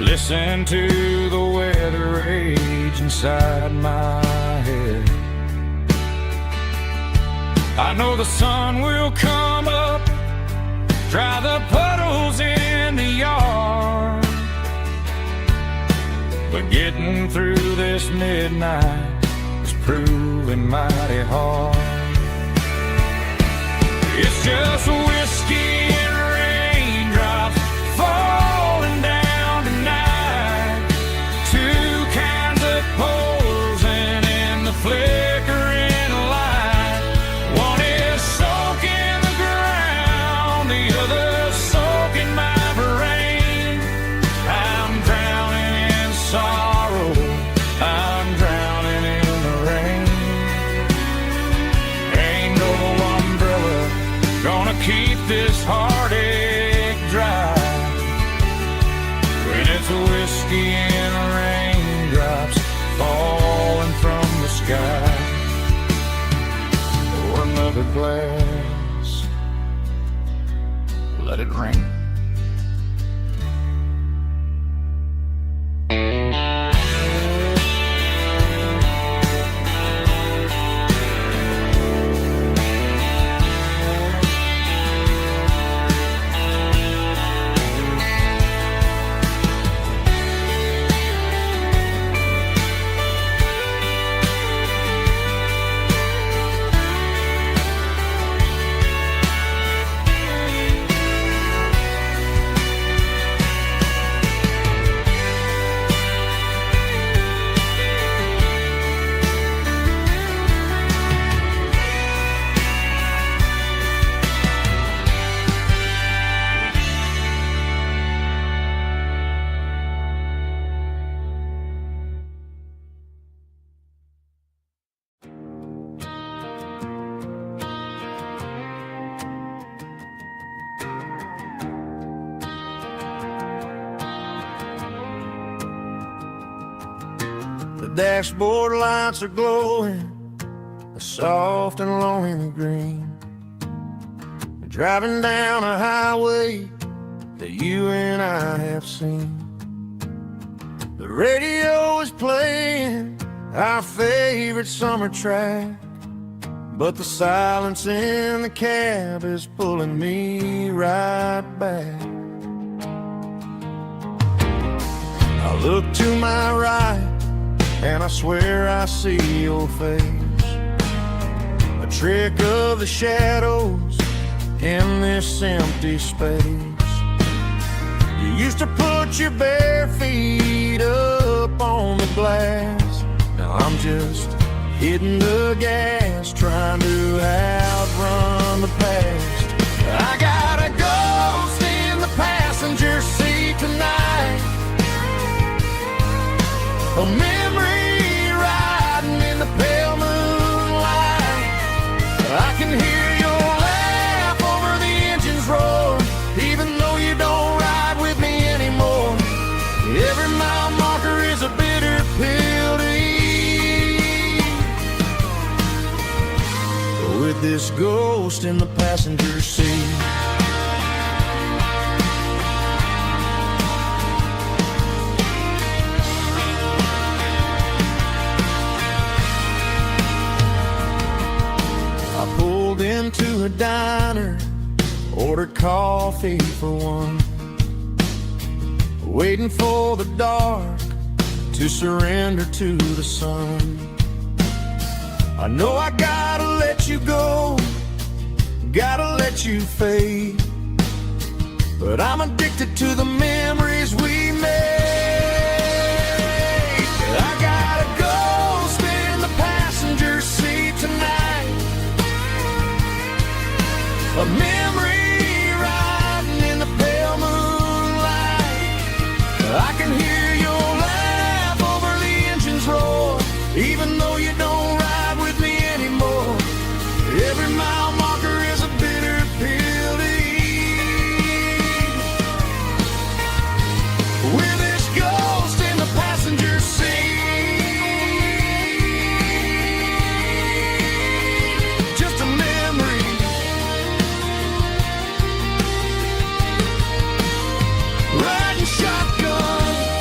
Listen to the weather rage inside my head. I know the sun will come up, dry the puddles in the yard, but getting through this midnight is proving mighty hard. It's just whiskey and raindrops falling down tonight. Two kinds of posing in the flickering light. One is soaking the ground, the other soaking my brain. I'm drowning in sorrow, I'm drowning in the rain. Ain't no umbrella gonna keep this heartache dry when it's whiskey and raindrops falling from the sky. Pour another glass, let it rain. The dashboard lights are glowing, a soft and lonely green. Driving down a highway that you and I have seen. The radio is playing our favorite summer track, but the silence in the cab is pulling me right back. I look to my right and I swear I see your face, a trick of the shadows in this empty space. You used to put your bare feet up on the glass. Now I'm just hitting the gas, trying to outrun the past. I got a ghost in the passenger seat tonight, a memory riding in the pale moonlight. I can hear your laugh over the engine's roar, even though you don't ride with me anymore. Every mile marker is a bitter pill to eat, with this ghost in the passenger seat. Into a diner, ordered coffee for one, waiting for the dark to surrender to the sun. I know I gotta let you go, gotta let you fade, but I'm addicted to the memories we made. I got a ghost in the passenger seat tonight, a memory riding in the pale moonlight. I can hear your laugh over the engine's roar, even though you don't ride with me anymore. Every mile marker is a bitter pill to eat, with this ghost in the passenger seat. Just a memory, riding shotgun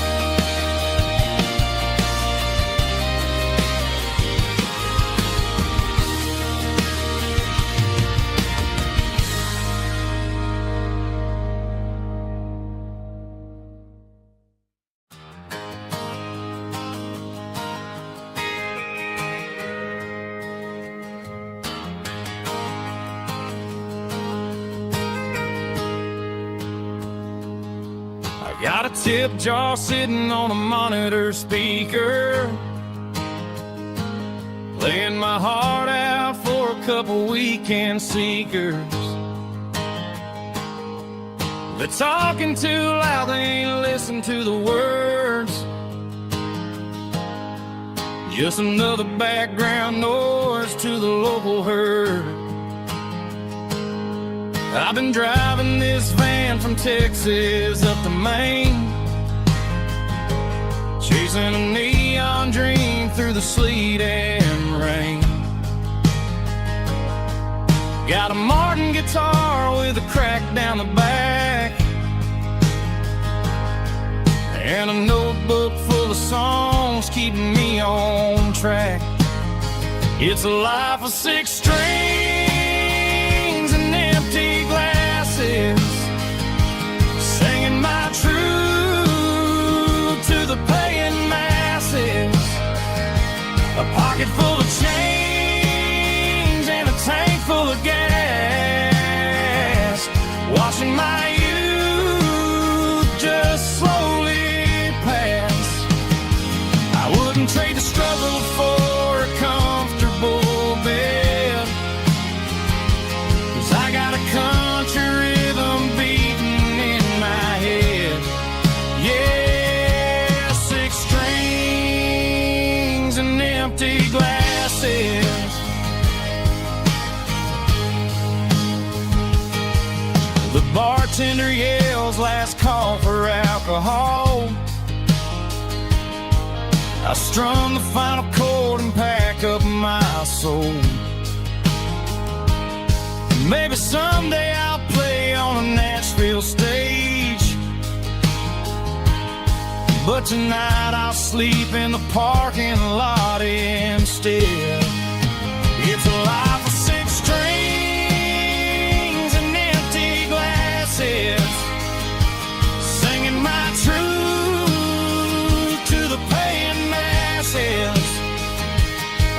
Got a tip jar sitting on a monitor speaker, playing my heart out for a couple weekend seekers. They're talking too loud, they ain't listen to the words. Just another background noise to the local herd. I've been driving this van from Texas up to Maine, chasing a neon dream through the sleet and rain. Got a Martin guitar with a crack down the back, and a notebook full of songs keeping me on track. It's a life of 6 strings and empty glasses, singing my truth to the paying masses. A pocket full of change and a tank full of gas, watching my youth just slowly pass. I wouldn't trade the struggle for a comfortable bed, 'cause I got a country rhythm beating in my head. Yeah, 6 strings and empty glasses. The bartender yells last call for alcohol. I strum the final chord and pack up my soul. Maybe someday I'll play on a Nashville stage, but tonight I'll sleep in the parking lot instead. It's a life of 6 strings and empty glasses, singing my truth to the paying masses.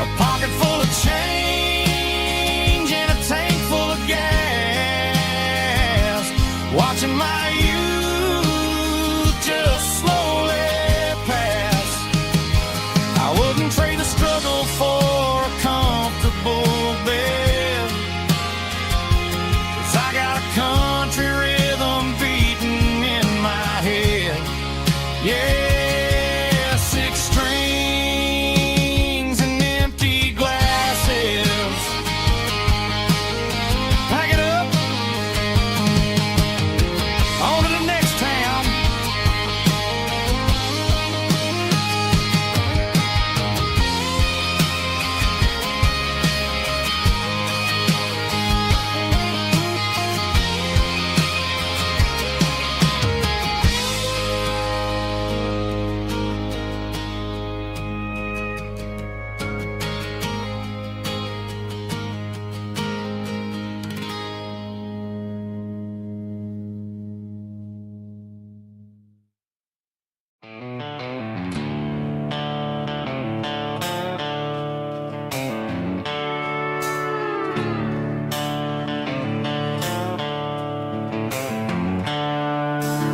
A pocket full of change and a tank full of gas, watching my youth just slowly pass. I wouldn't trade the struggle for a comfortable bed, 'cause I got a country rhythm beating in my head. Yeah, 6 strings and empty glasses. Pack it up, on to the next town.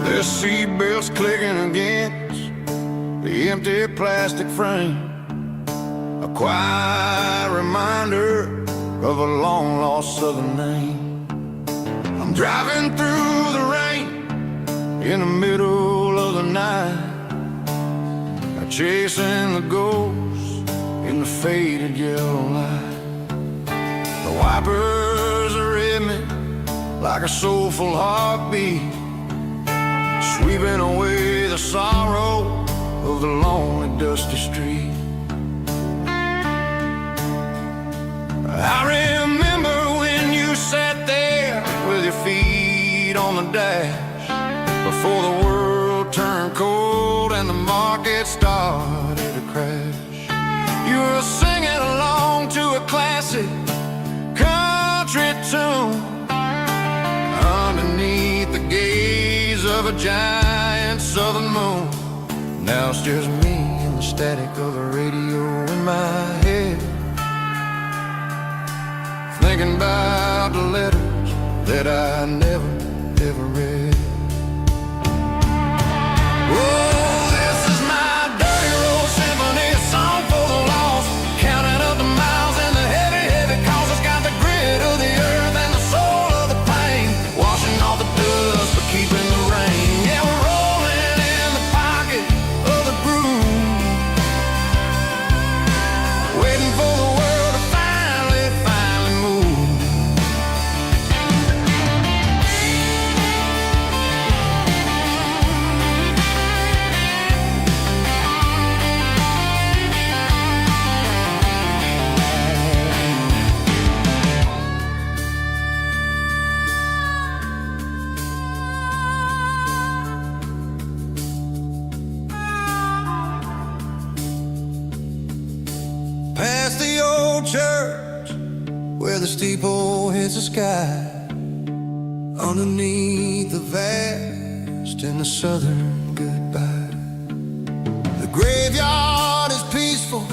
The seatbelts clicking against the empty plastic frame, a quiet reminder of a long-lost southern name. I'm driving through the rain in the middle of the night, chasing the ghosts in the faded yellow light. The wipers are in me like a soulful heartbeat, sweeping away the sorrow of the lonely, dusty street. I remember when you sat there with your feet on the dash, before the world turned cold and the market started to crash. You were singing along to a classic country tune underneath the gaze of a giant southern moon. Now it's just me and the static of the radio in my head, thinking about the letters that I never, ever read. church where the steeple hits the sky, underneath the vast in the southern goodbye. The graveyard is peaceful,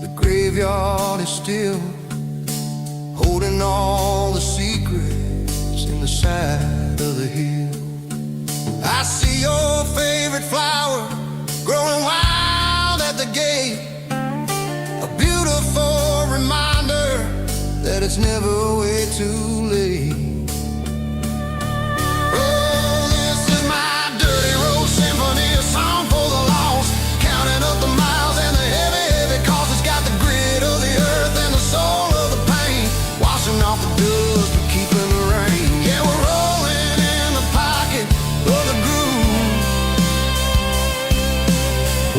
the graveyard is still, holding all the secrets in the side of the hill. I see your favorite flower growing wild at the gate, a beautiful reminder that it's never way too late. Oh, this is my dirty road symphony, a song for the lost, counting up the miles and the heavy, heavy cost. It's got the grit of the earth and the soul of the pain, washing off the dust but keeping the rain. Yeah, we're rolling in the pocket of the groove,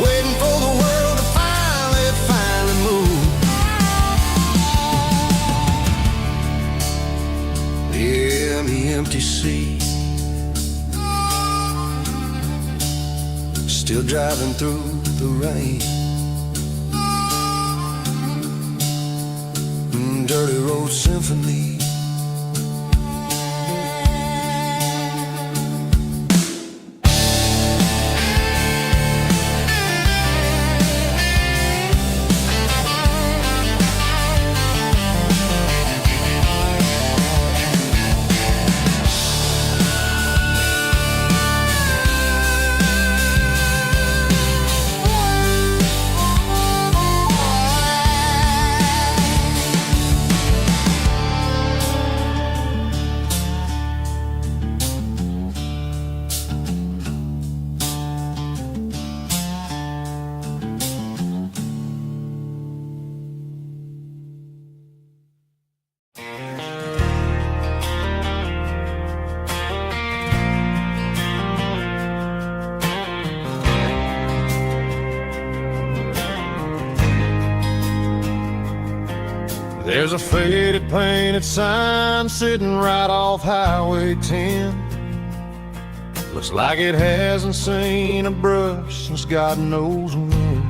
waiting for the world to finally move. Yeah, the empty sea, still driving through the rain. Dirty road symphony. There's a faded painted sign sitting right off Highway 10. Looks like it hasn't seen a brush since God knows when.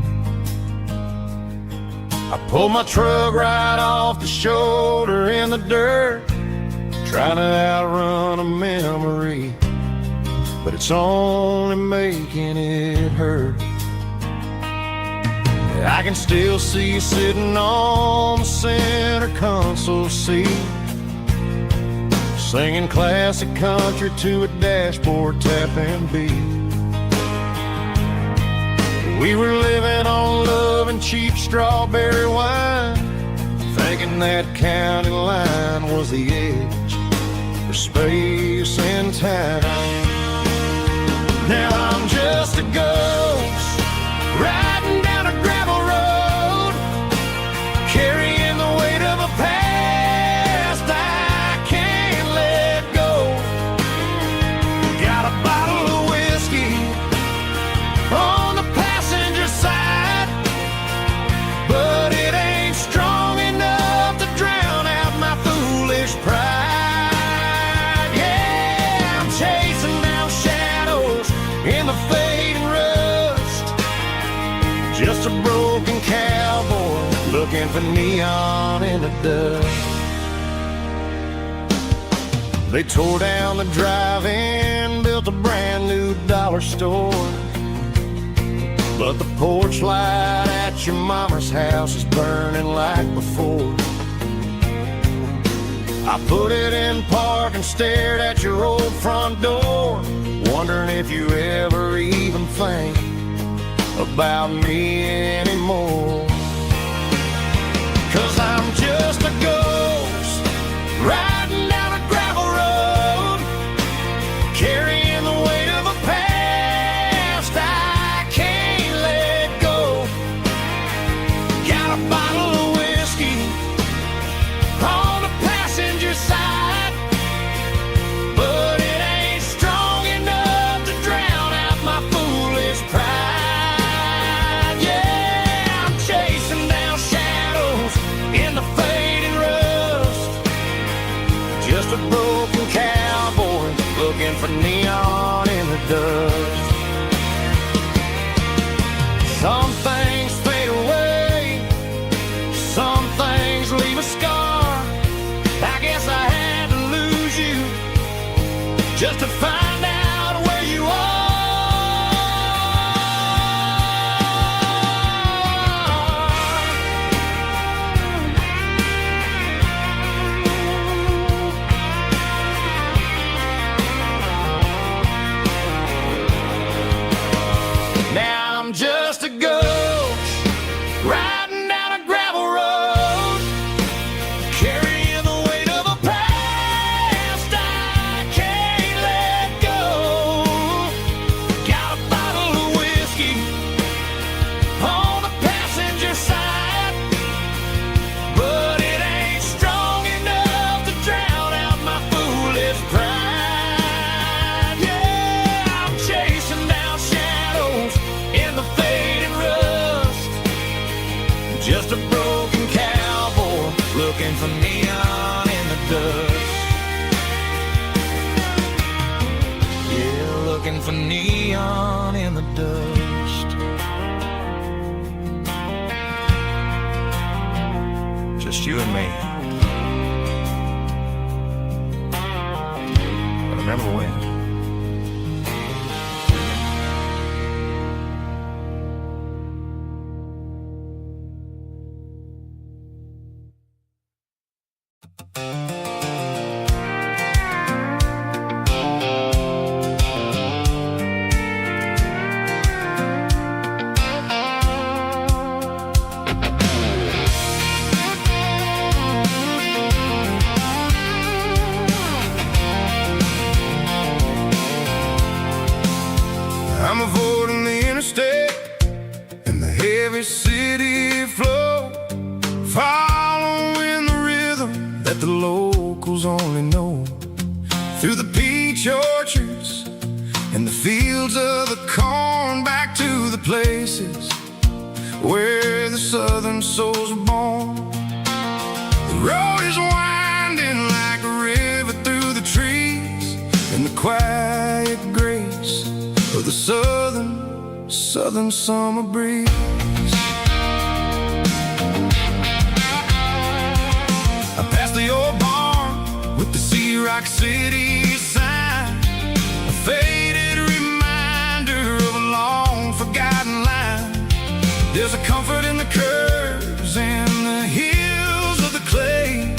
I pulled my truck right off the shoulder in the dirt, trying to outrun a memory, but it's only making it hurt. I can still see you sitting on the center console seat, singing classic country to a dashboard tapping beat. We were living on love and cheap strawberry wine, thinking that county line was the edge for space and time. Now I'm just a ghost riding down a gravel road, carrying the weight of a past I can't let go. Got a bottle of whiskey on the passenger side, but it ain't strong enough to drown out my foolish pride. Yeah, I'm chasing down shadows in the fading rust, just a broken cowboy looking for neon in the dust. They tore down the drive-in, built a brand new dollar store, but the porch light at your mama's house is burning like before. I put it in park and stared at your old front door, wondering if you ever even think about me anymore. 'Cause I'm just a ghost riding down a gravel road, carrying the weight of a past I can't let go. Got a bottle of whiskey on the passenger side, but it ain't strong enough to drown out my foolish pride. Yeah, I'm chasing down shadows in the fading road. neon in the dust. Just you and me. But remember when? I'm avoiding the interstate and the heavy city flow, following the rhythm that the locals only know. Through the peach orchards and the fields of the corn, back to the places where the southern souls are born. The road is winding like a river through the trees, and the quiet grace of the southern summer breeze. I passed the old barn with the Sea Rock City sign, a faded reminder of a long forgotten line. There's a comfort in the curves and the hills of the clay,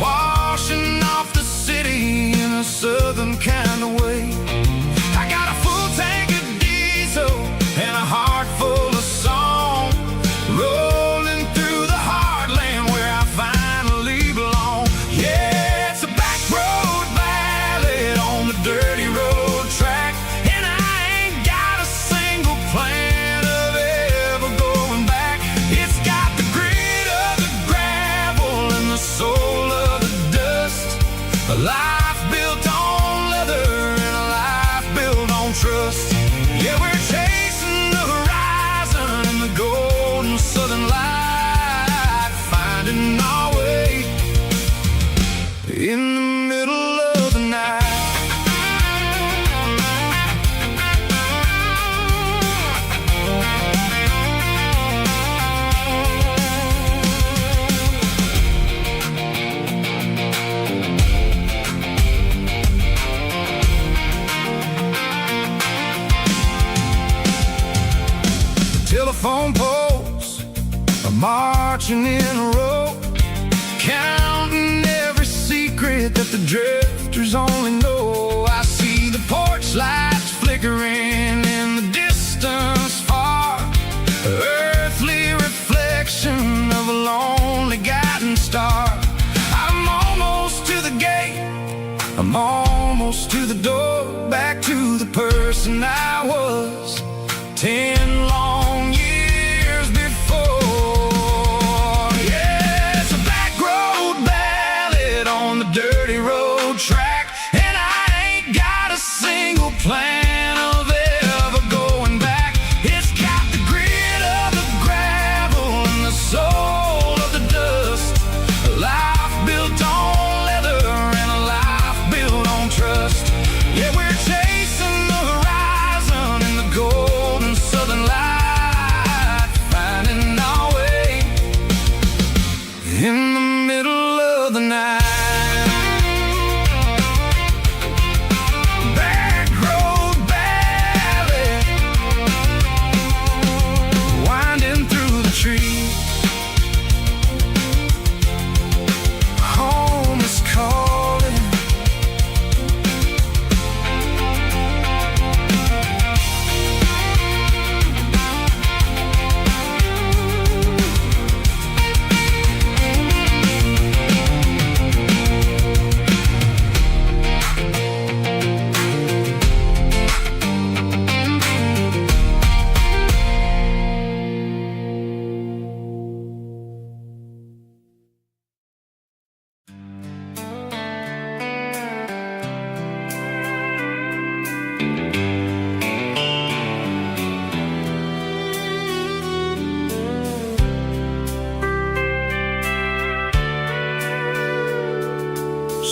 washing off the city in a southern kind of way. I got a full tank of diesel and a heart full of song, rolling through the heartland where I finally belong. Yeah, it's a back road ballad on the dirty road track, and I ain't got a single plan of ever going back. It's got the grit of the gravel and the soul of the dust, a life built on leather and a life built on trust. Yeah, we're chasing the horizon and the golden southern light, finding our way in the middle of the night. Telephone poles are marching in a row, counting every secret that the drifters only know. I see the porch lights flickering in the distance far, earthly reflection of a lonely guiding star. I'm almost to the gate, I'm almost to the door, back to the person I was 10 long years before. Yeah, it's a back road ballad on the dirty road track, and I ain't got a single plan of ever going back. It's got the grit of the gravel and the soul of the dust, a life built on leather and a life built on trust. Yeah, we're chasing the horizon and the golden southern light, finding our way in the middle of the night. Back road ballad, winding through the trees. Home is calling.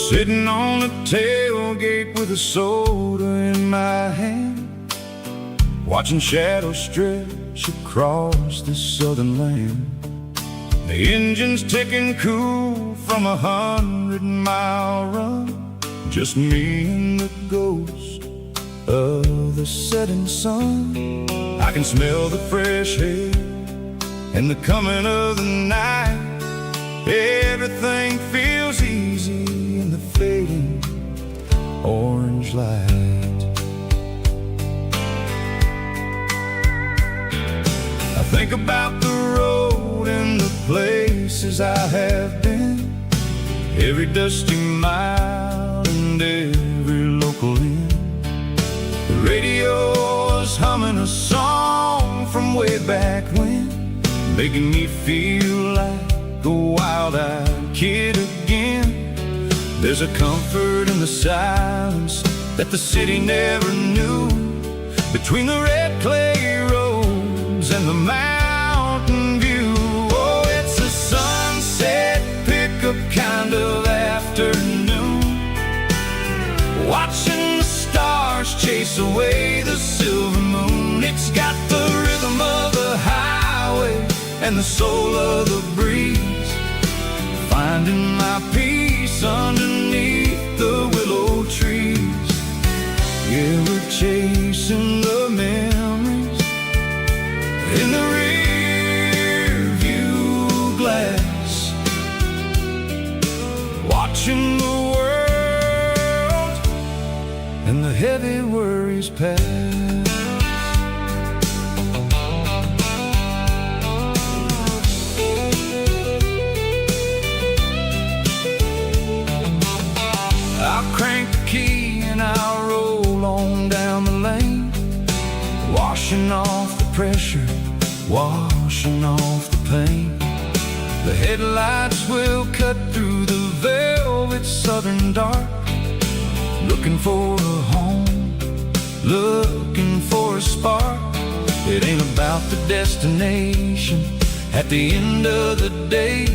Sitting on a tailgate with a soda in my hand, watching shadows stretch across this southern land. The engine's ticking cool from 100-mile run, just me and the ghost of the setting sun. I can smell the fresh air and the coming of the night. Everything feels easy in the fading orange light. I think about the road and the places I have been, every dusty mile and every local inn. The radio is humming a song from way back when, making me feel like a wild-eyed kid again. There's a comfort in the silence that the city never knew, between the red clay roads and the mountain view. Oh, it's a sunset pickup kind of afternoon, watching the stars chase away the silver moon. It's got the rhythm of the highway and the soul of the breeze, finding my peace underneath the willow trees. Yeah, we're chasing the memories in the rear view glass, watching the world and the heavy worries pass. I'll crank the key and I'll roll on down the lane, washing off the pressure, washing off the pain. The headlights will cut through the velvet southern dark, looking for a home, looking for a spark. It ain't about the destination at the end of the day,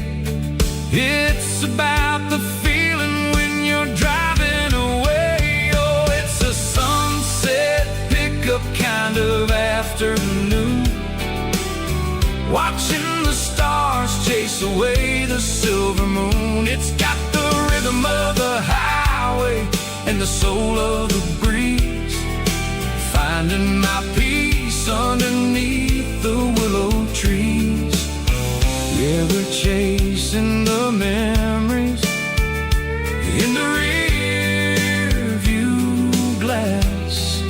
it's about the feeling when you're driving away. Oh, it's a sunset pickup kind of afternoon, watching the stars chase away the silver moon. It's got the rhythm of the highway and the soul of the breeze, finding my peace underneath the willow trees. Yeah, we're chasing the memories in the rear view glass,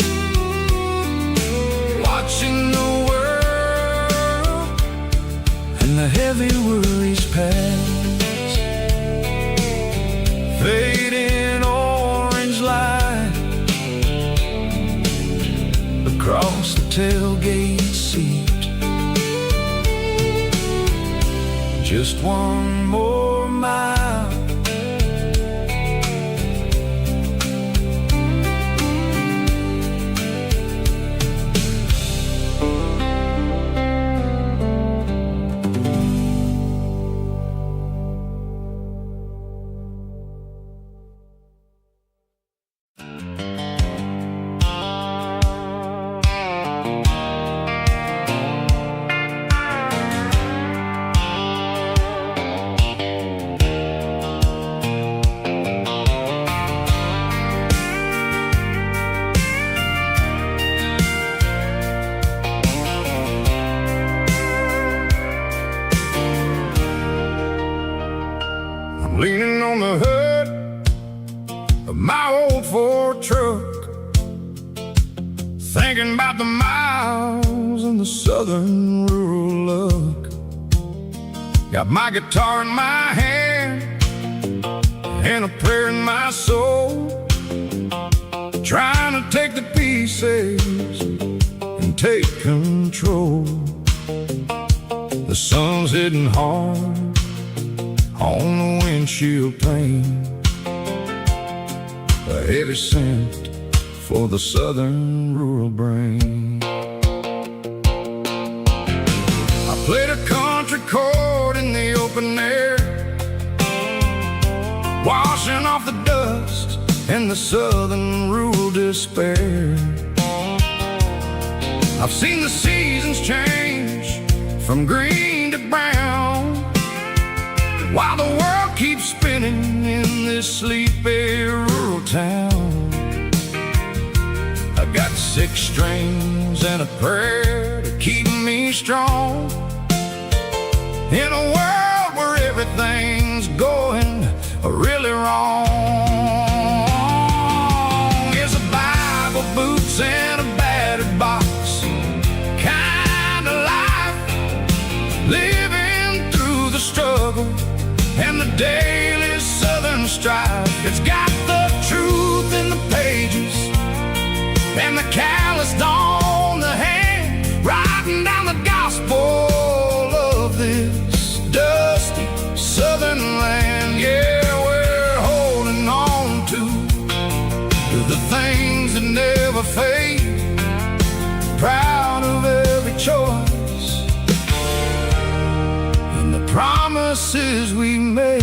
watching the world and the heavy worries pass. Fading orange light across the tailgate seat, just one more mile. Leaning on the hood of my old Ford truck, thinking about the miles and the southern rural look. Got my guitar in my hand and a prayer in my soul, trying to take the pieces and take control. The sun's hitting hard on the windshield pane, a heavy scent for the southern rural brain. I played a country chord in the open air, washing off the dust and the southern rural despair. I've seen the seasons change from green to brown, while the world keeps spinning in this sleepy rural town. I got 6 strings and a prayer to keep me strong in a world where everything's going really wrong. Is a Bible, boots, and a battered box kind of life, living through the struggle and the daily southern strife. It's got the truth in the pages and the calloused on the hand, writing down the gospel of this dusty southern land. Yeah, we're holding on to the things that never fade, proud of every choice and the promises we made.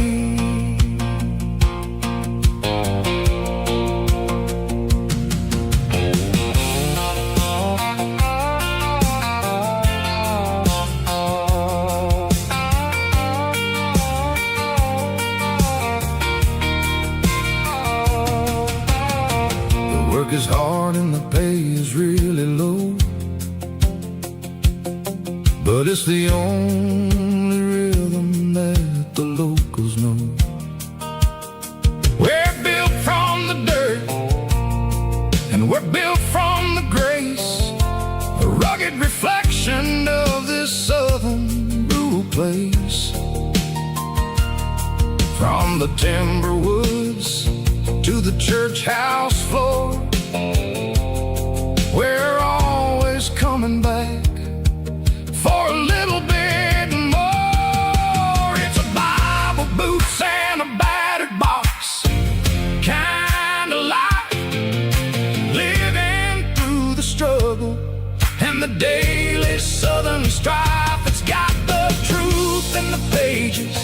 Work is hard and the pay is really low, but it's the only rhythm that the locals know. We're built from the dirt and we're built from the grace, a rugged reflection of this southern rural place. From the timber woods to the church house floor, we're always coming back for a little bit more. It's a Bible, boots, and a battered box kind of life, living through the struggle and the daily southern strife. It's got the truth in the pages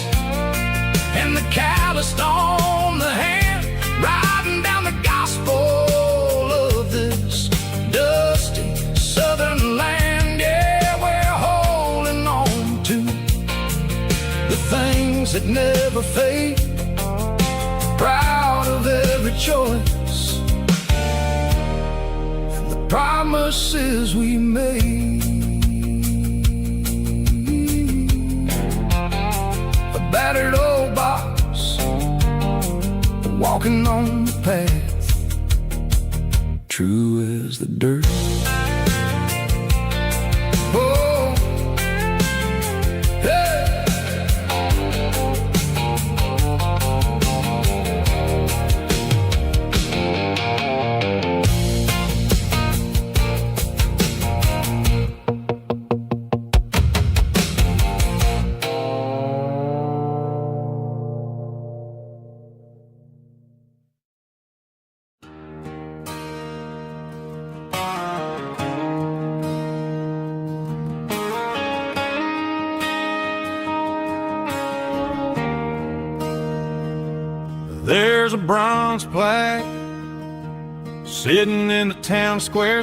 and the calloused on the hand, writing down the gospel of this dusty southern land. Yeah, we're holding on to the things that never fade, proud of every choice and the promises we made. A battered old box, walking on the path, true as the dirt. Oh, hey. There's a bronze plaque sitting in the town square,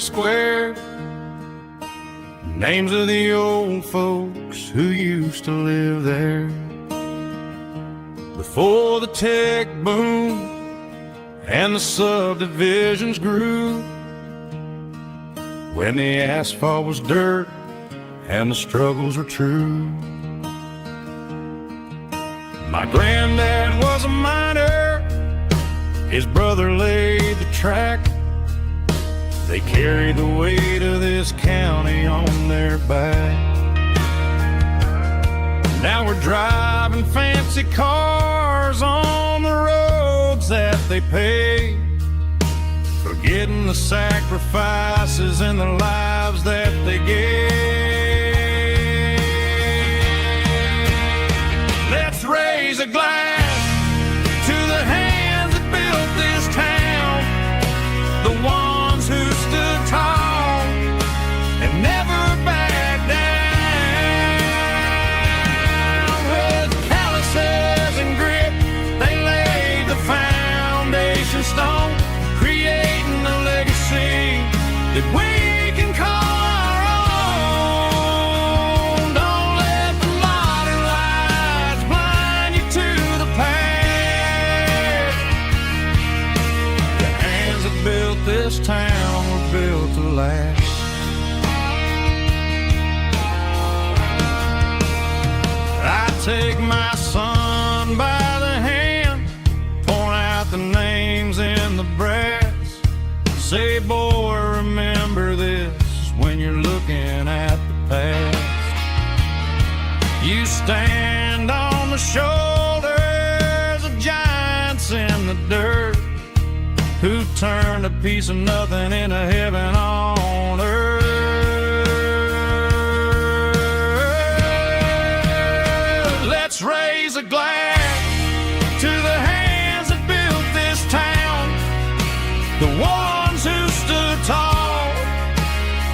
names of the old folks who used to live there before the tech boom and the subdivisions grew, when the asphalt was dirt and the struggles were true. My granddad was a miner, his brother laid the track. They carried the weight of this county on their back. Now we're driving fancy cars on the roads that they paved, forgetting the sacrifices and the lives that they gave. Let's raise a glass to the hands that built this town, the ones who stood tall and never backed down. With calluses and grit, they laid the foundation stone, creating a legacy that we can call shoulders of giants in the dirt, who turned a piece of nothing into heaven on earth. Let's raise a glass to the hands that built this town, the ones who stood tall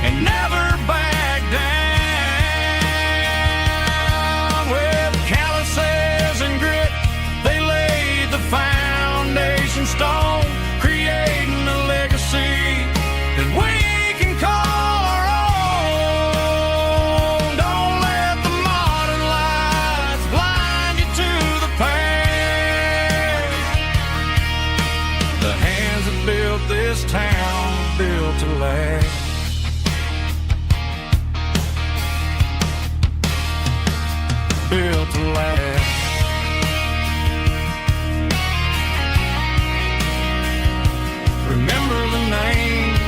and never backed down. With calluses and grit, they laid the foundation stone, creating a legacy that we can call our own. Don't let the modern lights blind you to the past. The hands that built this town built to last. Built to last. Remember the names.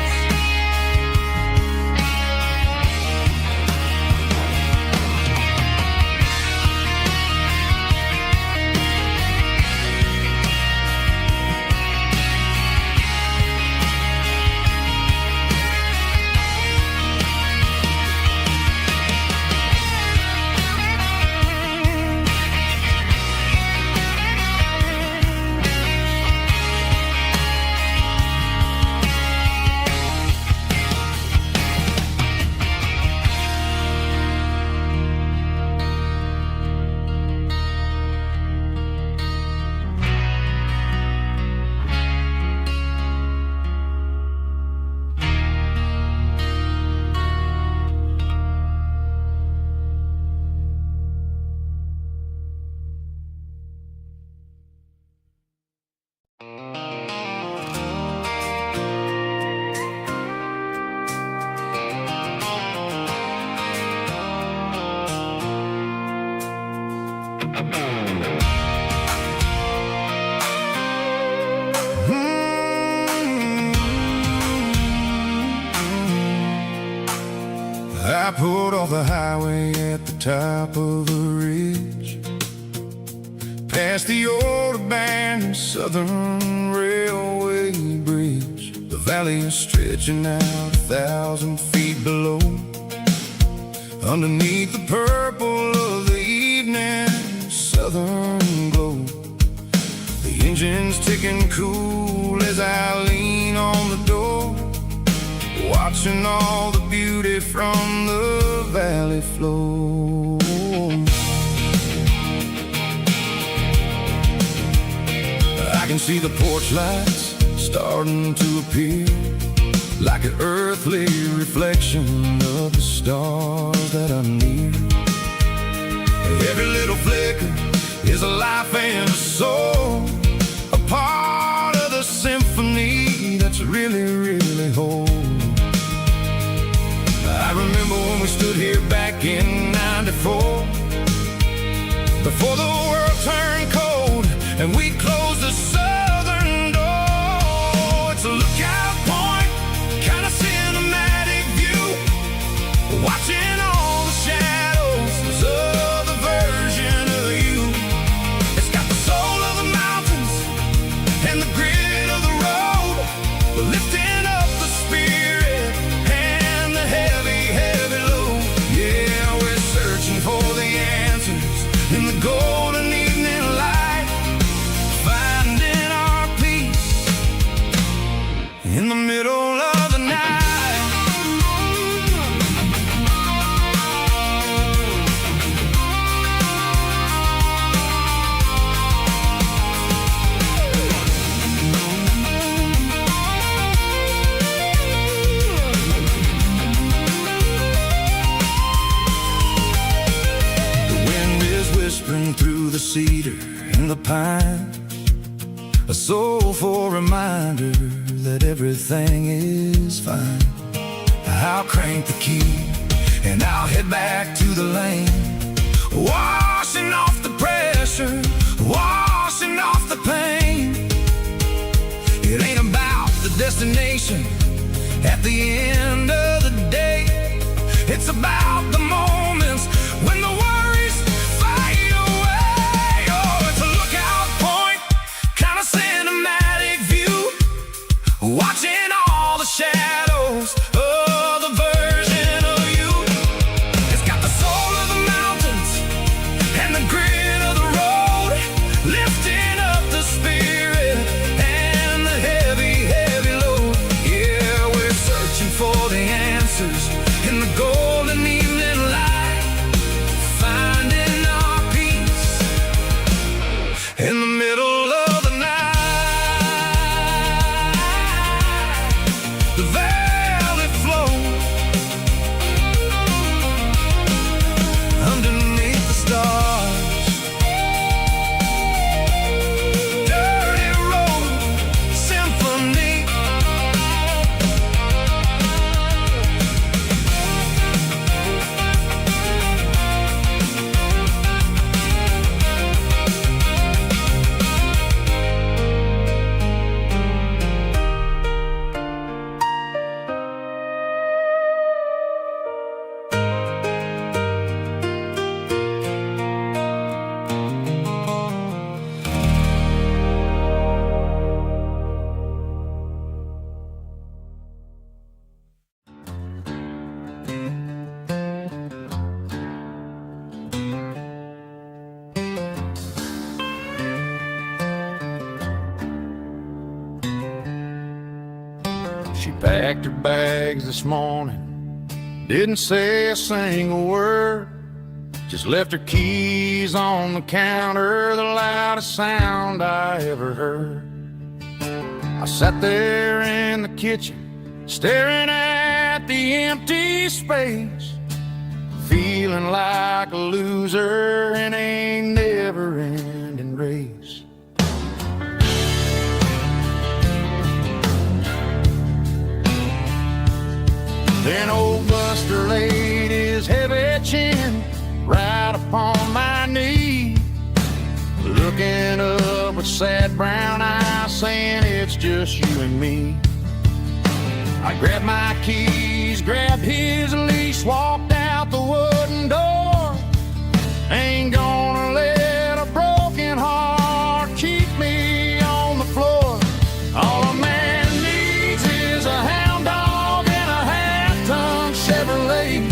I pulled off the highway at the top of a ridge, past the old abandoned Southern Railway bridge. The valley is stretching out 1,000 feet below, underneath the purple of the evening southern glow. The engine's ticking cool as I lean on the door, watching all the beauty from the valley flow. I can see the porch lights starting to appear, like an earthly reflection of the stars that are near. Every little flicker is a life and a soul, a part of the symphony that's really, really whole. I remember when we stood here back in '94, before the world turned cold and we closed the southern door. It's a lookout point, kind of cinematic view, watching all the shadows of the version of you. It's got the soul of the mountains and the grit of the road, lifting up the spirit and the heavy, heavy load. Yeah, we're searching for the answers in the golden evening light, finding our peace in the middle of the night. Whispering through the cedar and the pine, a soulful reminder that everything is fine. I'll crank the key and I'll head back to the lane, washing off the pressure, washing off the pain. It ain't about the destination at the end of the day, it's about the moments when the worries fade away. Packed her bags this morning, didn't say a single word, just left her keys on the counter, the loudest sound I ever heard. I sat there in the kitchen, staring at the empty space, feeling like a loser in a never-ending race. Then old Buster laid his heavy chin right upon my knee, looking up with sad brown eyes, saying it's just you and me. I grabbed my keys, grabbed his leash, walked out the wooden door. Ain't gonna let a broken heart keep me on the floor. All a man needs is a hound dog and a half-ton Chevrolet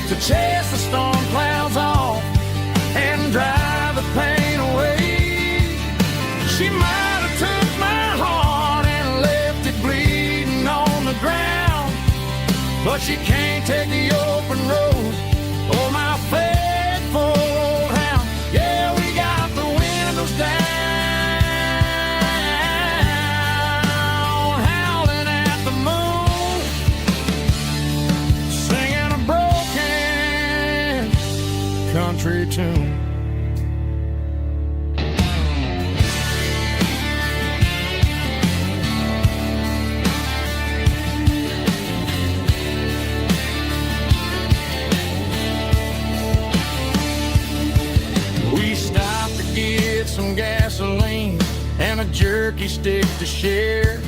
to chase the storm clouds off and drive the pain away. She might have took my heart and left it bleeding on the ground, but she can't take the open road or my faithful old hound. Yeah, we got the windows down, howling at the moon, singing a broken country tune. We stopped to get some gasoline and a jerky stick to share.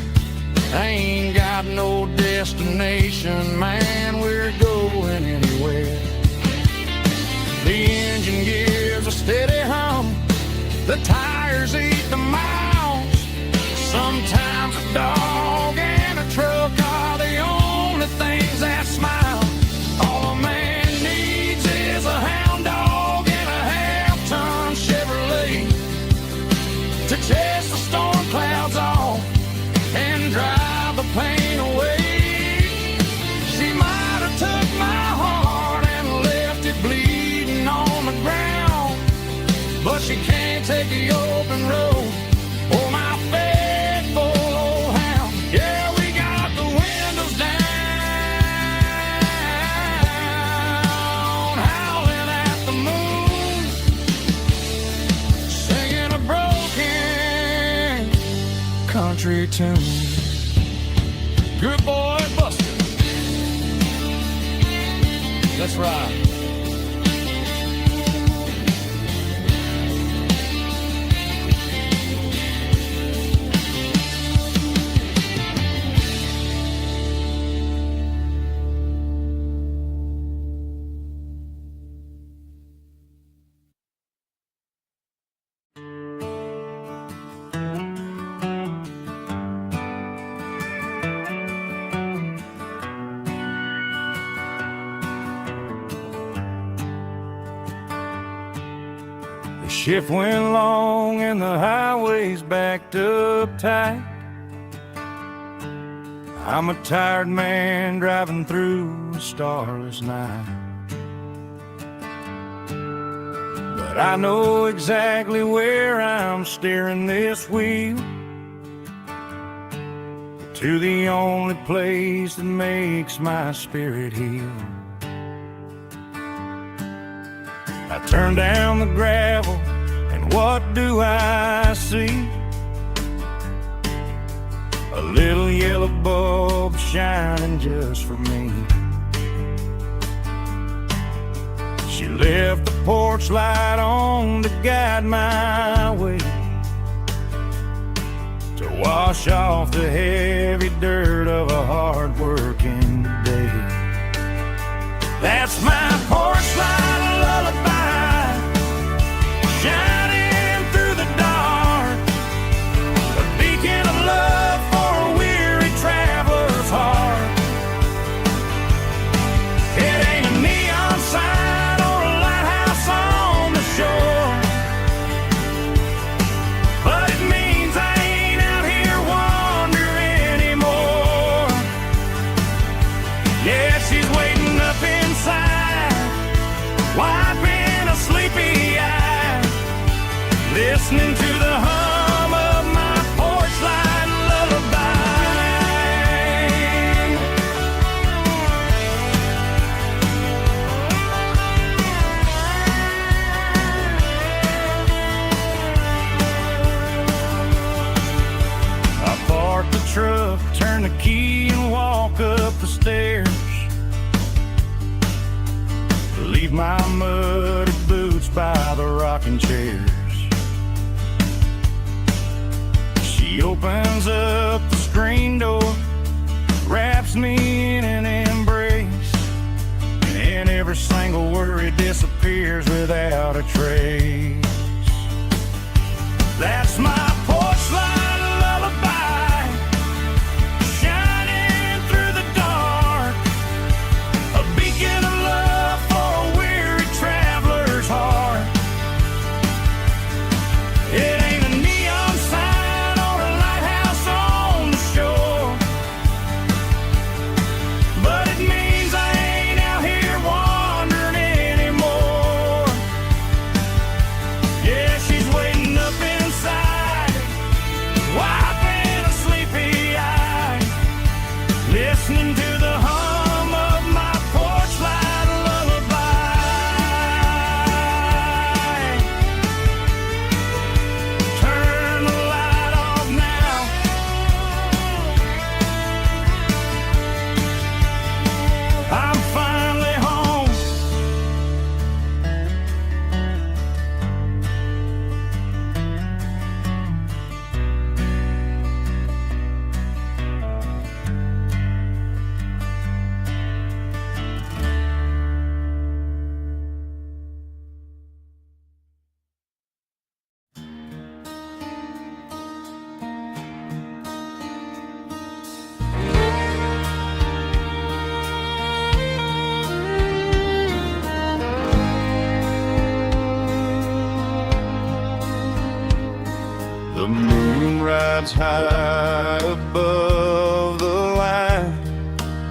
I ain't got no destination, man, we're going anywhere. The engine gives a steady hum, the tires eat the miles. Sometimes a dog and a truck are the only things that smile. All a man needs is a hound dog and a half-ton Chevrolet to chase the storm clouds off and drive the pain away. She might have took my heart and left it bleeding on the ground, but she can't take the open road or my faithful old hound. Yeah, we got the windows down, howling at the moon, singing a broken country tune. Good boy, Buster. That's right. The shift went long and the highway's backed up tight. I'm a tired man driving through a starless night, but I know exactly where I'm steering this wheel, to the only place that makes my spirit heal. I turn down the gravel, and what do I see? A little yellow bulb shining just for me. She left the porch light on to guide my way, to wash off the heavy dirt of a hard-working day. That's my porch light lullaby, shining through the dark, a beacon of love for a weary traveler's heart. It ain't a neon sign or a lighthouse on the shore, but it means I ain't out here wandering anymore. listening to the hum of my porch light lullaby. I park the truck, turn the key and walk up the stairs. Leave my muddy boots by the rocking chairs. She opens up the screen door, wraps me in an embrace, and every single worry disappears without a trace. That's my porch light lullaby, shining through the dark, a beacon of love for a weary traveler's heart. It ain't a neon sign or a lighthouse on the shore, but it means I ain't out here wandering anymore. Yeah, she's waiting up inside, wiping a sleepy eye, listening to the hum of my porch light lullaby. Turn the light off now. I'm finally home. The moon rides high above the line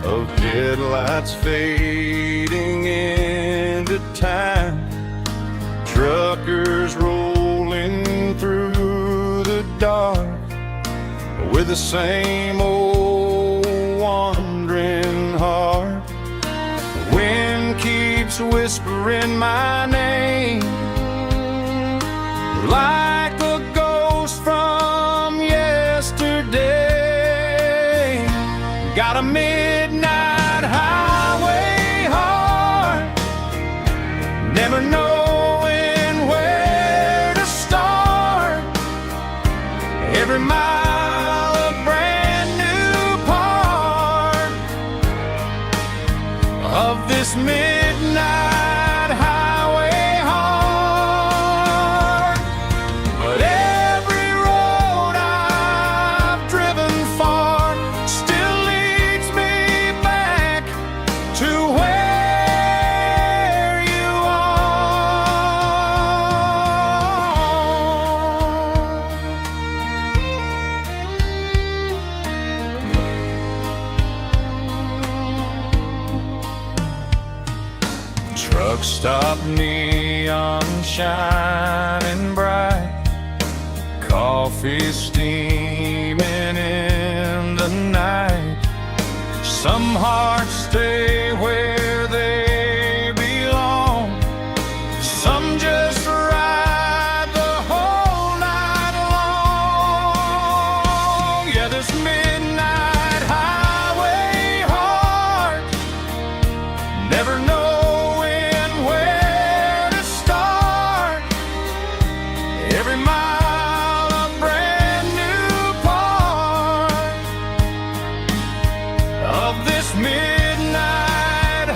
of headlights fading into time. Truckers rolling through the dark with the same old wandering heart. The wind keeps whispering my name like a ghost from yesterday. Got a midnight highway heart, never knowing where to start. Every mile a brand new part of this midnight highway heart. But every road I've driven far still leads me back to where you are. Truck stop, neon shining bright, coffee steaming in the night. Some hearts stay where they belong, some just ride the whole night long. Yeah, this midnight highway heart, never knowing where to start. Every mile a brand new part of this midnight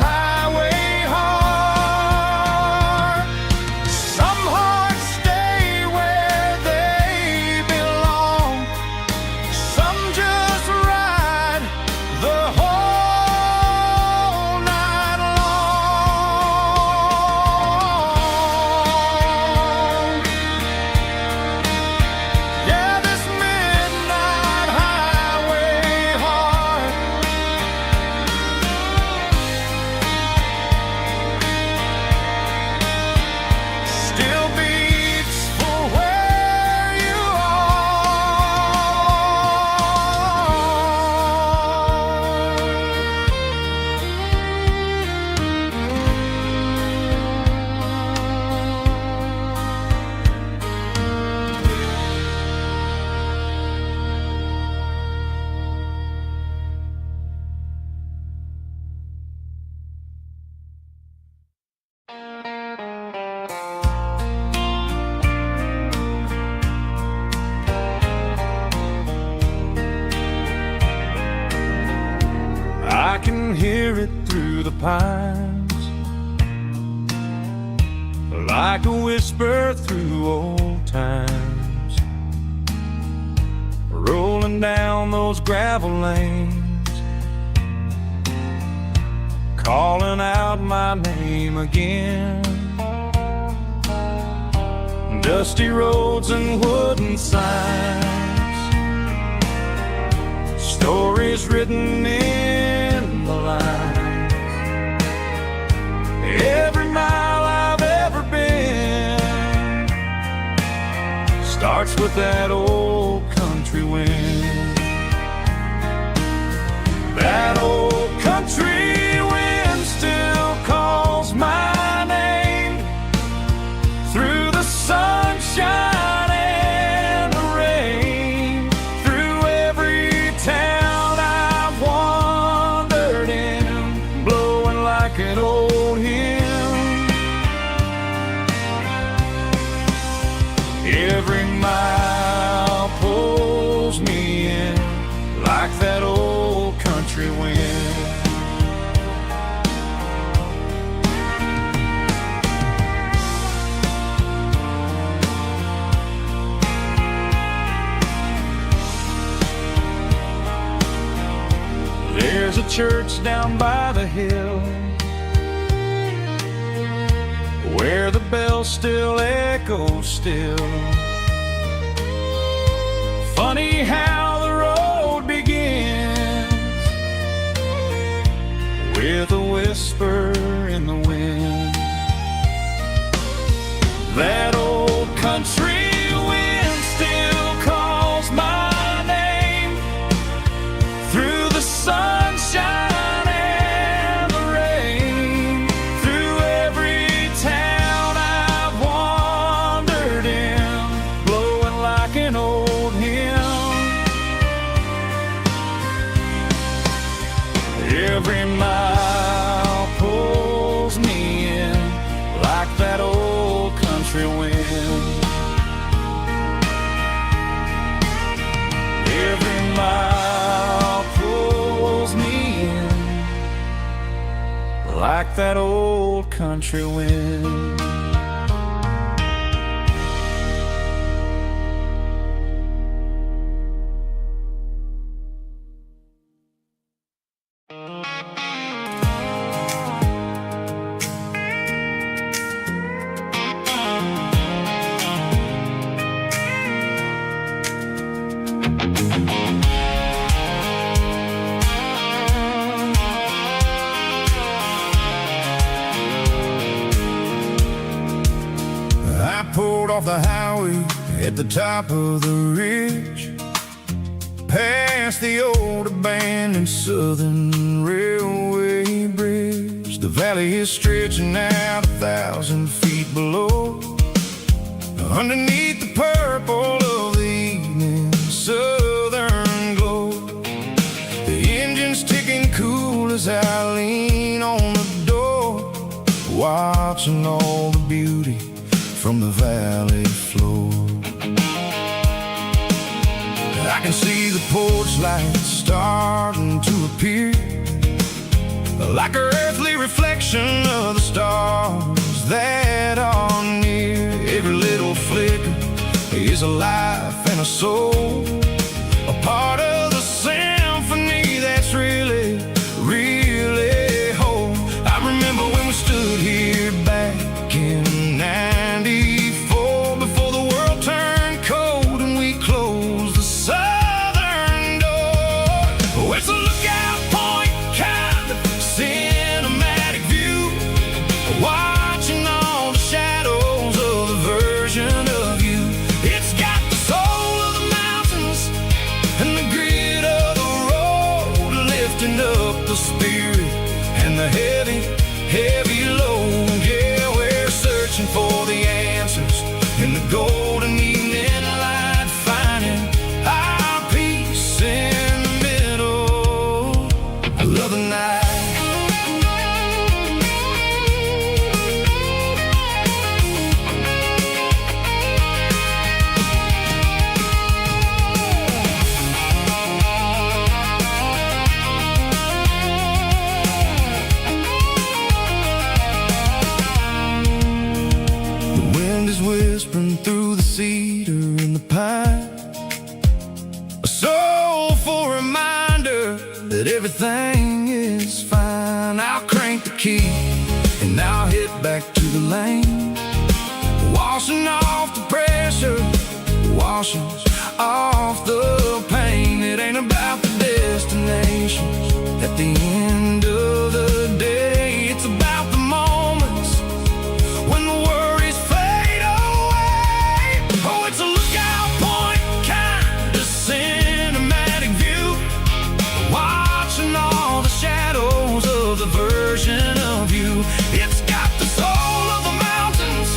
pines, like a whisper through old times, rolling down those gravel lanes, calling out my name again. Dusty roads and wooden signs, stories written in the lines. Every mile I've ever been starts with that old country wind. That old country wind still calls my name through the sunshine and the rain, through every town I've wandered in, blowing like an old hymn. Every mile pulls me in like that old country wind. There's a church down by the hill where the bells still echo still. Funny how the road begins with a whisper in the wind. That old country wind still calls my name through the sunshine and the rain, through every town I've wandered in, blowing like an old hymn. Every mile pulls me in like that old country wind. Every mile pulls me in like that old country wind. Pulled off the highway at the top of the ridge, past the old abandoned Southern Railway bridge. The valley is stretching out 1,000 feet below, underneath the purple of the evening southern glow. The engine's ticking cool as I lean on the door, watching all the beauty from the valley floor. I can see the porch lights starting to appear, like an earthly reflection of the stars that are near. Every little flicker is a life and a soul, a part of the symphony that's really, really whole. I remember when we stood here back in '94, before the world turned cold and we closed the southern door. Oh, it's a lookout point, kind of cinematic view, watching all the shadows of the version of you. It's got the soul of the mountains and the grit of the road, lifting up the spirit and the heavy, heavy load. Yeah, we're searching for the answers in the golden evening light, finding our peace in the middle of the night. me, and I'll head back to the lane, washing off the pressure, washing off the pain. It ain't about the destinations at the end of the day. It's about the moments when the worries fade away. Oh, it's a lookout point, kind of cinematic view, watching all the shadows of the version of you. It's got the soul of the mountains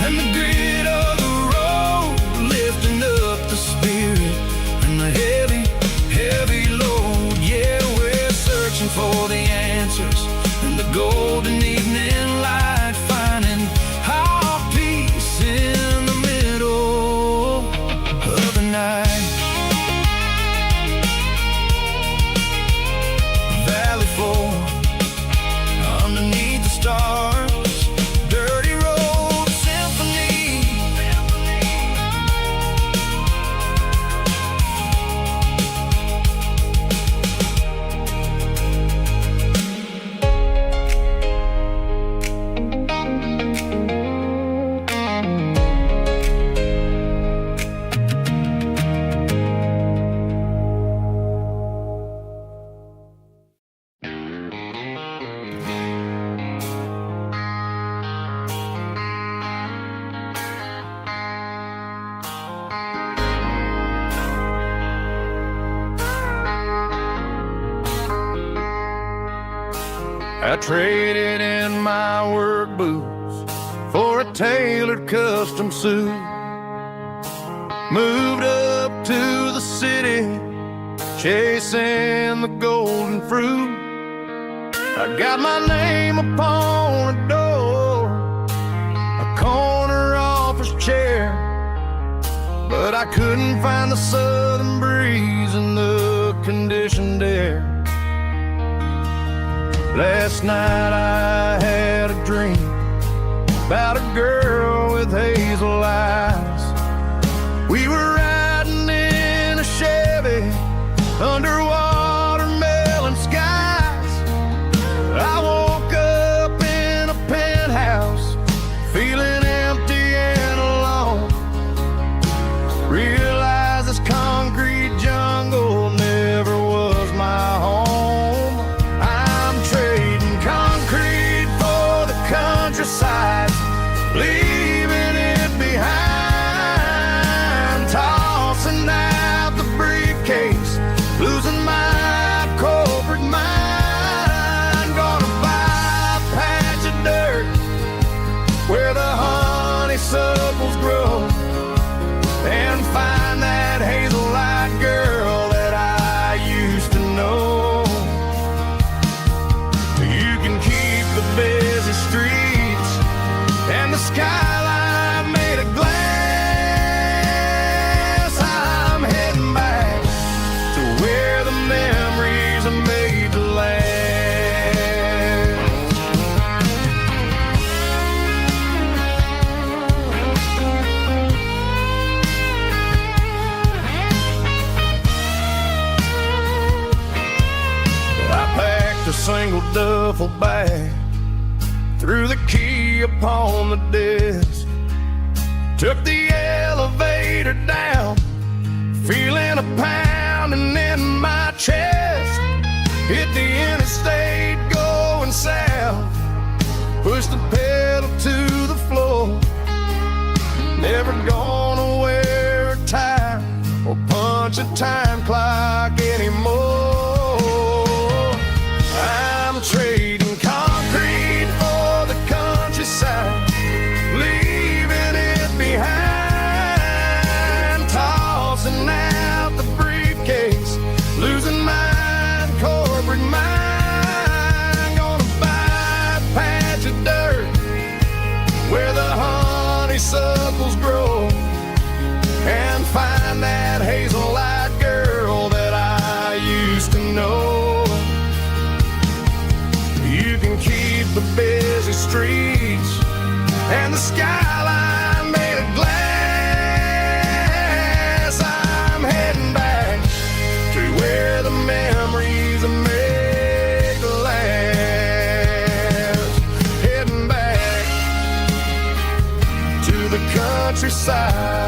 and the grit of the road, lifting up the spirit and the heavy, heavy load. Yeah, we're searching for the answers in the golden evening light, finding our peace in the middle of the night. Valley floor underneath the stars, dirty road symphony. I traded in my work boots for a tailored custom suit, moved up to the city, chasing the golden fruit. I got my name upon a door, a corner office chair, but I couldn't find the southern breeze in the conditioned air. Last night I had a dream about a girl with hazel eyes. We were riding in a Chevy under watermelon skies. I woke up in a penthouse feeling empty and alone. Realized this concrete jungle never was my home. Countryside, leaving it behind, tossing out the briefcase, losing my corporate mind. Gonna buy a patch of dirt where the honeysuckles grow, and find that hazel-eyed girl that I used to know. You can keep the busy streets and the skyline made of glass. I'm heading back to where the memories are made to last. I packed a single duffel bag, threw the key upon the desk, took the elevator down, feeling a pounding in my chest. Hit the interstate going south, pushed the pedal to the floor. Never gonna wear a tie or punch a time clock anymore. I'm trading concrete for the countryside, leaving it behind, tossing out the briefcase, losing my corporate mind. Gonna buy a patch of dirt where the honeysuckles grow, and find that hazel-eyed girl that I used to know. You can keep the busy streets and the skyline made of glass. I'm heading back to where the memories are made to last. countryside.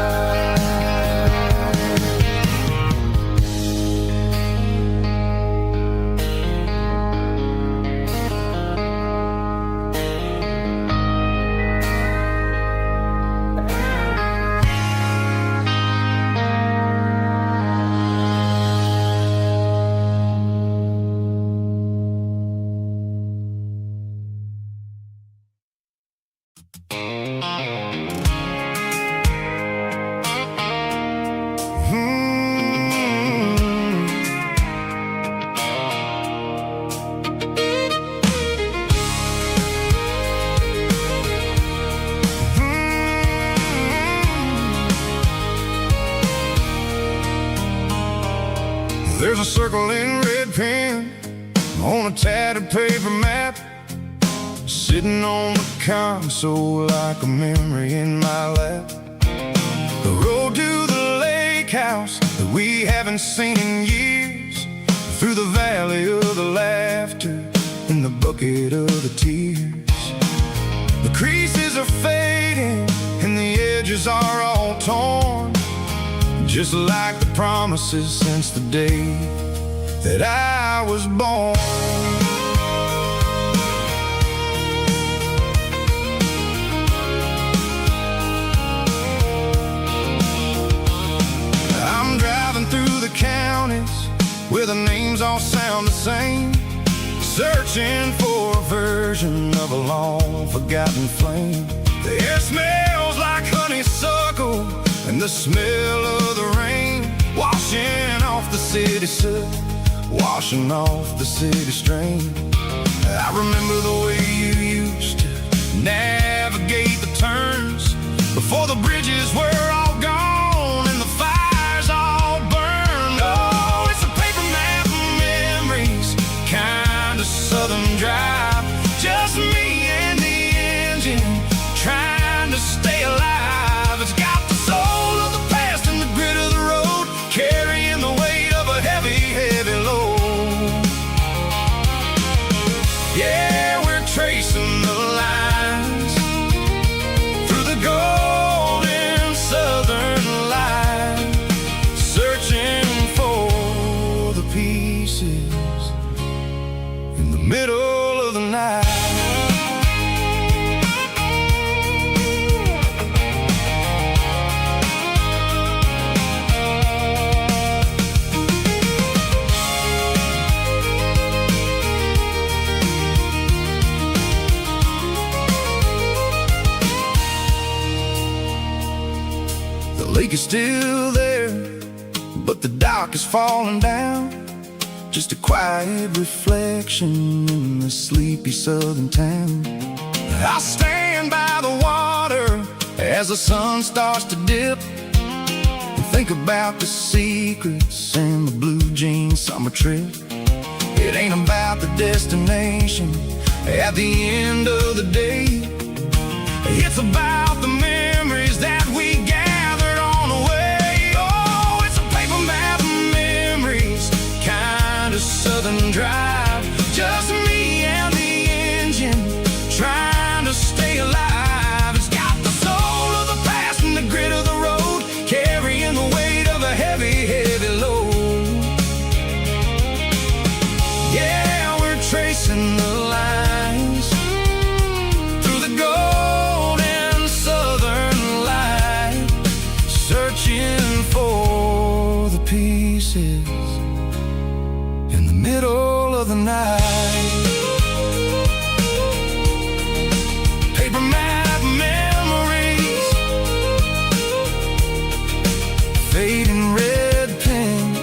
There's a circle in red pen on a tattered paper map, sitting on the console like a memory in my lap. The road to the lake house that we haven't seen in years, through the valley of the laughter and the bucket of the tears. The creases are fading and the edges are all torn, just like the promises since the day that I was born. I'm driving through the counties where the names all sound the same, searching for a version of a long forgotten flame. The air smells like honeysuckle and the smell of the rain, washing off the city soot, washing off the city strain. I remember the way you used to navigate the turns before the bridges were all gone and the fires all burned. Oh, it's a paper map of memories, kind of southern drive, just me and the engine trying to stay alive. It's got the soul of the past and the grit of the road, carrying the weight of a heavy, heavy load. Yeah, we're tracing the lines through the golden southern light, searching for the pieces in the middle of the night. The lake is still there, but the dock is falling down, just a quiet reflection in the sleepy southern town. I'll stand by the water as the sun starts to dip and think about the secrets and the blue jean summer trip. It ain't about the destination at the end of the day, it's about the memories that we gathered on the way. Oh, it's a paper map of memories, kind of southern drive, just me and the engine trying to stay alive. It's got the soul of the past and the grit of the road, carrying the weight of a heavy, heavy load. Yeah, we're tracing the lines through the golden southern light, searching for the pieces in the middle of the night. Paper map memories, fading red pen,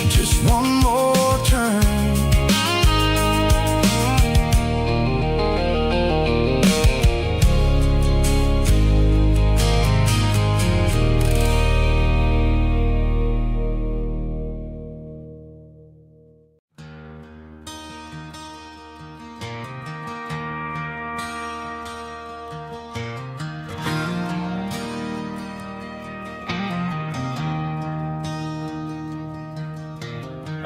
just one more turn.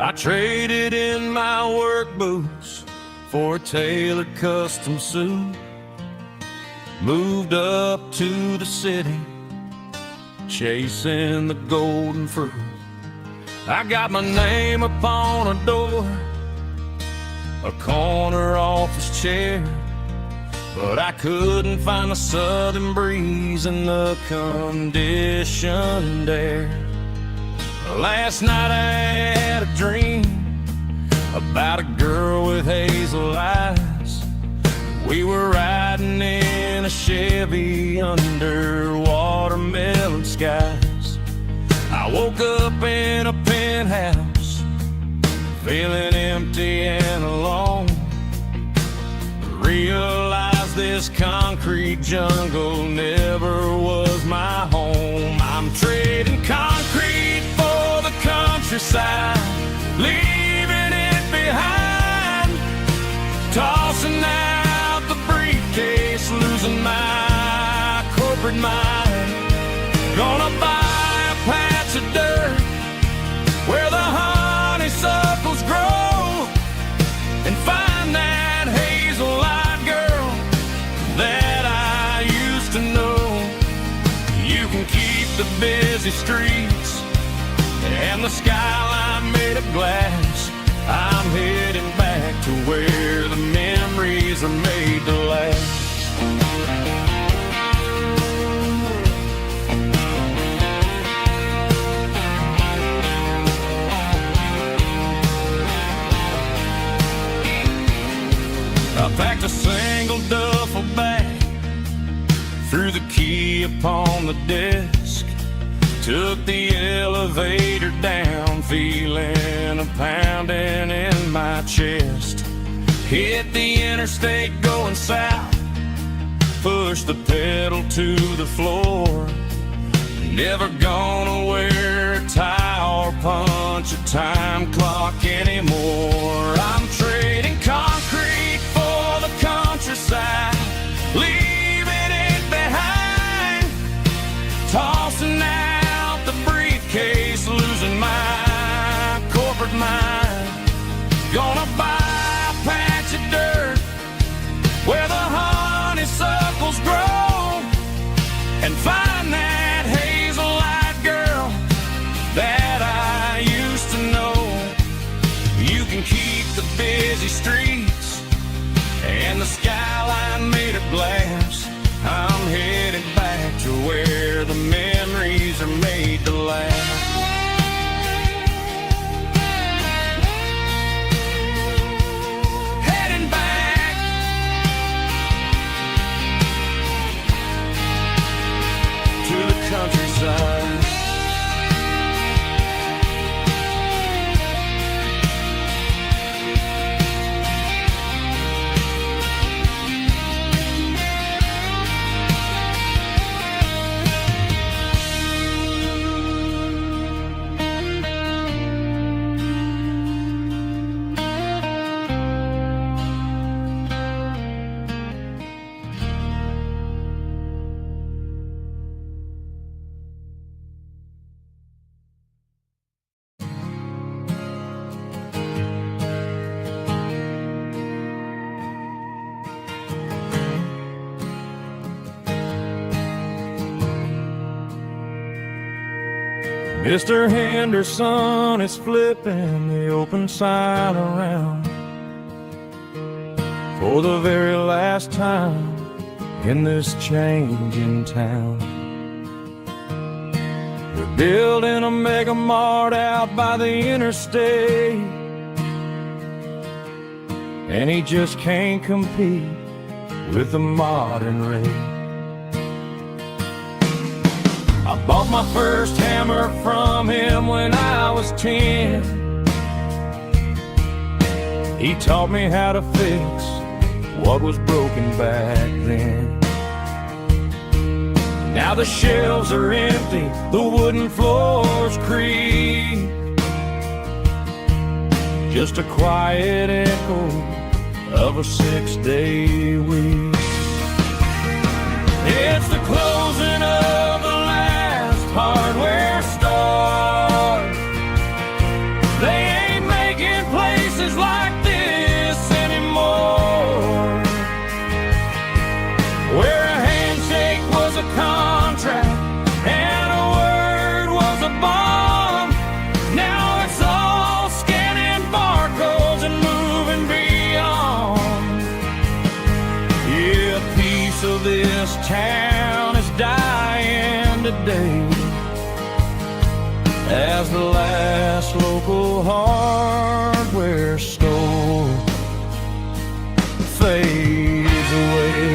I traded in my work boots for a tailored custom suit. moved up to the city, chasing the golden fruit. I got my name upon a door, a corner office chair, but I couldn't find the southern breeze in the conditioned air. Last night I had a dream about a girl with hazel eyes. We were riding in a Chevy under watermelon skies. I woke up in a penthouse, feeling empty and alone. Realized this concrete jungle never was my home. I'm trading concrete for the countryside, leaving it behind, tossing out the briefcase, losing my corporate mind. Gonna buy a patch of dirt where the honeysuckles grow and find that hazel-eyed girl that I used to know. You can keep the busy streets and the skyline made of glass. I'm heading back to where the memories are made to last. I packed a single duffel bag, threw the key upon the desk, took the elevator down, feeling a pounding in my chest. Hit the interstate going south, pushed the pedal to the floor. Never gonna wear a tie or punch a time clock anymore. I'm trading concrete for the countryside, leaving it behind, tossing out the briefcase, losing my corporate mind. Gonna buy a patch of dirt where the honeysuckles grow and find that hazel-eyed girl that I used to know. You can keep the busy streets and the skyline made of glass. I'm headed back to where the memories are made to last. Heading back to the countryside. Mr. Henderson is flipping the open sign around for the very last time in this changing town. They're building a mega mart out by the interstate, and he just can't compete with the modern rate. I bought my first hammer from him when I was 10. He taught me how to fix what was broken back then. Now the shelves are empty, the wooden floors creak, just a quiet echo of a 6-day week. It's the closing of the hardware store. They ain't making places like this anymore, where a as the last local hardware store fades away.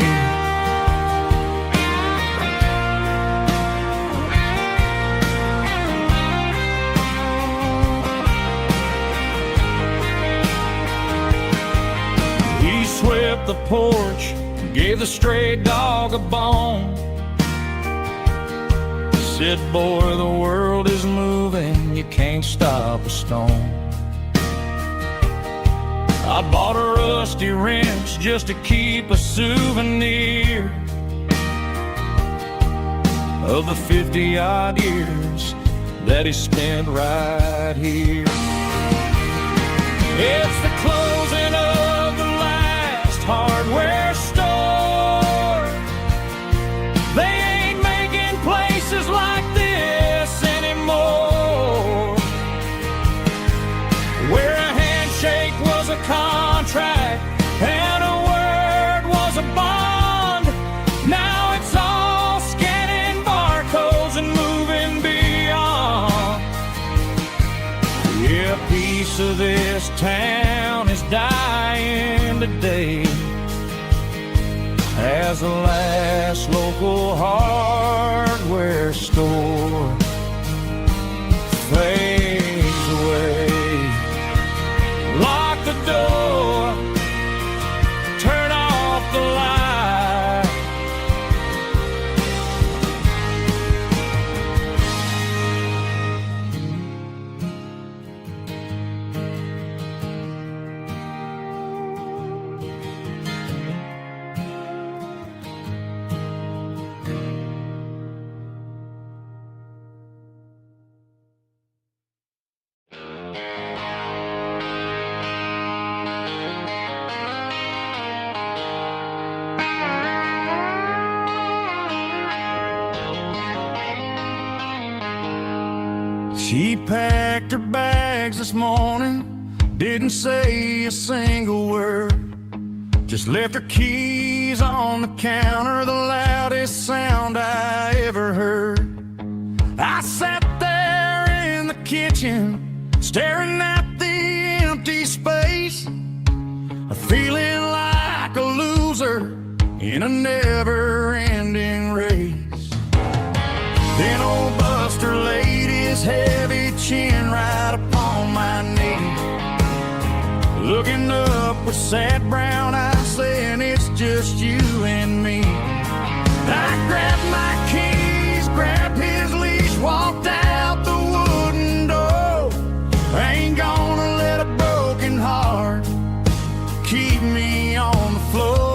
He swept the porch, gave the stray dog a bone. Said, boy, the world is moving, you can't stop a stone. I bought a rusty wrench just to keep a souvenir of the 50-odd years that he spent right here. It's the closing of the last hardware store. They ain't making places like this anymore, where a handshake was a contract and a word was a bond. Now it's all scanning barcodes and moving beyond. Yeah, a piece of this town is dying today as the last local hardware store fades away. Lock the door, turn off the light. She packed her bags this morning, didn't say a single word, just left her keys on the counter, the loudest sound I ever heard. I sat there in the kitchen, staring at the empty space, feeling like a loser in a never-ending race. Then old Buster laid his heavy chin right upon my knee, looking up with sad brown eyes, saying it's just you and me. I grabbed my keys, grabbed his leash, walked out the wooden door. I ain't gonna let a broken heart keep me on the floor.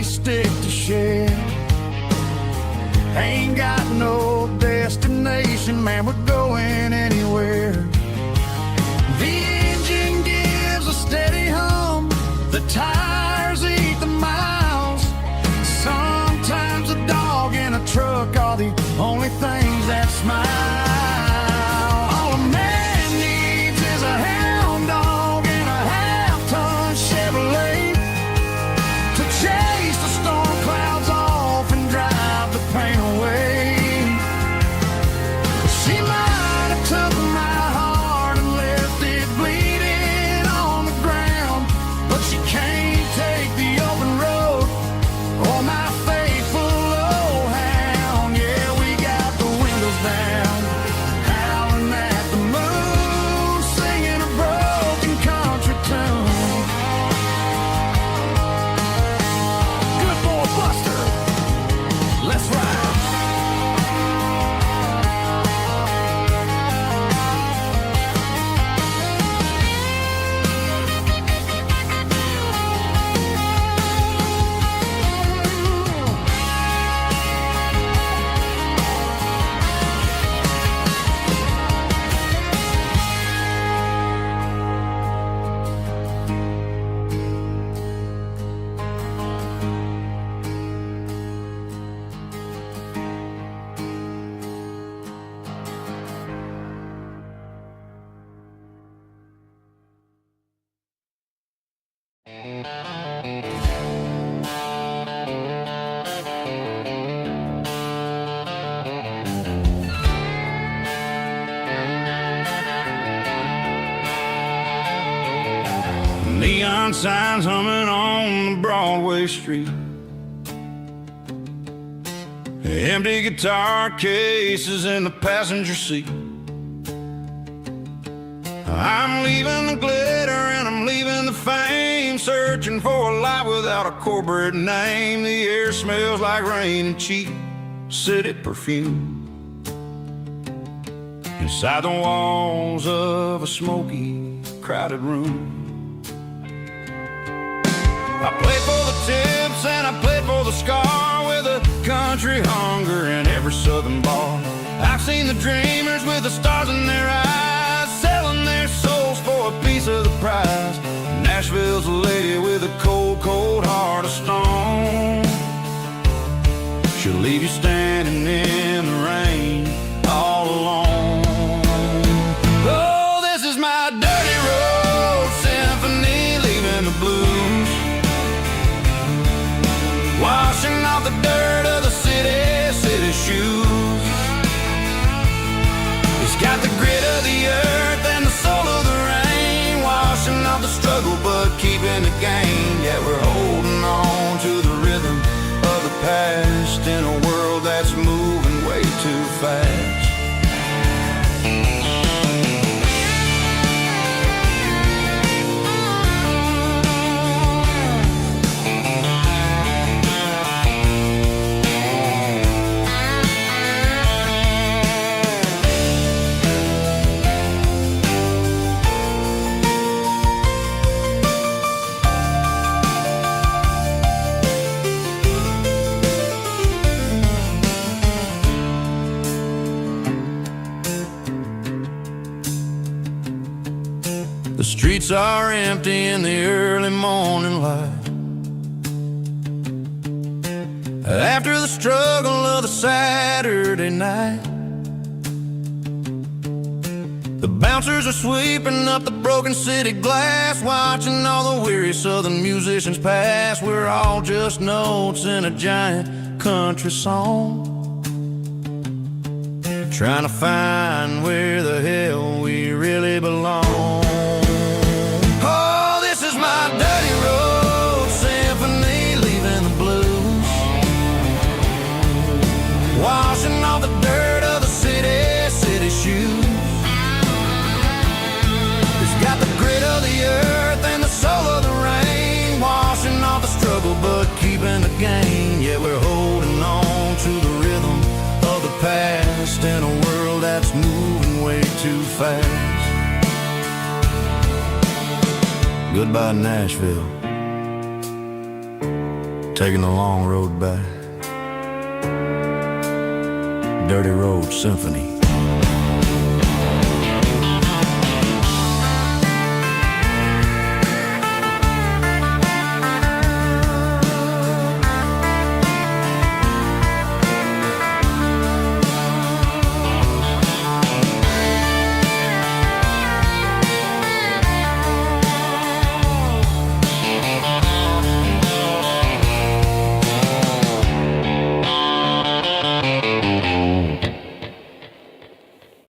Stick to share. Ain't got no destination, man, we're going anywhere. The engine gives a steady hum, the tires eat the miles. Sometimes a dog in a truck are the only things that smile. All a man needs is a hound dog and a half-ton Chevrolet to chase the storm clouds off and drive the pain away. She might have took my heart and left it bleeding on the ground, but she can't neon signs humming on the Broadway street. Empty guitar cases in the passenger seat. I'm leaving the glitter and I'm leaving the fame, searching for a life without a corporate name. The air smells like rain and cheap city perfume. Inside the walls of a smoky, crowded room, I played for the tips and I played for the scar, with a country hunger in every southern bar. I've seen the dreamers with the stars in their eyes, selling their souls for a piece of the prize. Nashville's a lady with a cold, cold heart of stone. She'll leave you standing in the rain all alone. Oh, this is my dirty road symphony, leaving the blues, washing off the dirt of the city shoes. It's got the grit of the earth and the soul of the rain, washing off the struggle but keeping the gain. Yeah, we're holding on to the rhythm of the past in a world that's moving way too fast. The streets are empty in the early morning light, after the struggle of the Saturday night. The bouncers are sweeping up the broken city glass, watching all the weary southern musicians pass. We're all just notes in a giant country song, trying to find where the hell we really belong. My dirty road symphony, leaving the blues, washing off the dirt of the city shoes. It's got the grit of the earth and the soul of the rain, washing off the struggle but keeping the gain. Yeah, we're holding on to the rhythm of the past in a world that's moving way too fast. Goodbye, Nashville, taking the long road back. Dirty Road Symphony.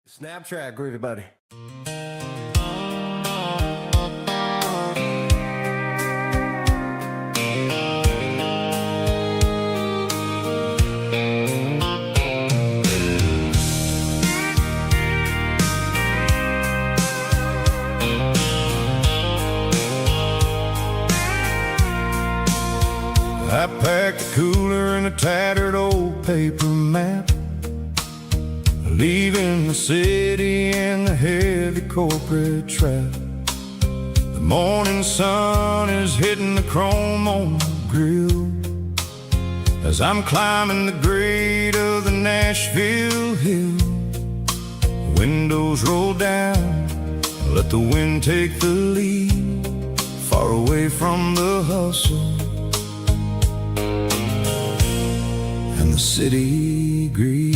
Snap track, groovy buddy. I packed a cooler and a tattered old paper map, leaving the city in the heavy corporate trap. The morning sun is hitting the chrome on the grill as I'm climbing the grade of the Nashville hill. Windows roll down, let the wind take the lead, far away from the hustle and the city greed.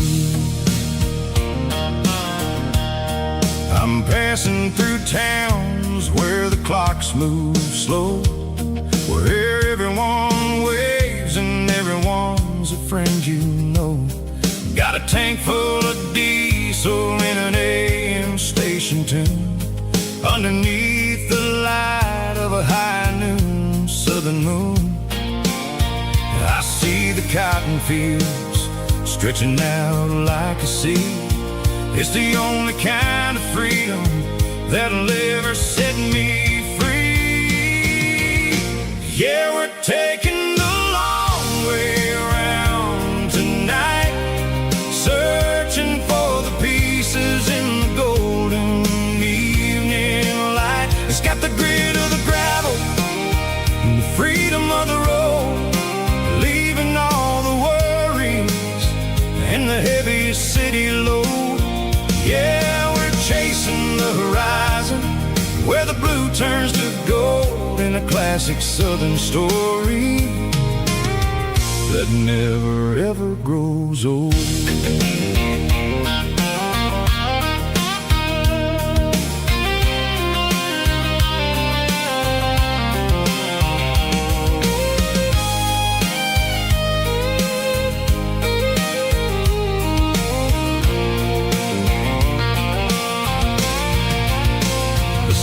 I'm passing through towns where the clocks move slow, where everyone waves and everyone's a friend you know. Got a tank full of diesel in an AM station tune, underneath the light of a high noon. southern moon. I see the cotton fields stretching out like a sea. It's the only kind of freedom that'll ever set me free. Yeah, we're taking the long way around tonight, searching for the pieces in the golden evening light. It's got the grit of the gravel and the freedom of the road, leaving all the worries and the heavy city load. Yeah, we're chasing the horizon where the blue turns to gold, in a classic southern story that never ever grows old.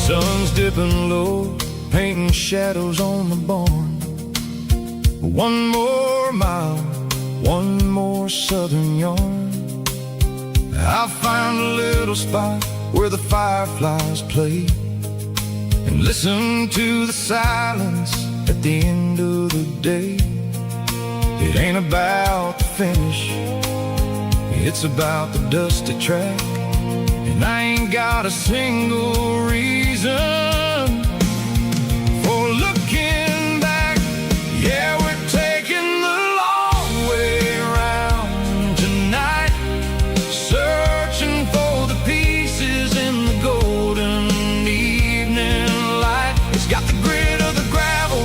Sun's dipping low, painting shadows on the barn. One more mile, one more southern yarn. I'll find a little spot where the fireflies play and listen to the silence at the end of the day. It ain't about the finish, it's about the dusty track. And I ain't got a single reason for looking back. Yeah, we're taking the long way around tonight, searching for the pieces in the golden evening light. It's got the grit of the gravel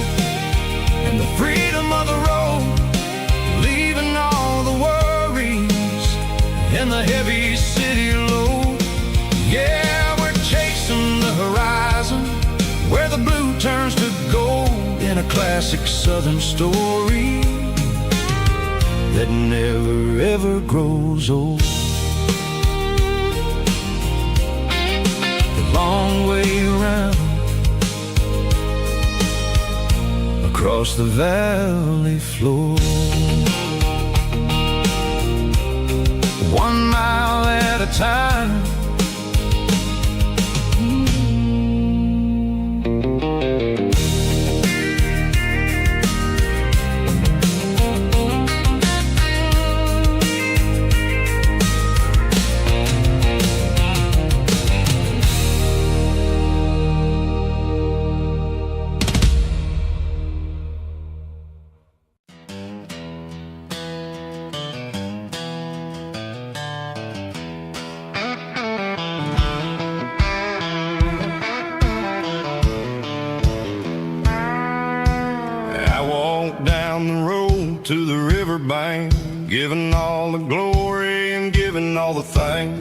and the freedom of the road, leaving all the worries and the heavy city load. Yeah, we're chasing the horizon where the blue turns to gold, in a classic southern story that never ever grows old. The long way around across the valley floor, 1 mile at a time. Down the road to the riverbank, giving all the glory and giving all the thanks.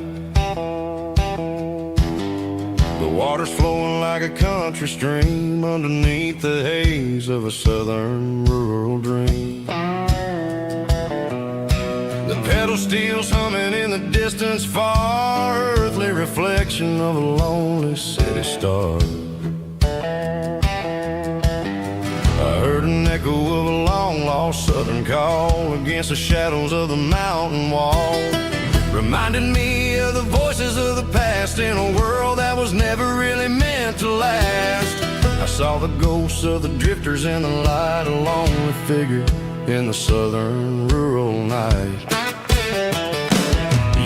The water's flowing like a country stream underneath the haze of a southern rural dream. The pedal steel's humming in the distance far, earthly reflection of a lonely city star. I heard an echo of a long-lost southern call against the shadows of the mountain wall, reminded me of the voices of the past in a world that was never really meant to last. I saw the ghosts of the drifters in the light, a lonely figure in the southern rural night.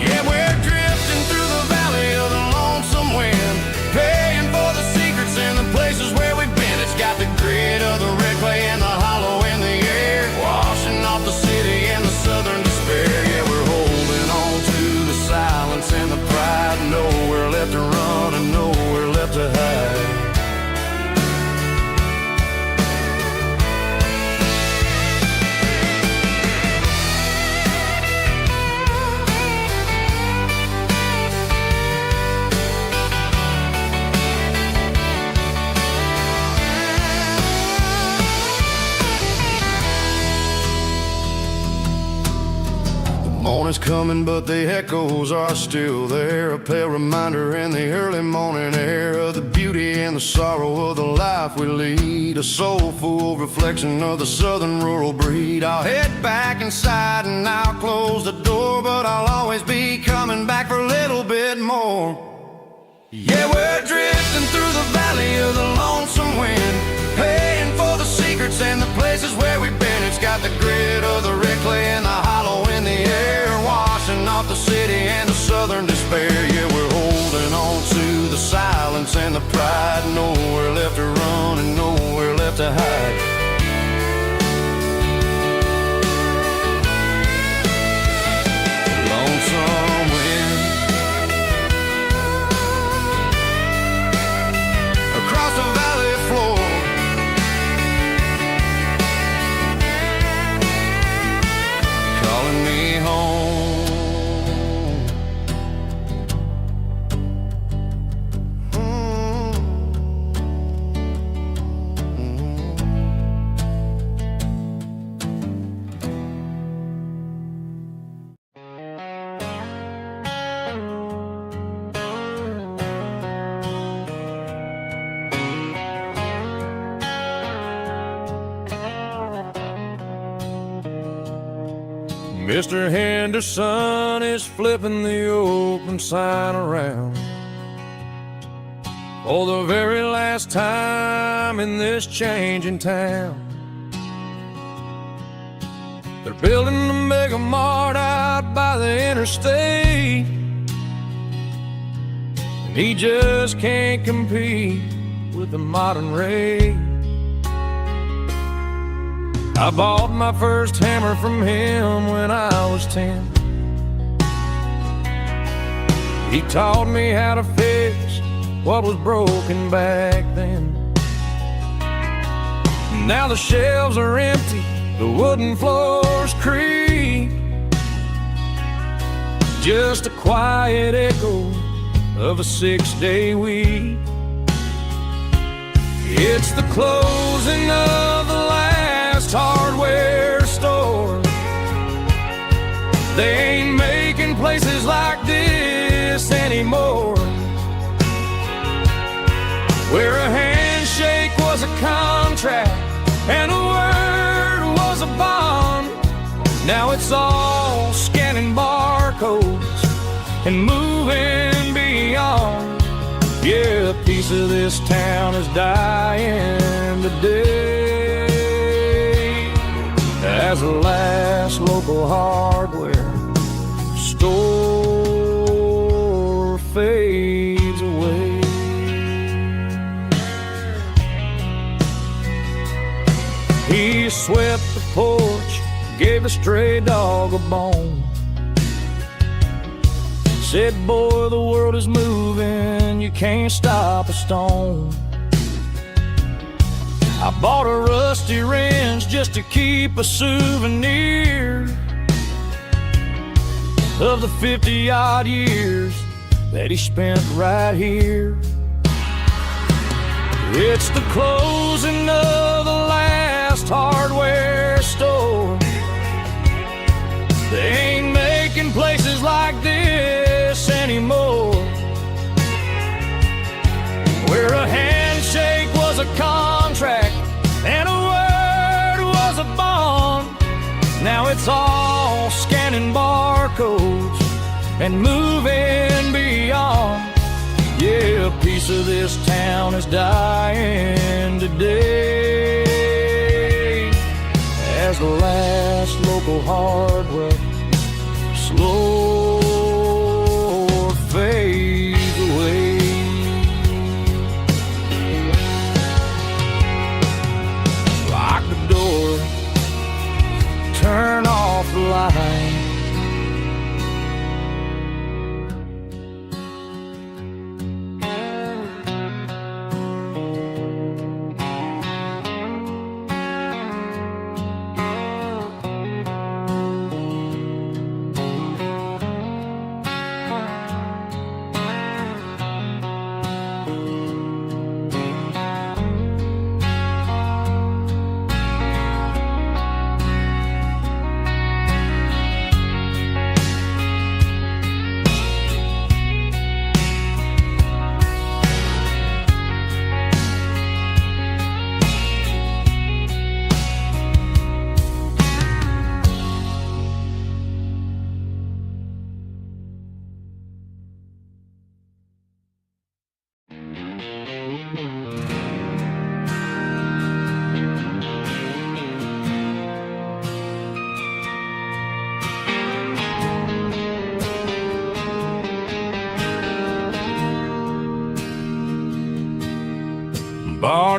Yeah, we're drifting through the valley of the lonesome wind, paying for the secrets and the places where we've been. It's got the grit of the red clay and the hollow in the air, washing off the city and the southern despair. Yeah, we're holding on to the silence and the pride, nowhere left to run and nowhere left to hide. is coming, but the echoes are still there. A pale reminder in the early morning air of the beauty and the sorrow of the life we lead. A soulful reflection of the southern rural breed. I'll head back inside and I'll close the door, but I'll always be coming back for a little bit more. Yeah, we're drifting through the valley of the lonesome wind, paying for the secrets and the places where we've been. It's got the grit of the red clay and the hollow in the air, washing off the city and the southern despair. Yeah, we're holding on to the silence and the pride. Nowhere left to run and nowhere left to hide. Lonesome wind across the valley floor, calling me home. Mr. Henderson is flipping the open sign around for the very last time in this changing town. They're building a mega mart out by the interstate, and he just can't compete with the modern rate. I bought my first hammer from him when I was 10. He taught me how to fix what was broken back then. Now the shelves are empty, the wooden floors creak, just a quiet echo of a 6-day week. It's the closing of the last hardware store. They ain't making places like this anymore, where a handshake was a contract and a word was a bond. Now it's all scanning barcodes and moving beyond. Yeah, a piece of this town is dying today as the last local hardware store fades away. He swept the porch, gave a stray dog a bone, said, boy, the world is moving, you can't stop a stone. I bought a rusty wrench just to keep a souvenir of the 50-odd years that he spent right here. It's the closing of the last hardware store. They ain't making places like this anymore, where a handshake was a contract and a word was a bond. Now it's all scanning barcodes and moving beyond. Yeah, a piece of this town is dying today as the last local hardware slow fades away. Lock the door, turn off the light.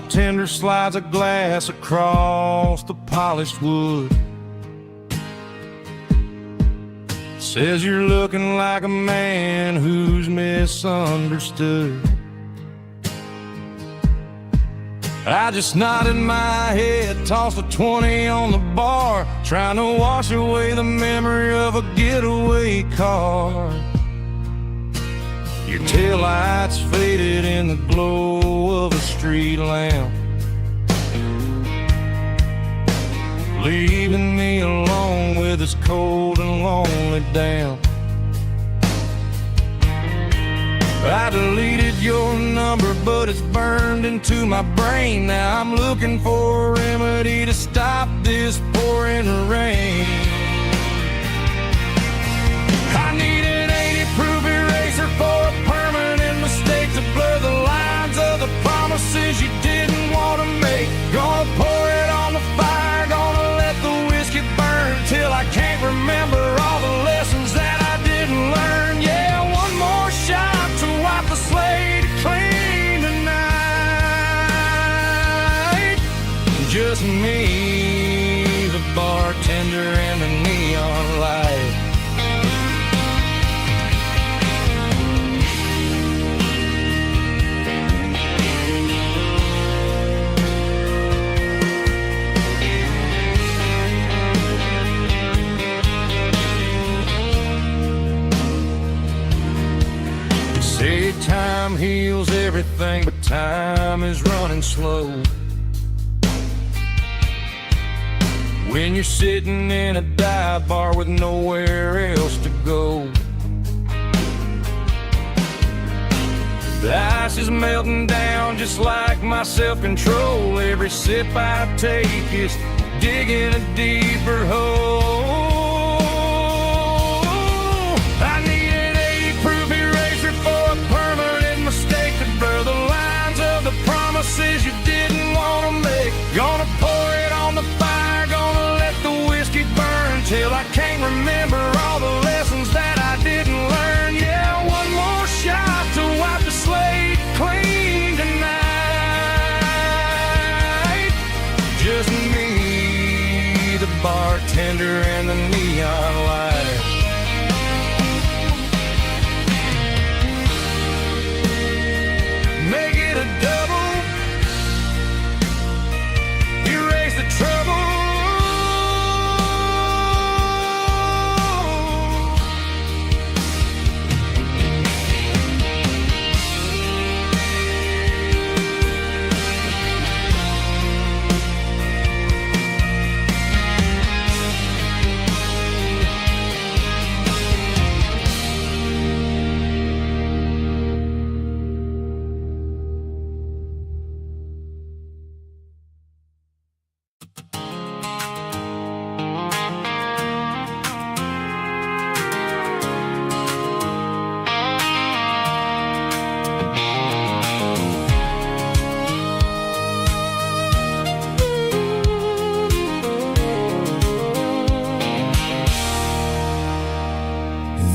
bartender slides a glass across the polished wood. Says you're looking like a man who's misunderstood. I just nodded my head, tossed a 20 on the bar, trying to wash away the memory of a getaway car. Your taillights faded in the glow of a street lamp, leaving me alone with this cold and lonely damp. I deleted your number, but it's burned into my brain. Now I'm looking for a remedy to stop this pouring rain. I need an 80-proof eraser for a permanent mistake to blur the lines of the promises you didn't want to make. Gonna pour it on the fire, gonna let the whiskey burn till I can't remember all the lessons that I didn't learn. Yeah, one more shot to wipe the slate clean tonight. Just me, the bartender, and the neon light. Say time heals everything, but time is running slow. When you're sitting in a dive bar with nowhere else to go, the ice is melting down just like my self-control. Every sip I take is digging a deeper hole. I need an 80-proof eraser for a permanent mistake to blur the lines of the promises you didn't want to make. Gonna pour it on the fire, gonna let the whiskey burn till I can't remember all the lessons that I didn't learn. Yeah, one more shot to wipe the slate clean tonight. Just me, the bartender, and the neon light. Make it a double, erase the trouble.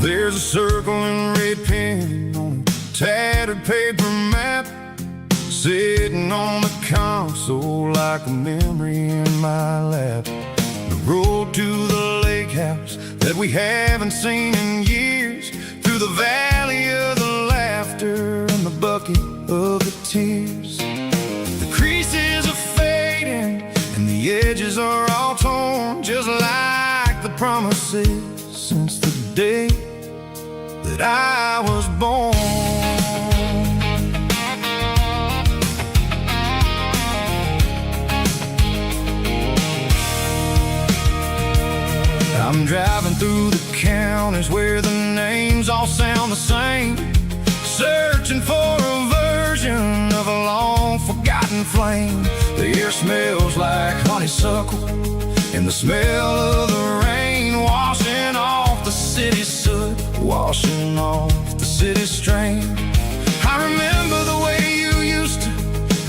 There's a circle in red pen on a tattered paper map, sitting on the console like a memory in my lap. The road to the lake house that we haven't seen in years, through the valley of the laughter and the bucket of the tears. The creases are fading and the edges are all torn, just like the promises since the day that I was born. I'm driving through the counties where the names all sound the same, searching for a version of a long forgotten flame. The air smells like honeysuckle and the smell of the rain washing off the city's soot, washing off the city's strain. I remember the way you used to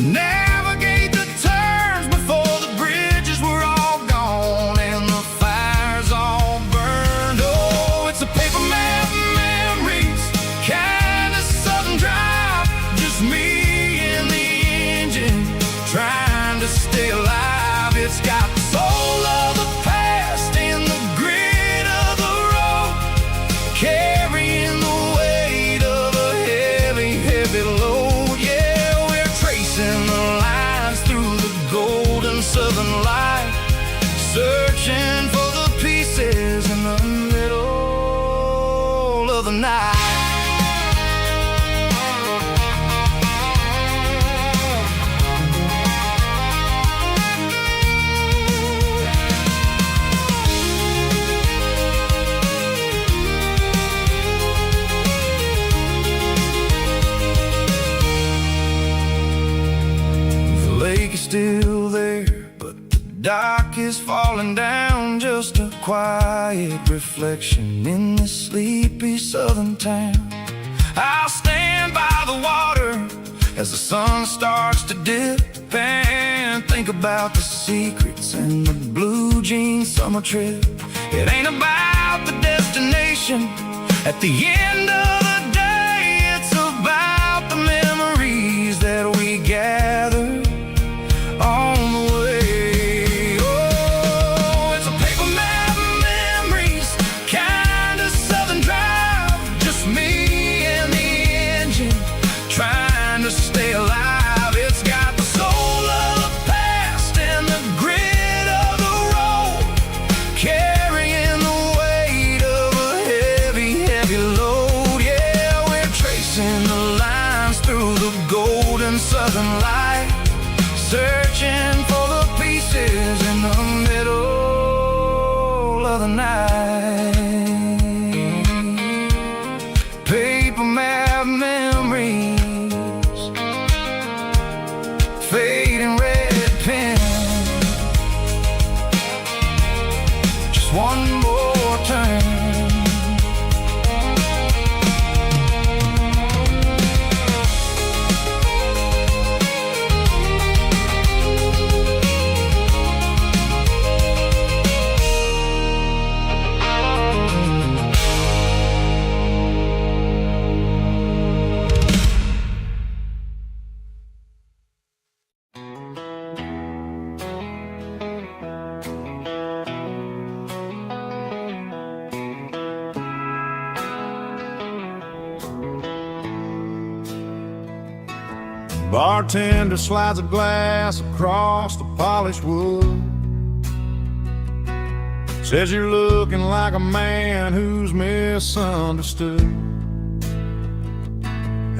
navigate the turns before the bridges were all gone and the fires all burned. Oh, it's a paper map memories, kind of southern drive, just me and the engine trying night. Still there, but the dock is falling down, just a quiet reflection in this sleepy southern town. I'll stand by the water as the sun starts to dip and think about the secrets and the blue jean summer trip. It ain't about the destination at the end of the day, it's about the memories that we gather on the way. Oh, it's a paper map of memories, kind of southern drive, just me and the engine trying to stay alive. It's got the soul of the past and the grit of the road, carrying the weight of a heavy, heavy load. Yeah, we're tracing the lines through the golden southern light, searching for the pieces in the middle of the night. Paper map memories, fading red pen, just one more turn. Bartender slides a glass across the polished wood, says you're looking like a man who's misunderstood.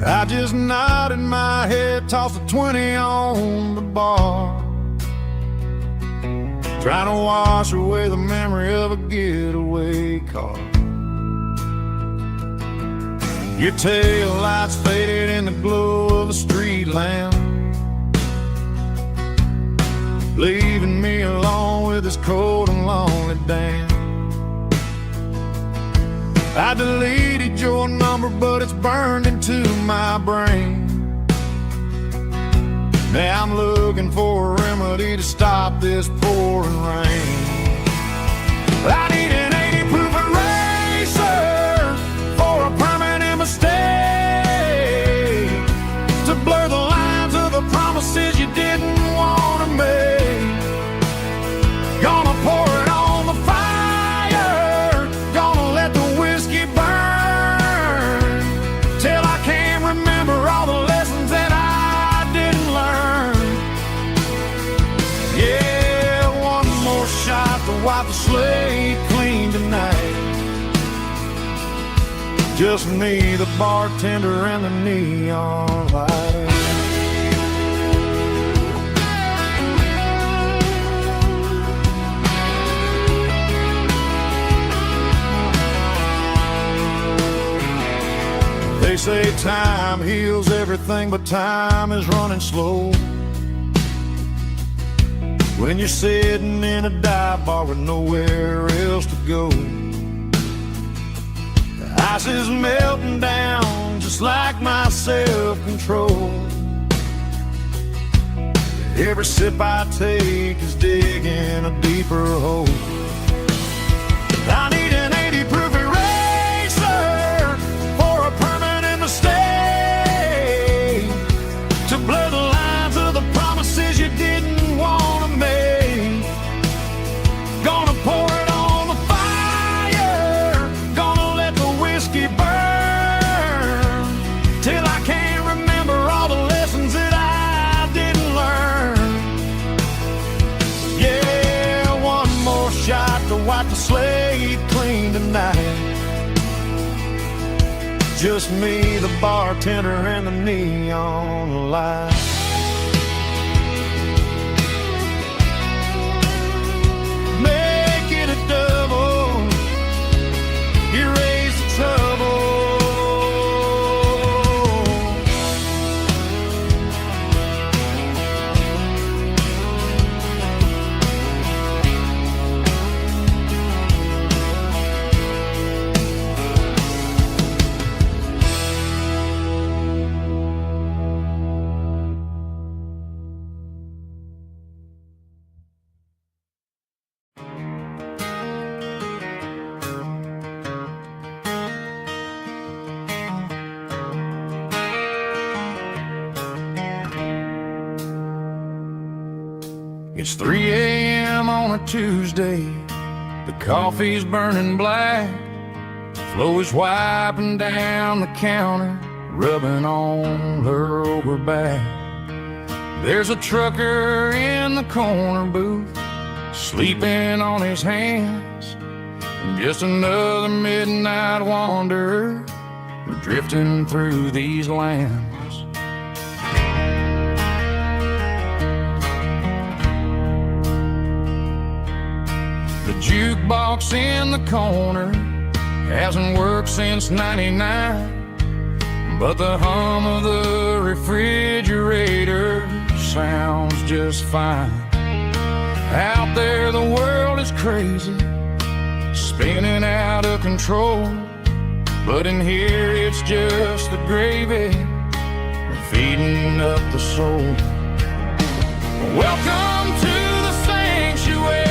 I just nodded my head, tossed a 20 on the bar, trying to wash away the memory of a getaway car. Your tail lights faded in the glow of a street lamp, leaving me alone with this cold and lonely damn. I deleted your number, but it's burned into my brain. Now I'm looking for a remedy to stop this pouring rain. I need an 80 proof eraser for a permanent mistake, to blur the lines of the promises you didn't want to make. Gonna pour it on the fire, gonna let the whiskey burn, till I can't remember all the lessons that I didn't learn. Yeah, one more shot to wipe the slate clean tonight. Just me, the bartender, and the neon light. They say time heals everything, but time is running slow when you're sitting in a dive bar with nowhere else to go. The ice is melting down just like my self-control. Every sip I take is digging a deeper hole. I need an 80 proof eraser for a permanent mistake, to blur the lines of the promises you didn't want to make. Gonna pour it on the fire, gonna let the whiskey burn, till I can't remember all the lessons that I didn't learn. Yeah, one more shot to wipe the slate clean tonight. just me, the bartender, and the neon light. Make it a double, erase the trouble. It's 3 a.m. on a Tuesday. The coffee's burning black. Flo is wiping down the counter, rubbing on her over back. There's a trucker in the corner booth, sleeping on his hands. And just another midnight wanderer, drifting through these lands. The jukebox in the corner hasn't worked since '99, but the hum of the refrigerator sounds just fine. Out there the world is crazy, spinning out of control, but in here it's just the gravy feeding up the soul. Welcome to the sanctuary.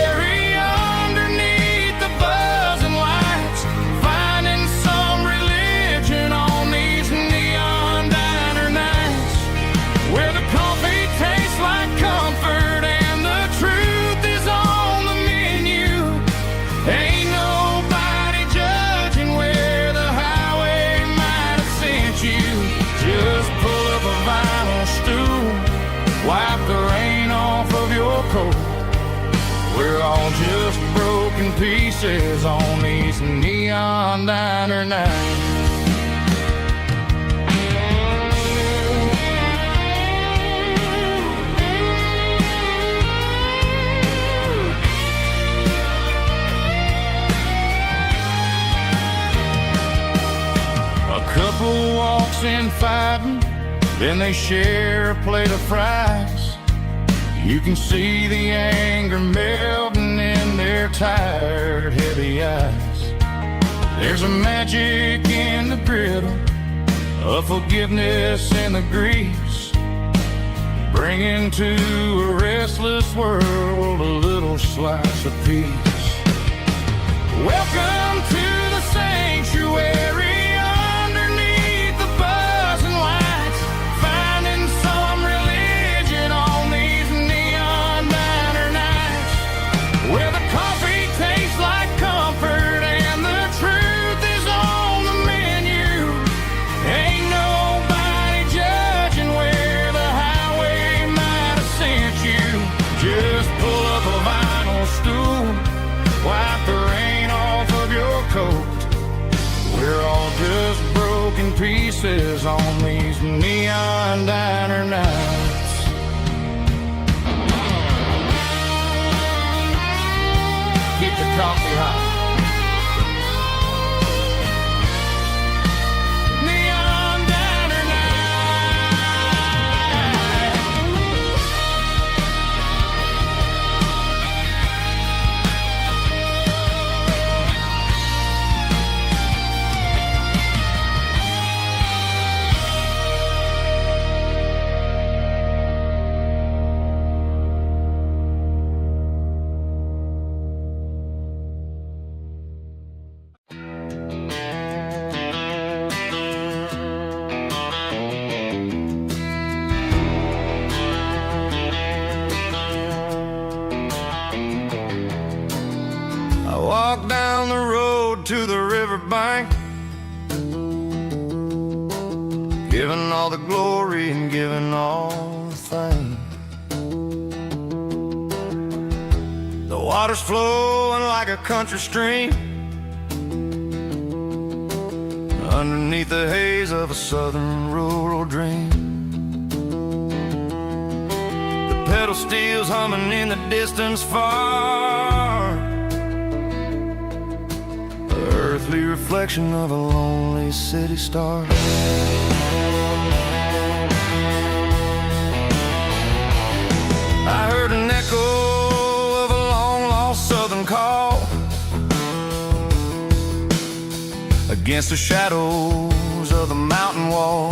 Wipe the rain off of your coat. We're all just broken pieces on these neon diner nights. A couple walks in fighting, then they share a plate of fries. You can see the anger melting in their tired, heavy eyes. There's a magic in the griddle, a forgiveness in the grease, bringing to a restless world a little slice of peace. Welcome to the sanctuary. Wipe the rain off of your coat. We're all just broken pieces on these neon diner nights. Keep the coffee hot. Walk down the road to the riverbank, giving all the glory and giving all the thanks. The water's flowing like a country stream underneath the haze of a southern rural dream. The pedal steel's humming in the distance far, the earthly reflection of a lonely city star. I heard an echo of a long-lost southern call against the shadows of the mountain wall,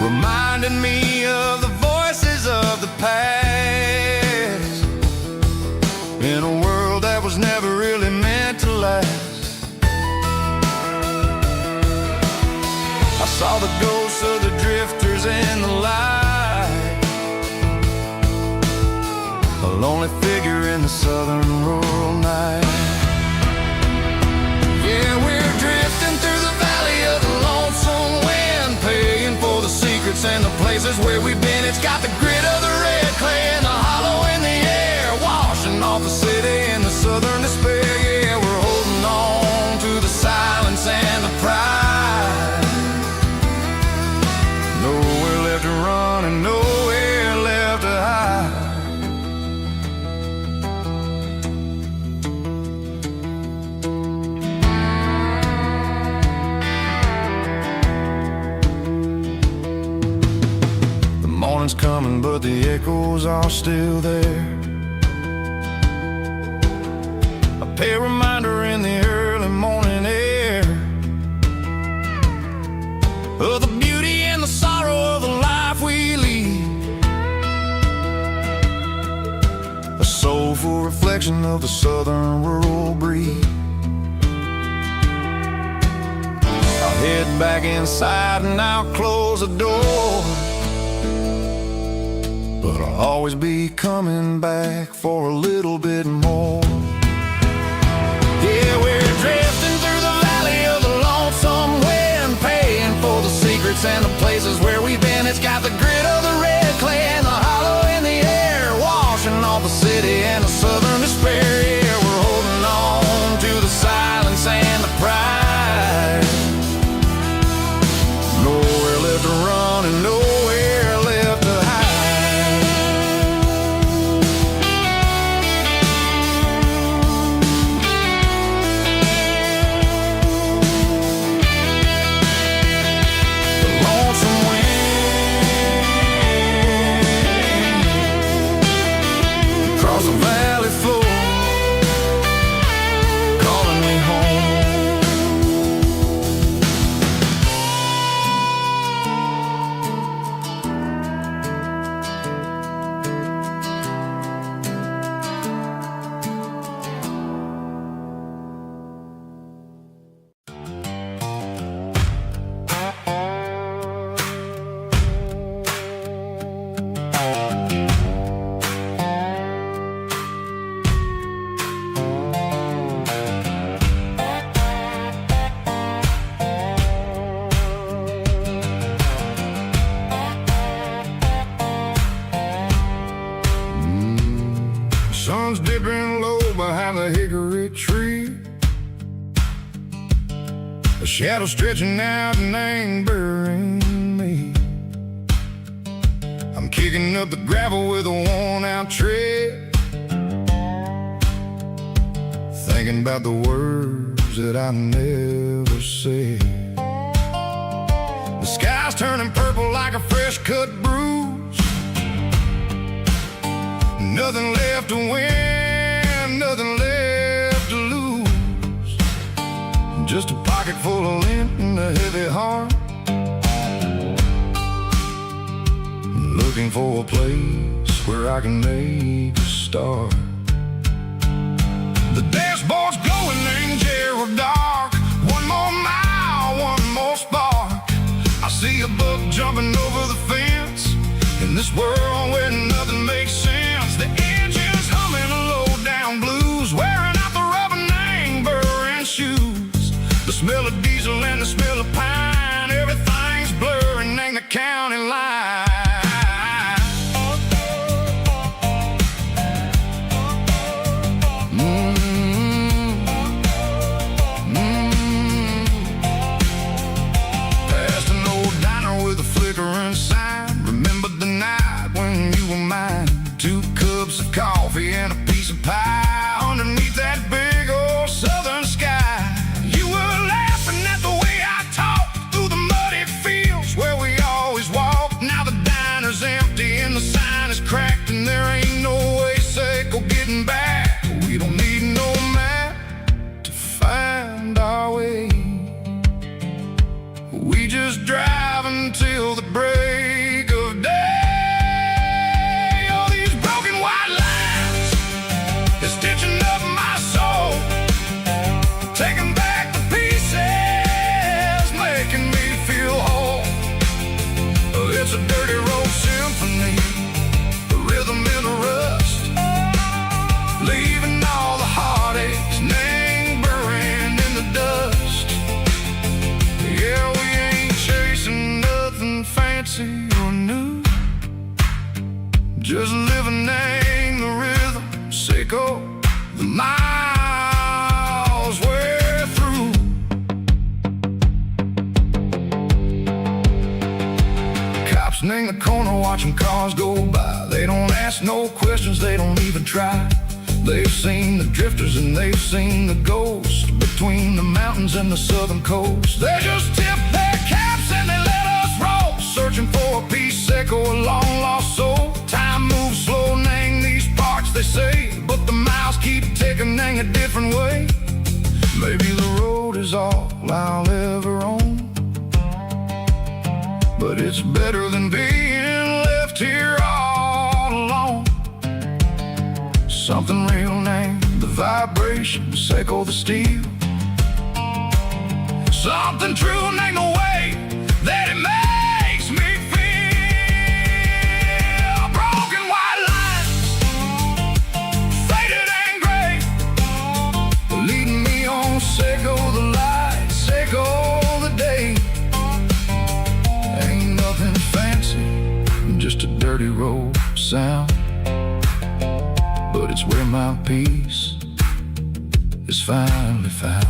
reminding me of the voices of the past, in a world that was never really meant to last. I saw the ghosts of the drifters in the light, a lonely figure in the southern rural night. Yeah, we're drifting through the valley of the lonesome wind, paying for the secrets and the places where we've been. It's got the grit of the red clay and the hollow in the air, washing off the city in the southern despair. Yeah, we're holding on to the silence and the pride. Nowhere left to run and nowhere left to hide. Morning's coming, but the echoes are still there. A pale reminder in the early morning air of the beauty and the sorrow of the life we lead, a soulful reflection of the southern rural breed. I'll head back inside and I'll close the door, but I'll always be coming back for a little bit more. Yeah, we're drifting through the valley of the lonesome wind, paying for the secrets and the places where we've been. It's got the grit of the red clay and the hollow in the air, washing off the city and the southern despair. Yeah, we're holding on to the silence and the pride. Nowhere left to run and nowhere left to hide. The valley floor, calling me home. Sun's dipping low behind the hickory tree, a shadow stretching out and angering me. I'm kicking up the gravel with a worn-out tread, thinking about the words that I never said. The sky's turning purple like a fresh-cut bruise, nothing left to win, nothing left to lose, just a pocket full of lint and a heavy heart, looking for a place where I can make a start. The dashboard's glowing in Gerald dark, one more mile, one more spark. I see a buck jumping over the fence, in this world where nothing makes sense. The engine's humming a low-down blues, wearing out the rubber name burring shoes. The smell of diesel and the smell of pine, everything's blurring in the county line. coffee and a piece of pie underneath that big old southern sky. You were laughing at the way I talked through the muddy fields where we always walked. Now the diner's empty and the sign is cracked, and there ain't no way Seco getting back. We don't need no map to find our way. We just drive until the break of day. Oh, these broken white lines is stitching up my soul, taking back the pieces, making me feel whole. Oh, it's a dirty road symphony, the rhythm in the rust, leaving all the heartaches lingering in the dust. Yeah, we ain't chasing nothing fancy or new, just living in the rhythm, Seco, the miles we're through. Cops in the corner watching cars go by. They don't ask no questions, they don't even try. They've seen the drifters and they've seen the ghosts between the mountains and the southern coast. They just tip their caps and they let us roll, searching for a piece, Seco, a long lost soul. Time moves slow, nang these parts, they say, but the miles keep ticking, nang a different way. Maybe the road is all I'll ever own, but it's better than being left here all alone. Something real named the vibration, Seco the steel. Something true named the way that it makes me feel. Broken white lines, faded and gray, leading me on, Seco the light, Seco the day. Ain't nothing fancy, just a dirty road sound, but it's where my peace is finally found.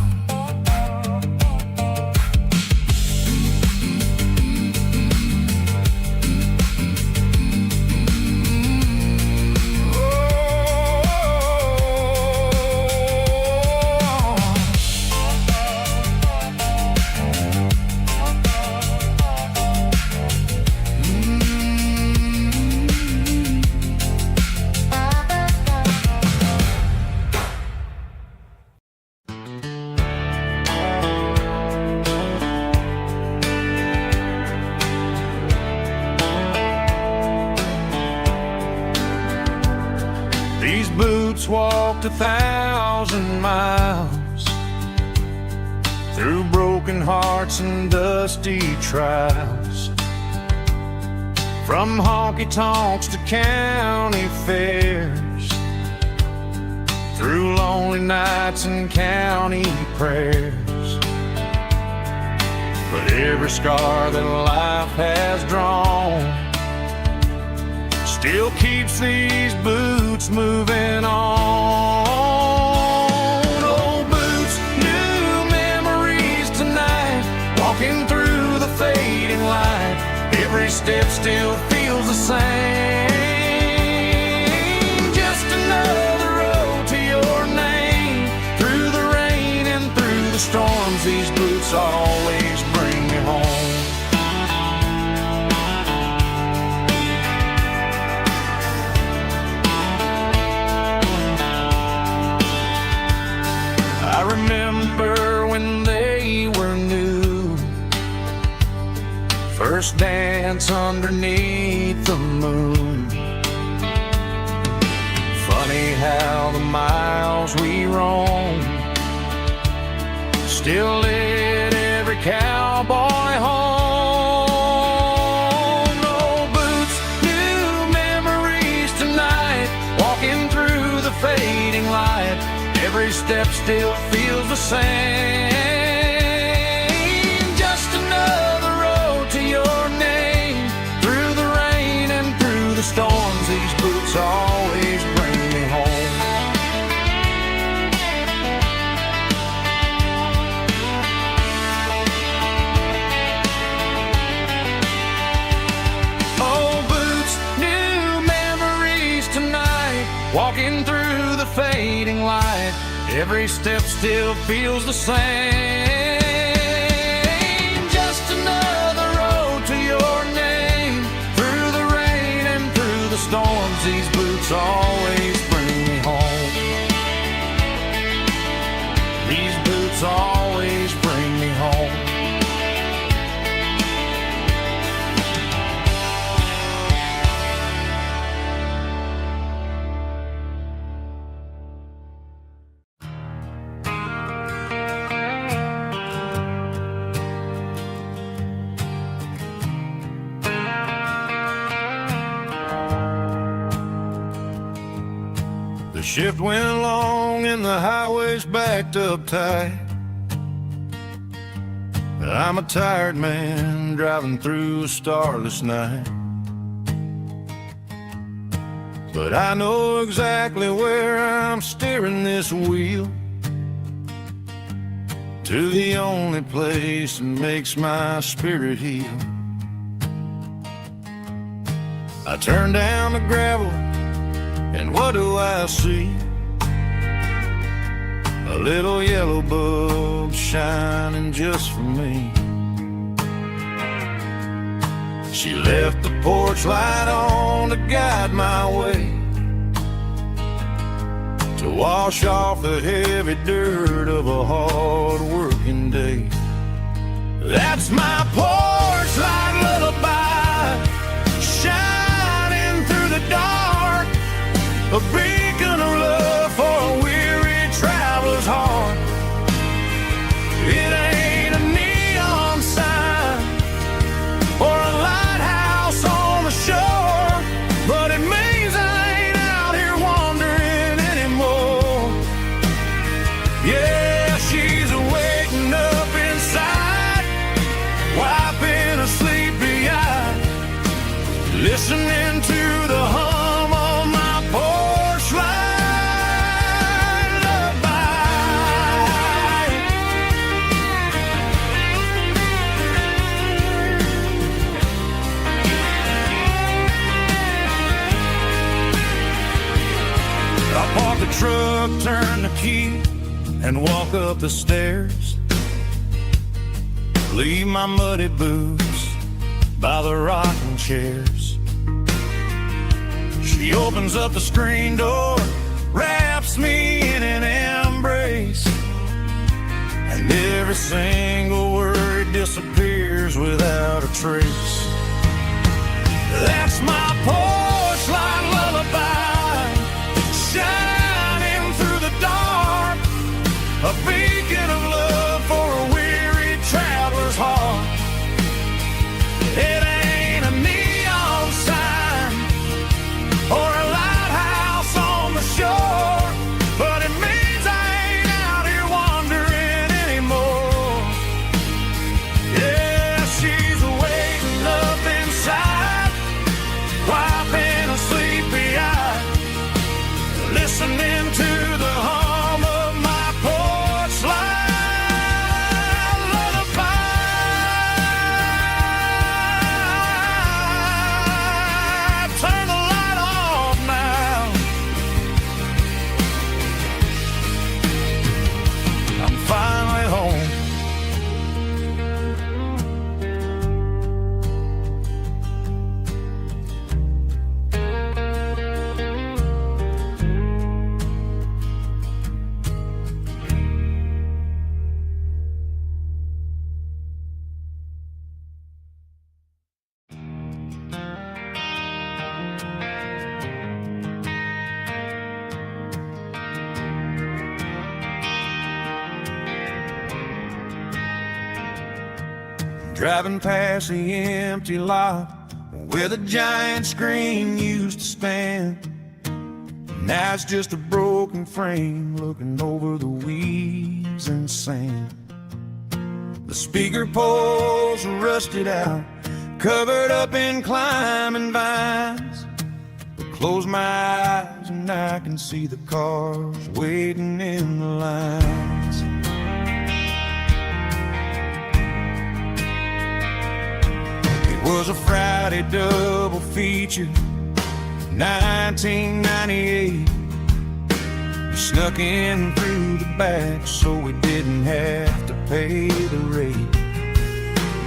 These boots walked 1,000 miles through broken hearts and dusty trials, from honky-tonks to county fairs, through lonely nights and county prayers. But every scar that life has drawn still keeps these boots moving on. Old boots, new memories tonight, walking through the fading light. Every step still feels the same. Just another road to your name. Through the rain and through the storms, these boots always bring me home. I remember when they were new, first dance underneath the moon. Funny how the miles we roam still lit every cowboy home. Old boots, new memories tonight, walking through the fading light. Every step still feels the same. Just another road to your name. Through the rain and through the storms, these boots always bring me home. Old boots, new memories tonight, Walking through the fading light, every step still feels the same. Just another road to your name. Through the rain and through the storms, these boots always bring me home. These boots always bring me home. The shift went along and the highway's backed up tight. I'm a tired man driving through a starless night. But I know exactly where I'm steering this wheel, to the only place that makes my spirit heal. I turn down the gravel, and what do I see? A little yellow bulb shining just for me. She left the porch light on to guide my way, to wash off the heavy dirt of a hard-working day. That's my porch light lullaby, shining through the dark, a beacon of love for a weary traveler's heart. It ain't a neon sign or a lighthouse on the shore, but it means I ain't out here wandering anymore. Yeah, she's waking up inside, wiping a sleepy eye, listening to the hum of my porch light lullaby. I park the truck, turn the key, and walk up the stairs. Leave my muddy boots by the rocking chairs. She opens up the screen door, wraps me in an embrace, and every single word disappears without a trace. That's my porch light lullaby, shining through the dark, a beacon of love for a weary traveler's heart. It ain't a neon sign or a lighthouse on the shore, but it means I ain't out here wandering anymore. Yeah, she's waiting up inside, wiping a sleepy eye, listening to the hum of my porch light lullaby. Turn the light off now. I'm finally home. Driving past the empty lot where the giant screen used to stand. Now it's just a broken frame looking over the weeds and sand. The speaker poles are rusted out, covered up in climbing vines. But close my eyes and I can see the cars waiting in the lines. It was a Friday double feature, 1998. snuck in through the back so we didn't have to pay the rate.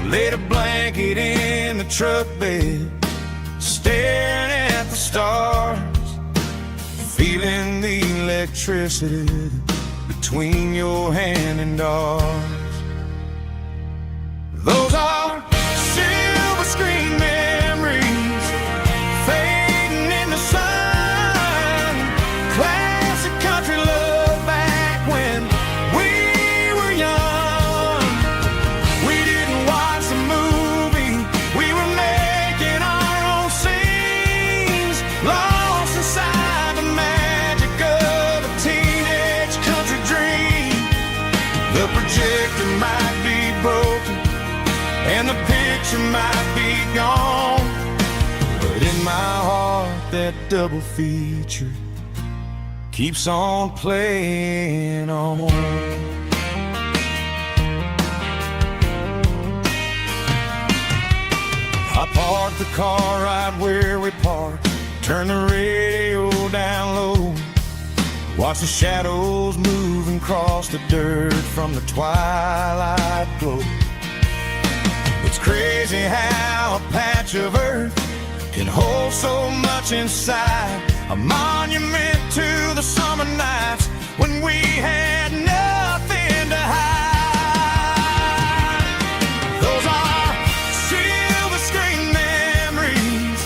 Laid a blanket in the truck bed, staring at the stars, feeling the electricity between your hand and ours. Those are silver screen memories fading in the sun. Classic country love back when we were young. We didn't watch the movie, we were making our own scenes, lost inside the magic of a teenage country dream. The projector might be broken and the picture might be gone, but in my heart that double feature keeps on playing on. I parked the car right where we parked, turned the radio down low, watched the shadows moving across the dirt from the twilight glow. It's crazy how a patch of earth can hold so much inside, a monument to the summer nights when we had nothing to hide. Those are silver screen memories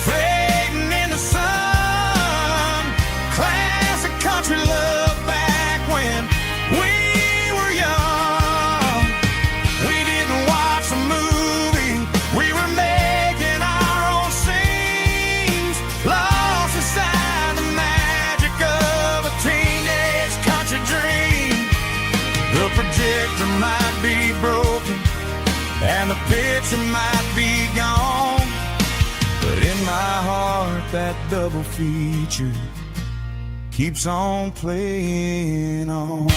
fading in the sun. Classic country love back when we were young. We didn't watch the movie, we were making our own scenes, lost inside the magic of a teenage country dream. The projector might be broken and the picture might be gone, but in my heart that double feature keeps on playing on.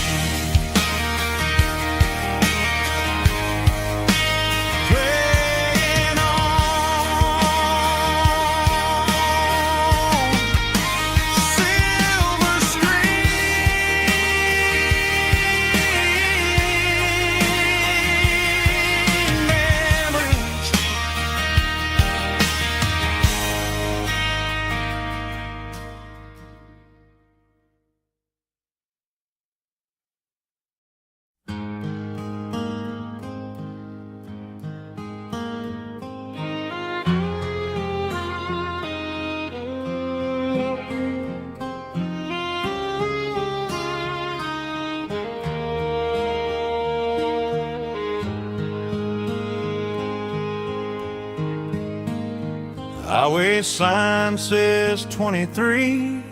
Playing on. Silver screen memories. Highway sign says 23,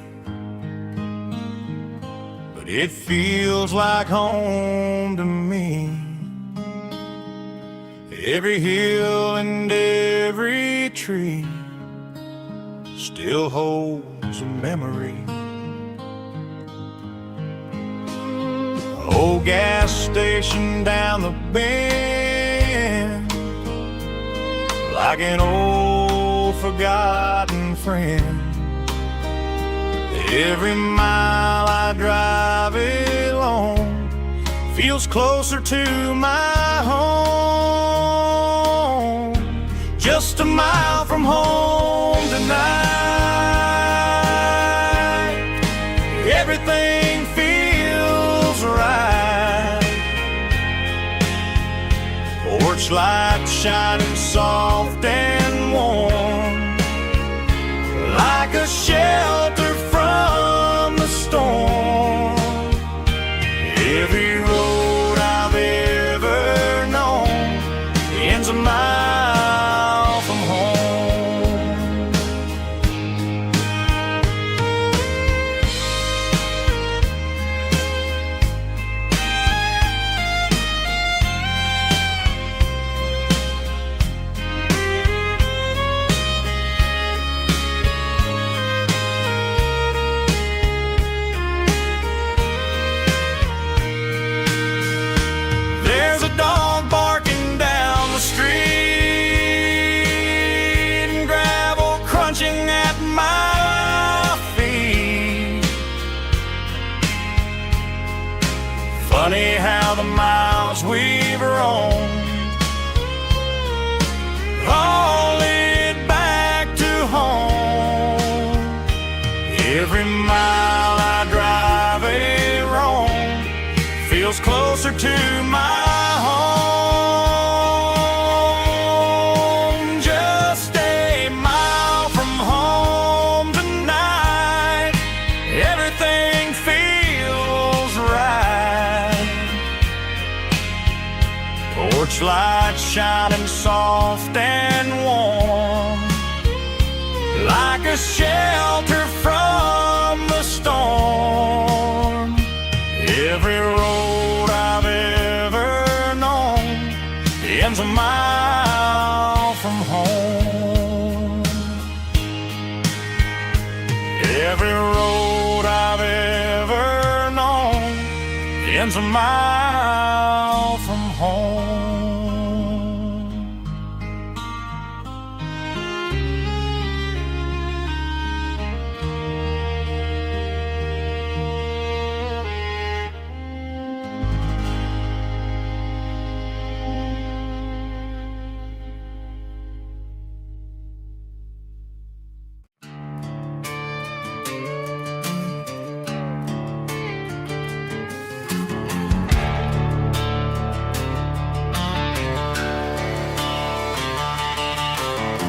but it feels like home to me. Every hill and every tree still holds a memory. Old gas station down the bend, like an old forgotten friend. Every mile I drive it along feels closer to my home. Just a mile from home tonight, everything feels right. Porch light shining soft and warm, like a shelter from the storm. Every road I've ever known ends a mile from home. Funny how the miles we've roamed all lead back to home. Every mile I drive a roam feels closer to my home. Just a mile from home tonight, everything feels right. Porch lights shining soft and warm, like a shelter from the storm. Every road I've ever known ends a mile from home. Every road I've ever known ends a mile from home.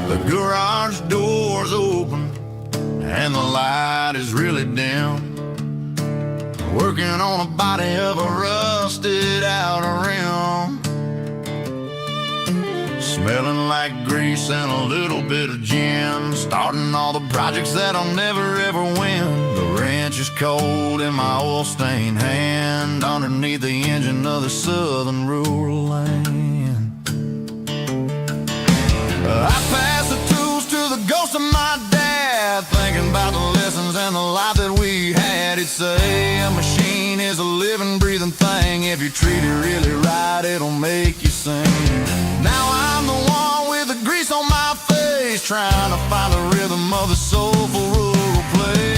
The garage door's open and the light is really dim. Working on a body of a rusted out rim, smelling like grease and a little bit of gin. Starting all the projects that I'll never ever win. The wrench is cold in my oil-stained hand, underneath the engine of the southern rural land. I pass the tools to the ghost of my dad, thinking about the lessons and the life that we had. He'd say a machine is a living, breathing thing. If you treat it really right, it'll make you sing. Now I'm the one with the grease on my face, trying to find the rhythm of the soulful rural place.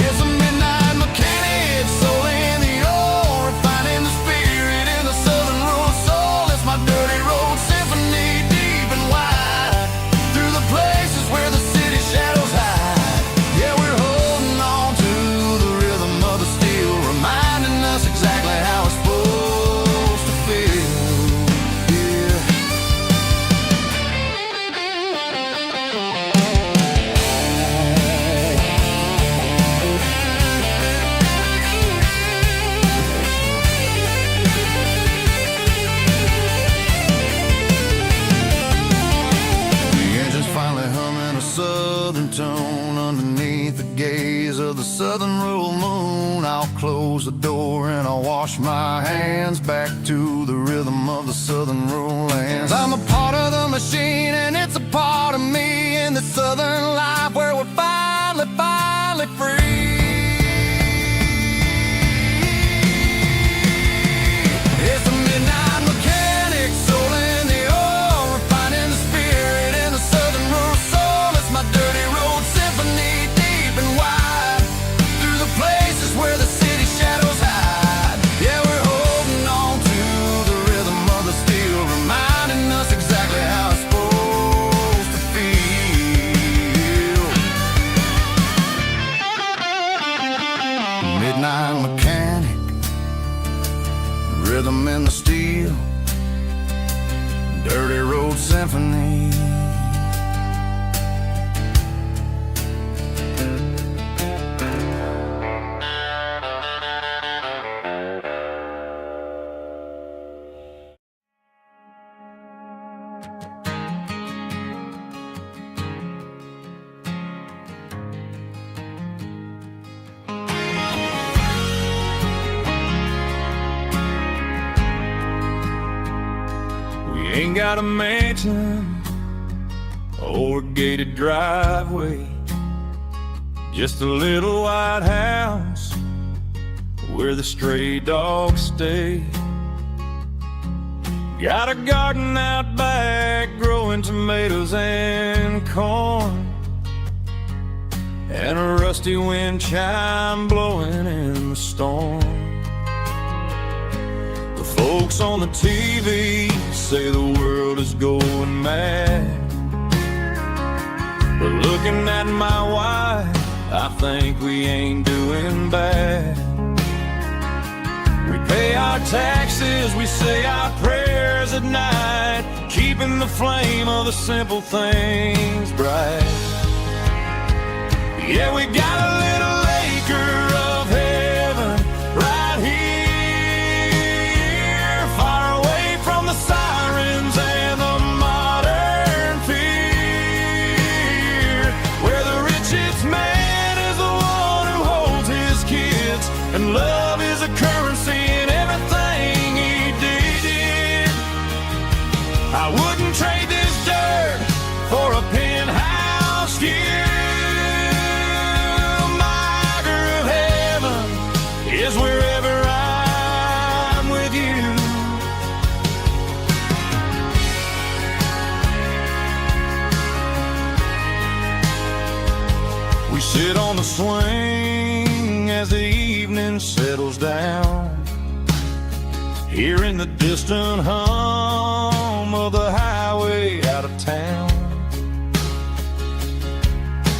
It's a midnight mechanic, soul in the ore, refining the spirit in the southern rural soul. It's my dirty road symphony, deep and wide, through the places where the city shadows hide. Yeah, we're holding on to the rhythm of the steel, reminding us exactly how it's supposed to feel. Yeah. The engine's finally humming a southern tone underneath the gaze of the southern rural moon. I'll close the door and I'll wash my hands back to the rhythm of the southern rural lands. I'm a part of the machine and it's a part of me in the southern life where we're finally free. It's a midnight mechanic, soul in the ore, refining the spirit in the southern rural soul. It's my dirty road symphony, deep and wide, through the places where the city shadows hide. Yeah, we're holding on to the rhythm of the steel, reminding us exactly how it's supposed to feel. Midnight mechanic, rhythm in the steel, dirty road symphony. Ain't got a mansion or a gated driveway, just a little white house where the stray dogs stay. Got a garden out back growing tomatoes and corn, and a rusty wind chime blowing in the storm. The folks on the TV say the world is going mad, but looking at my wife, I think we ain't doing bad. We pay our taxes, we say our prayers at night, keeping the flame of the simple things bright. Yeah, we got a little acre of heaven right here, far away from the sirens and the modern fear, where the richest man is the one who holds his kids, and love is a currency in everything he did. I wouldn't trade this dirt for a penthouse view. Is wherever I'm with you. We sit on the swing as the evening settles down, hearing the distant hum of the highway out of town.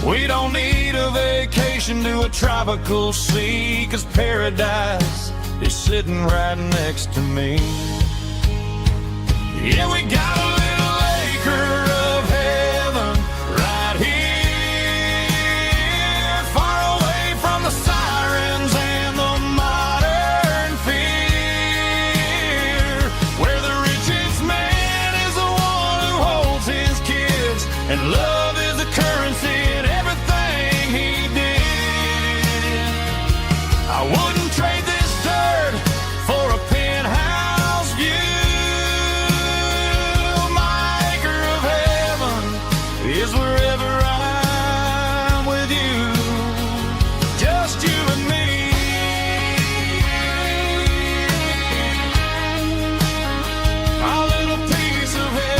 We don't need a vacation to a tropical sea, 'cause paradise is sitting right next to me. Yeah, we got a little acre of heaven right here, far away from the sirens and the modern fear, where the richest man is the one who holds his kids, and love is a currency in everything he did. I wouldn't trade this dirt for a penthouse view. My acre of heaven is wherever I'm with you, just you and me. Our little piece of heaven.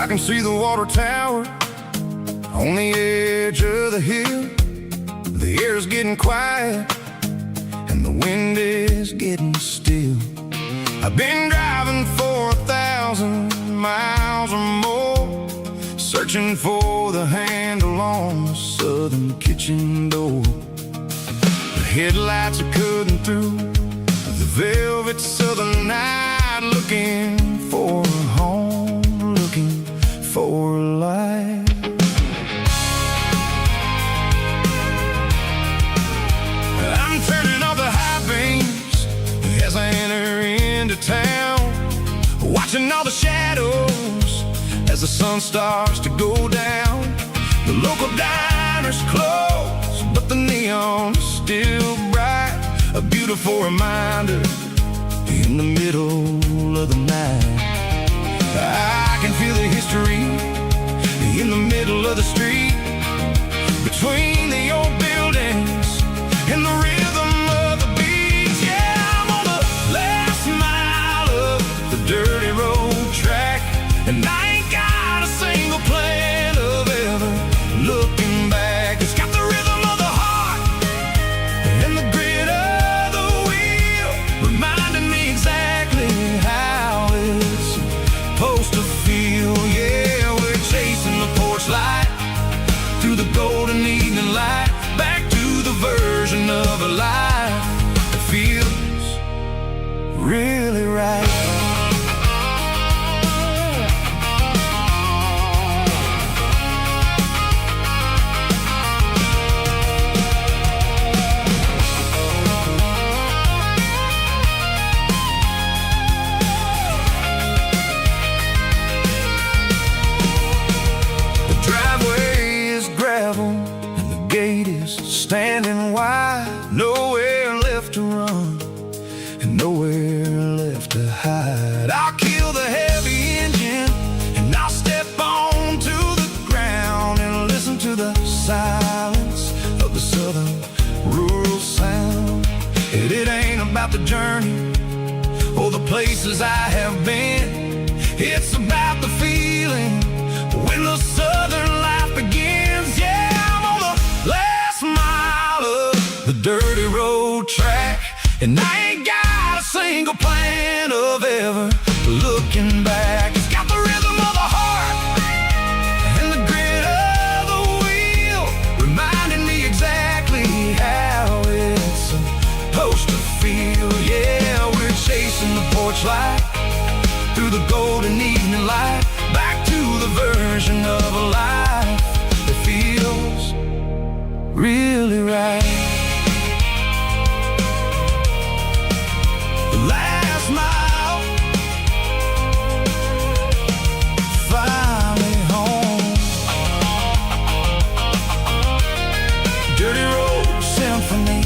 I can see the water tower on the edge of the hill. The air's getting quiet and the wind is getting still. I've been driving for 1,000 miles or more, searching for the handle on the southern kitchen door. The headlights are cutting through the velvet southern night, looking for a home, looking for life. I'm turning off the high beams as I enter into town, watching all the shadows as the sun starts to go down. The local diner's closed, but the neon is still bright, a beautiful reminder in the middle of the night. I can feel the history in the middle of the street, between the old buildings and the rhythm of the beats. Yeah, I'm on the last mile of the dirty road track, and I ain't got a single plan of ever looking back. It's got the rhythm of the heart and the grit of the wheel, reminding me exactly how it's supposed to feel. Yeah, we're chasing the porch light standing wide, nowhere left to run and nowhere left to hide. I'll kill the heavy engine and I'll step onto the ground and listen to the silence of the southern rural sound. It ain't about the journey or the places I have been. It's about the feeling when the southern life begins. Yeah, I'm on the last mile of the dirty road track, and I ain't got a single plan of ever looking back. It's got the rhythm of the heart and the grit of the wheel, reminding me exactly how it's supposed to feel. Yeah, we're chasing the porch light through the golden evening light, back to the version of a life that feels really right. The last mile, finally home. Dirty Road Symphony.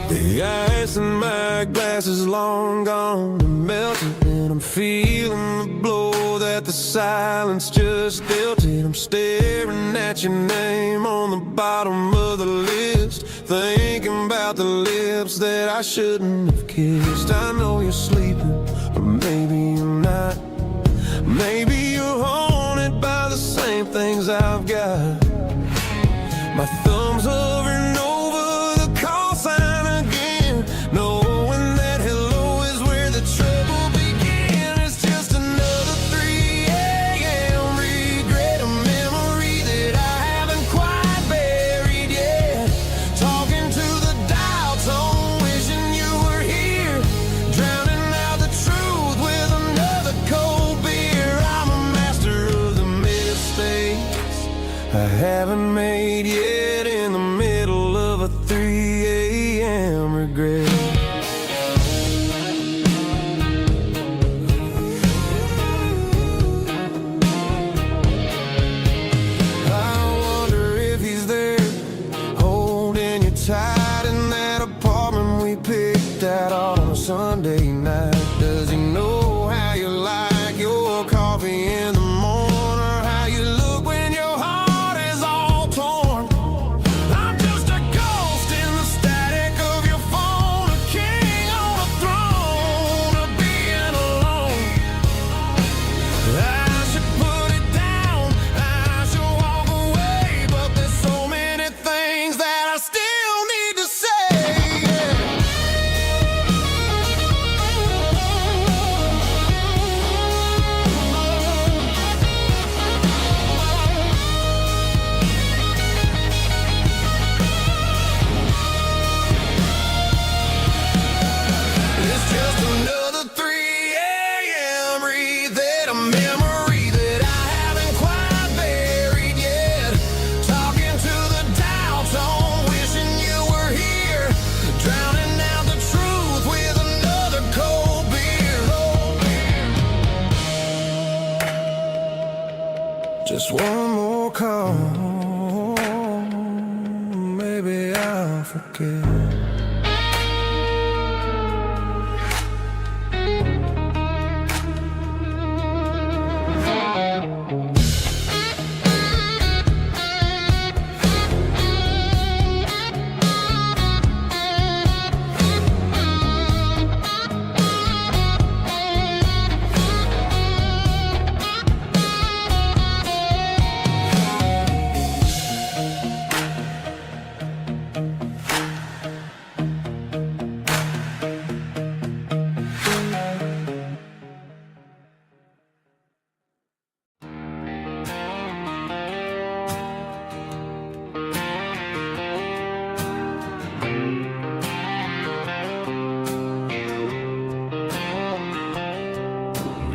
The ice in my glass is long gone and melted, and I'm feeling the blow that the silence just dealt it. I'm staring at your name on the bottom of the list, thinking about the lips that I shouldn't have kissed. I know you're sleeping, but maybe you're not. Maybe you're haunted by the same things I've got. My thumb's over and over the call sign again, knowing that hello is where the trouble began. It's just another 3 a.m. regret, a memory that I haven't quite buried yet. Talking to the dial tone, wishing you were here, drowning out the truth with another cold beer. I'm a master of the mistakes I haven't made yet, in the middle of a 3 a.m. regret. I wonder if he's there, holding you tight in that apartment we picked out on a Sunday night. Does he know how you like your coffee in the morning, or how you look when your heart is all torn? I'm just a ghost in the static of your phone, a king on a throne of being alone. I should put it down, I should walk away, but there's so many things that I still need to say. It's just another 3 a.m. read, a memory that I haven't quite buried yet. Talking to the dial tone, wishing you were here, drowning out the truth with another cold beer. Just one more call, maybe I'll forget.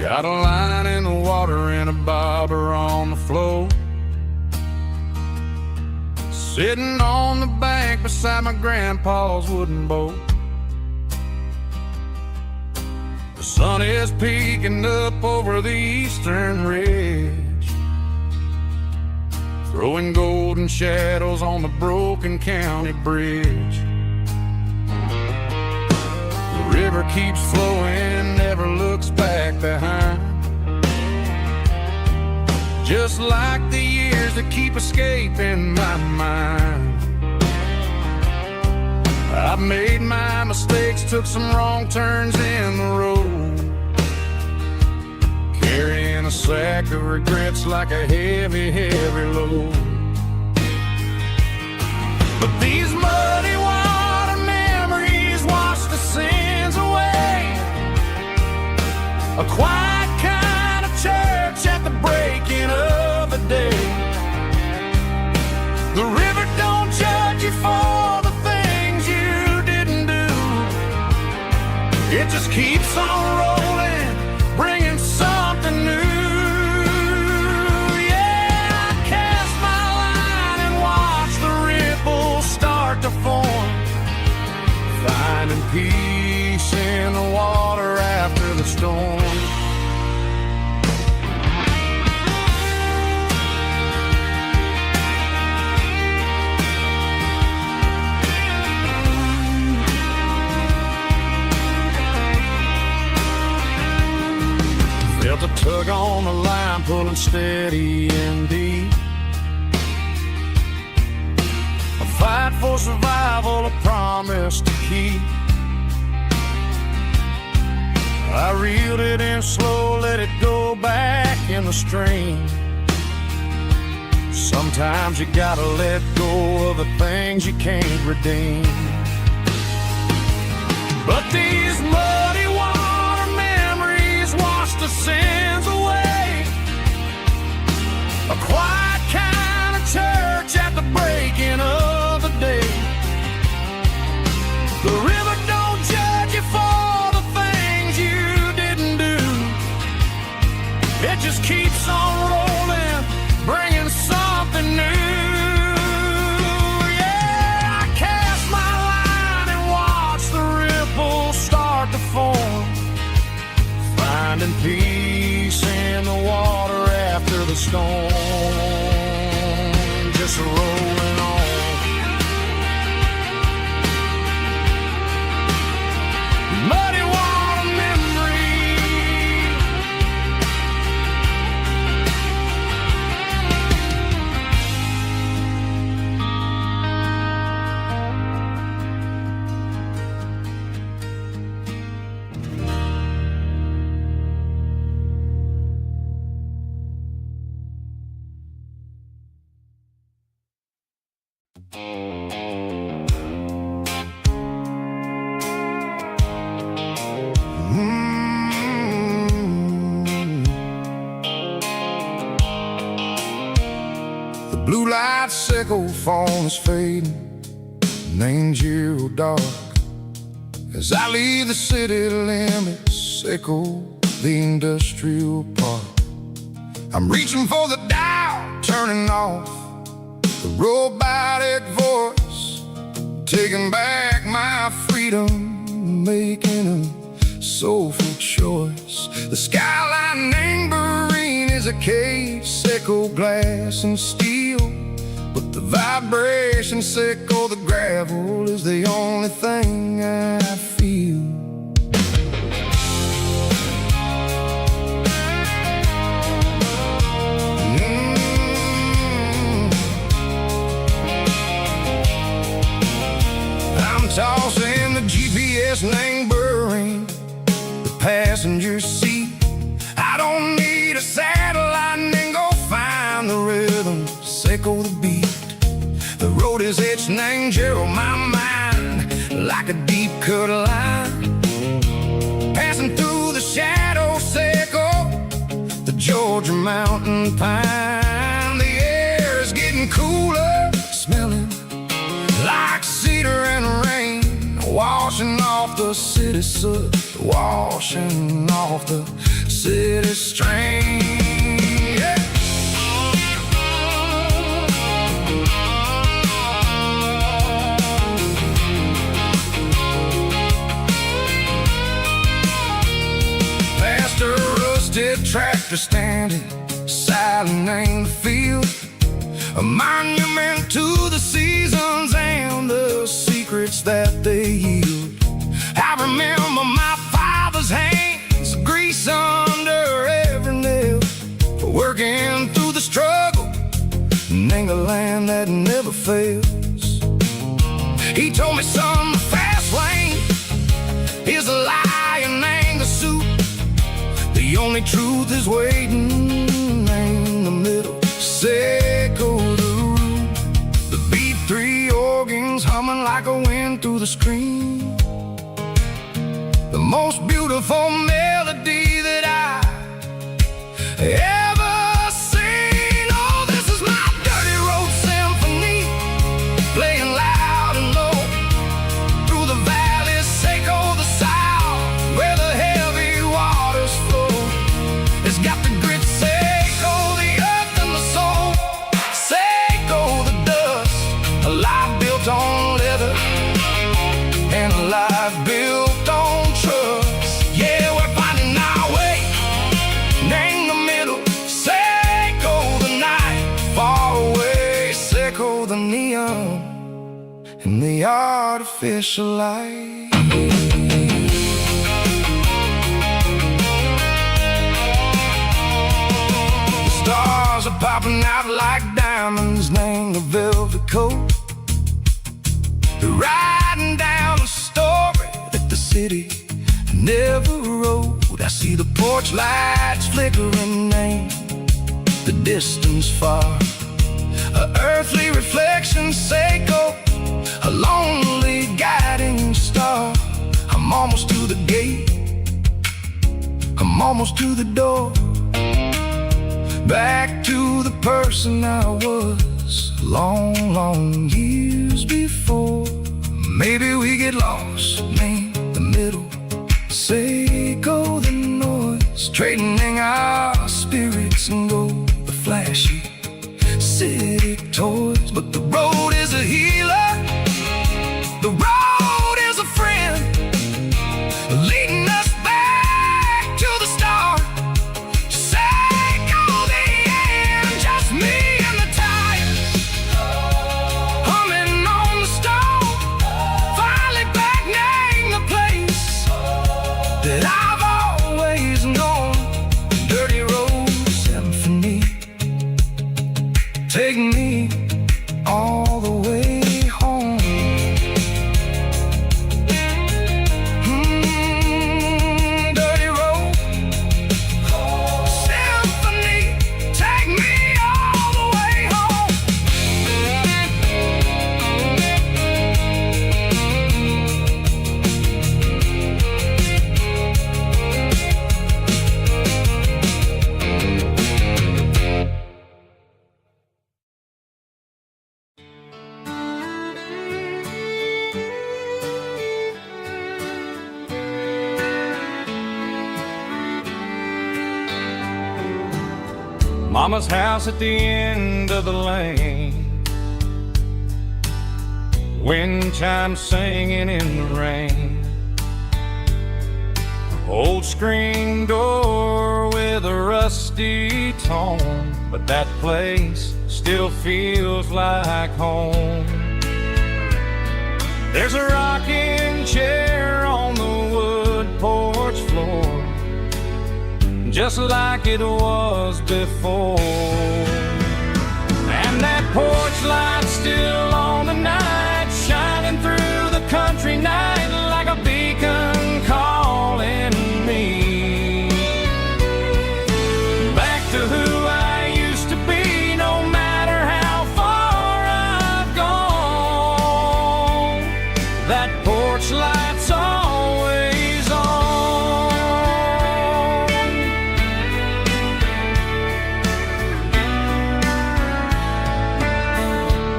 Got a line in the water and a bobber on the floor. Sitting on the bank beside my grandpa's wooden boat. The sun is peeking up over the eastern ridge, throwing golden shadows on the broken county bridge. The river keeps flowing, never looks back behind, just like the years that keep escaping my mind. I've made my mistakes, took some wrong turns in the road, carrying a sack of regrets like a heavy, heavy load. But these muddy water memories wash the sins away. A quiet kind of church at the breaking of the day. The river don't judge you for the things you didn't do. It just keeps on rolling, bringing something new. Yeah, I cast my line and watch the ripples start to form, finding peace in the water after the storm. Felt a tug on the line, pulling steady and deep. A fight for survival, a promise to keep. I reeled it in slow, let it go back in the stream. Sometimes you gotta let go of the things you can't redeem. But these muddy water memories wash the sins away. A quiet kind of church at the breaking of the day. The river don't judge you for the things you didn't do. It just keeps on rolling, bringing something new. Yeah, I cast my line and watch the ripples start to form, finding peace in the water after the storm. Just rolling on. Muddy water memory. The blue light sickle phone is fading, named zero dark. As I leave the city limits, sickle the industrial park. I'm reaching for the dial, turning off the robotic voice, taking back my freedom, making a soulful choice. The skyline named Marine is a cave, sickle glass and steel, but the vibration sickle the gravel is the only thing I feel. Tossing the GPS named Burring, the passenger seat. I don't need a satellite and go find the rhythm, sickle the beat. The road is etched named Gerald, my mind, like a deep cut line. Passing through the shadow, sickle the Georgia mountain pine. The air is getting cooler, smelling like cedar and rain, washing off the city soot, washing off the city strain. Yeah. Past a rusted tractor standing silent in the field, a monument to the seasons and the secrets that they yield. I remember my father's hands, grease under every nail, working through the struggle, ain't a land that never fails. He told me, son, the fast lane is a lie and anger soup. The only truth is waiting in the middle. Seco the root, the B3 organs humming like a wind through the screen. The most beautiful melody that I ever seen. Oh, this is my dirty road symphony, playing loud and low through the valleys, Seco the south, where the heavy waters flow. It's got the grit, Seco the earth and the soul, Seco the dust, a life built on leather and a life built on trust. Yeah, we're finding our way in the middle. Seco the night, far away. Seco the neon and the artificial light. The stars are popping out like diamonds, named the velvet coat. They're riding down a story that the city never wrote. I see the porch lights flickering in the distance far, a earthly reflection, Seco, a lonely guiding star. I'm almost to the gate, I'm almost to the door, back to the person I was long, long years before. Maybe we get lost in the middle, Seco the noise, trading our spirits and go the flashy city toys. But the road is a healer, the road is a friend, leading us back to the start. Seco the end, just me and the tires, humming on the stove, finally back name the place that I've always known. Dirty road symphony, take me all the way home. Dirty road symphony, take me all the way home. Mama's house at the end of the lane, wind chimes singing in the rain. Old screen door with a rusty tone, but that place still feels like home. There's a rocking chair on the wood porch floor, just like it was before. And that porch light's still on tonight, shining through the country night like a beacon calling me back to who I used to be. No matter how far I've gone, that porch light's always on.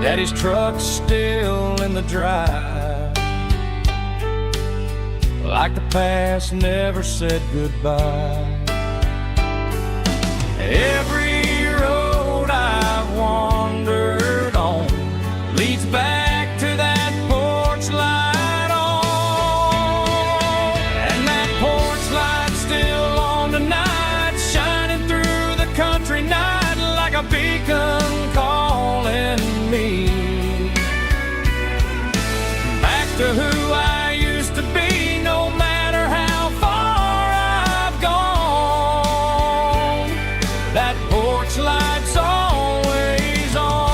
Daddy's truck's still in the drive, like the past never said goodbye. Every road I've wandered on leads back to that porch light on. And that porch light's still on tonight, shining through the country night like a beacon calling me back to who I used to be, no matter how far I've gone. That porch light's always on.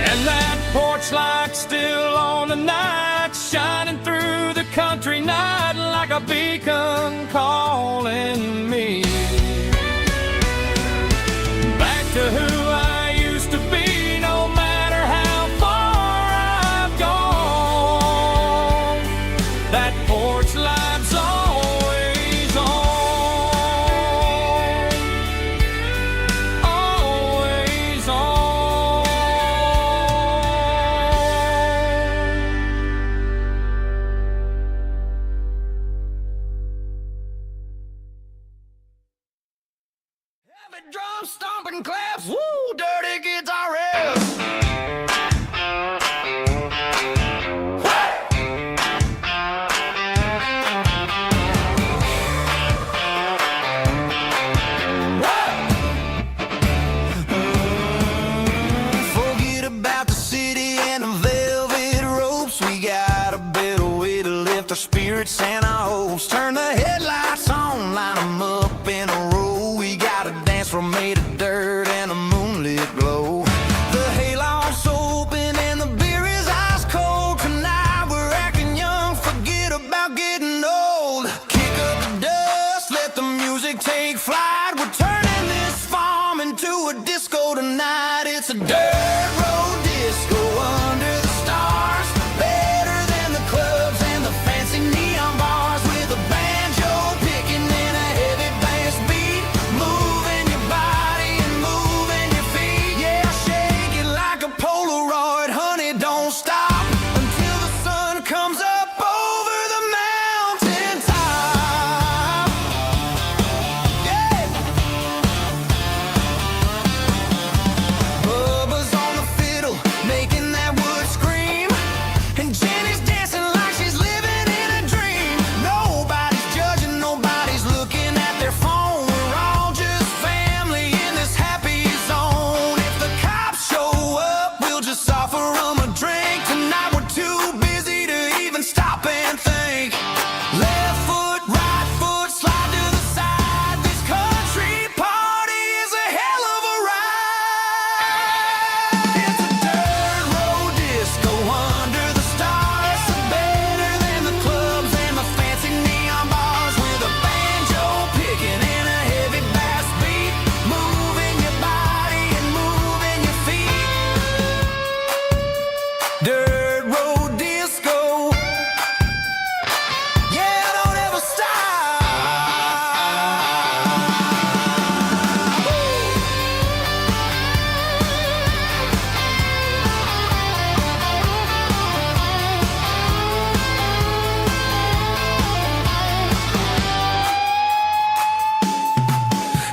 And that porch light's still on tonight, shining through the country night like a beacon calling me back to who I used to be, no matter how far I've gone. That porch light's always on, always on. Heavy drum stomping claps, woo, dirty guitar riffs. Forget about the city and the velvet ropes. We got a better way to lift our spirits and our hopes. Turn the headlights on, line them up in a row. We got a dance floor made of dirt and a moonlit glow. The hayloft's open and the beer is ice cold. Tonight we're acting young, forget about getting old. Kick up the dust, let the music take flight. We're turning this farm into a disco tonight. It's a dirt road disco under the stars. Better than the clubs and the fancy neon bars. With a banjo picking and a heavy bass beat. Moving your body and moving your feet. Yeah, shake it like a Polaroid, honey, don't stop until the sun comes up over the mountain top. Yeah. Bubba's on the fiddle, making that wood scream. And Jenny's dancing like she's living in a dream. Nobody's judging, nobody's looking at their phone. We're all just family in this happy zone. If the cops show up, we'll just offer them a drink. Tonight we're too busy to even stop and think. Left foot, right foot, slide to the side. This country party is a hell of a ride. It's a dirt road disco under the stars. Better than the clubs and the fancy neon bars. With a banjo picking and a heavy bass beat. Moving your body and moving your feet. Dirt road disco. Yeah, don't ever stop.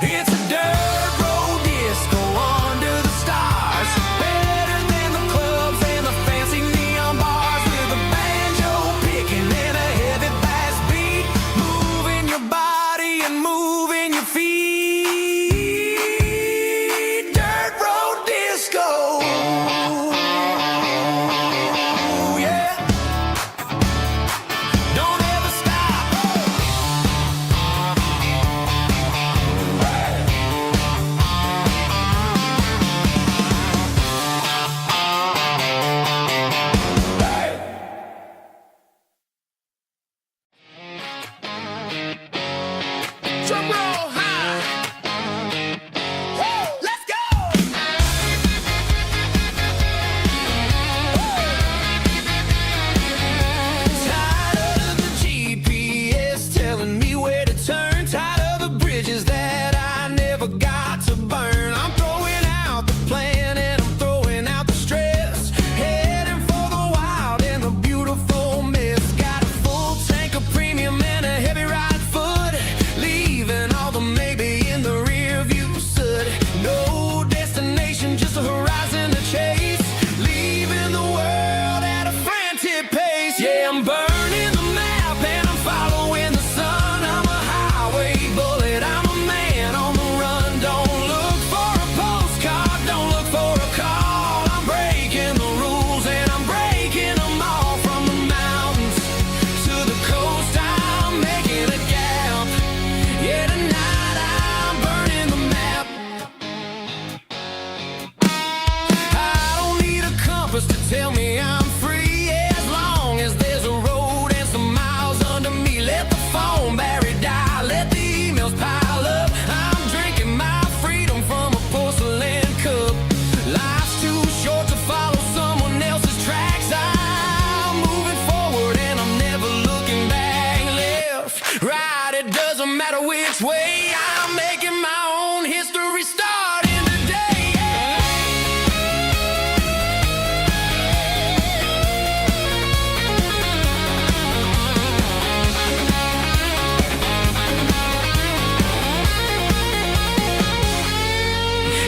It's a dirt road disco under the stars. Better than the clubs and the fancy neon bars. With a banjo picking and a heavy bass beat. Moving your body and moving your feet. Dirt road disco. Yeah. Don't ever stop. Drum roll high. Woo, let's go. Tired of the GPS telling me where to turn. Tired of the bridges that I never got to burn. I'm throwing out the plan and I'm throwing out the stress. Heading for the Yeah, I'm burning the map and I'm following the sun. I'm a highway bullet, I'm a man on the run. Don't look for a postcard, don't look for a call. I'm breaking the rules and I'm breaking them all. From the mountains to the coast, I'm making a gap. Yeah, tonight I'm burning the map. I don't need a compass to tell me I'm free, as long as there's a road and some miles under me. Let the phone battery die, let the emails pile up. I'm drinking my freedom from a porcelain cup. Life's too short to follow someone else's tracks. I'm moving forward and I'm never looking back. Left, right, it doesn't matter which way. I'm making my own history starting today.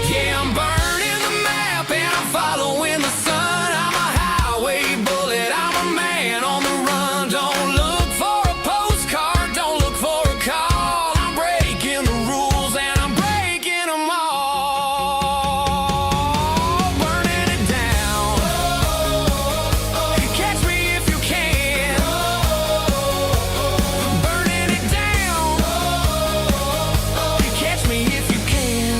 Yeah, I'm burning the map and I'm following the sun. I'm a highway bullet, I'm a man on the run. Don't look for a postcard, don't look for a call. I'm breaking the rules and I'm breaking them all. Burning it down. Catch me if you can. Burning it down. Catch me if you can.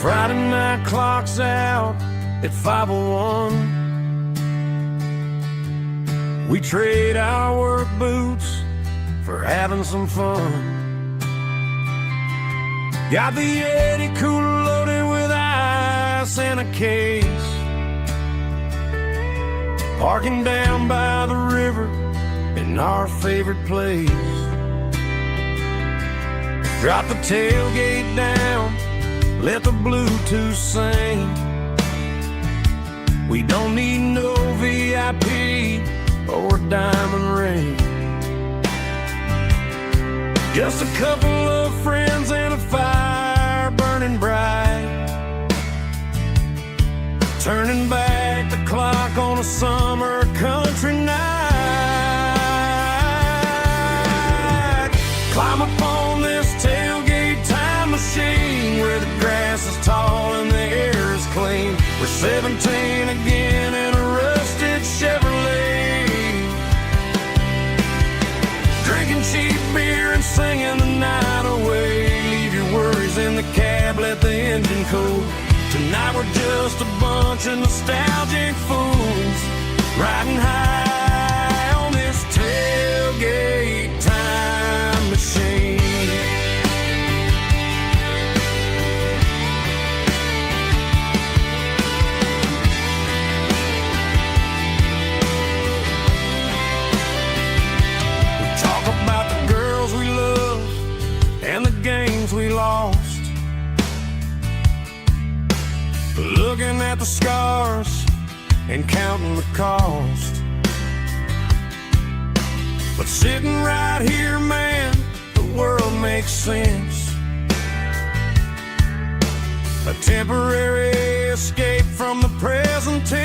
Friday night clock's out at 5:01. We trade our work boots for having some fun. Got the Yeti cooler loaded with ice and a case. Parking down by the river in our favorite place. Drop the tailgate down, let the Bluetooth sing. We don't need no VIP or diamond ring. Just a couple of friends and a fire burning bright. Turning back the clock on a summer country night. Climb up on this tailgate time machine where the grass is tall and the air is clean. We're 17 again in a rusted Chevrolet. Drinking cheap beer and singing the night away. Leave your worries in the cab, let the engine cool. Tonight we're just a bunch of nostalgic fools riding high on this tailgate time machine. We talk about the girls we love and the games we lost. Looking at the scars and counting the cost. But sitting right here, man, the world makes sense. A temporary escape from the present tense.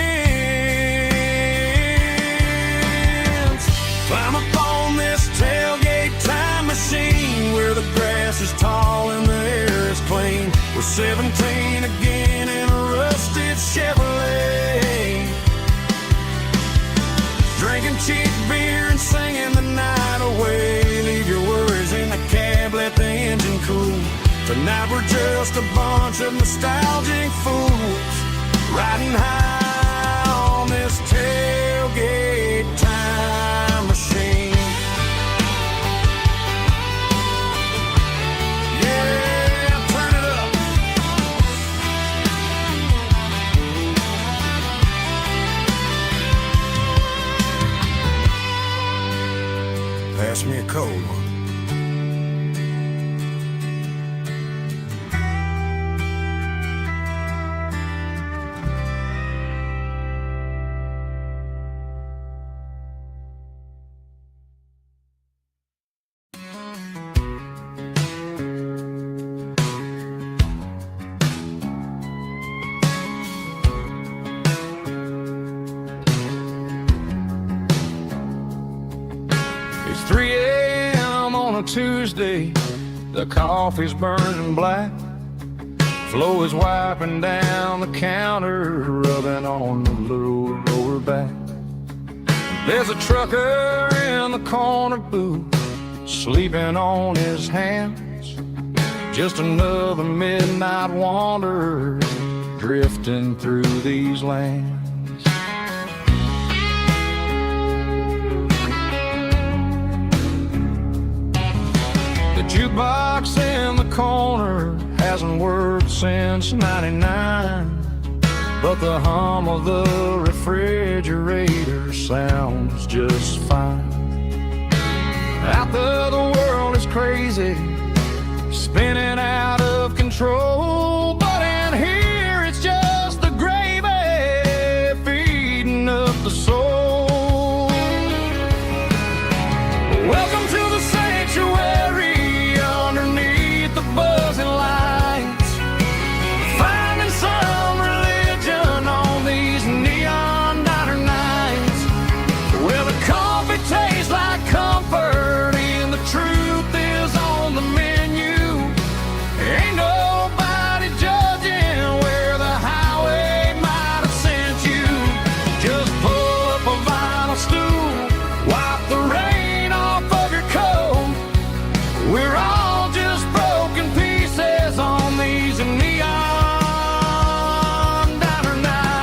Climb up on this tailgate time machine where the grass is tall and the air is clean. We're 17 again in a rusted Chevrolet. Drinking cheap beer and singing the night away. Leave your worries in the cab, let the engine cool. Tonight we're just a bunch of nostalgic fools riding high on this tailgate Pass me a cold one. It's 3 a.m. on a Tuesday. The coffee's burning black. Flo is wiping down the counter, rubbing on the little lower back. There's a trucker in the corner booth, sleeping on his hands. Just another midnight wanderer drifting through these lands. The jukebox in the corner hasn't worked since '99, but the hum of the refrigerator sounds just fine. Out there the world is crazy, spinning out of control, but in here it's just the gravy feeding up the soul. Welcome to the sanctuary underneath the buzzing lights, finding some religion on these neon diner nights, where the coffee tastes like comfort and the truth is on the menu. Ain't nobody judging where the highway might have sent you. Just pull up a vinyl stool, wipe the rain off of your coat. We're all just broken pieces on these neon diner nights.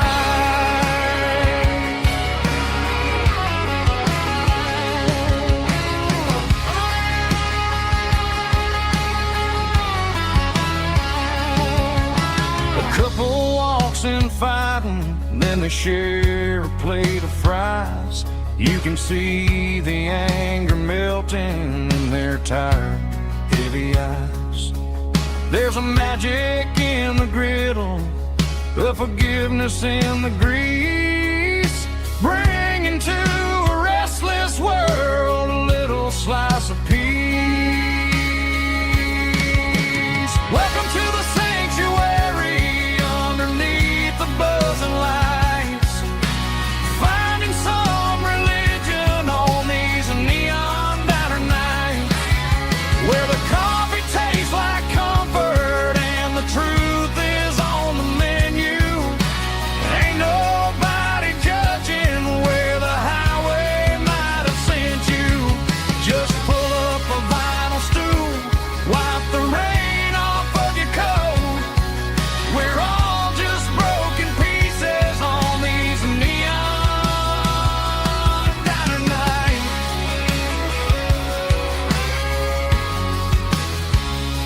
A couple walks in fighting, then they share a plate of fries. You can see the anger melting in their tired, heavy eyes. There's a magic in the griddle, a forgiveness in the grease, bringing to a restless world a little slice of peace. Welcome to the sanctuary underneath the buzzing lights, finding some religion on these neon diner nights, where the coffee tastes like comfort and the truth is on the menu. Ain't nobody judging where the highway might have sent you. Just pull up a vinyl stool, wipe the rain off of your coat. We're all just broken pieces on these neon diner nights.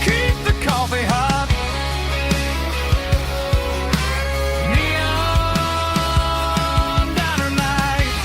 Keep the coffee hot. Neon diner nights.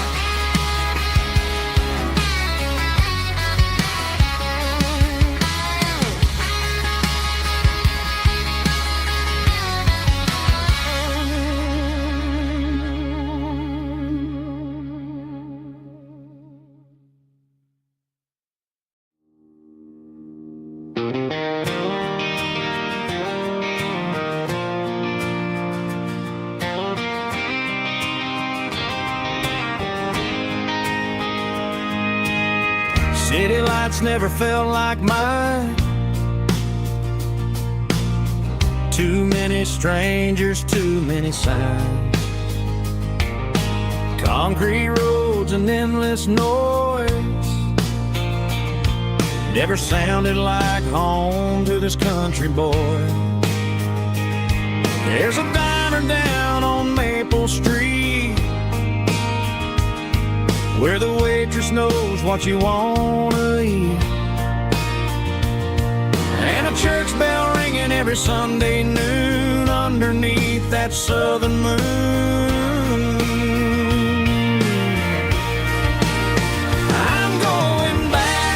City lights never felt like mine. Too many strangers, too many signs. Concrete roads and endless noise never sounded like home to this country boy. There's a diner down on Maple Street where the waitress knows what you wanna eat, and a church bell ringing every Sunday noon underneath that southern moon. I'm going back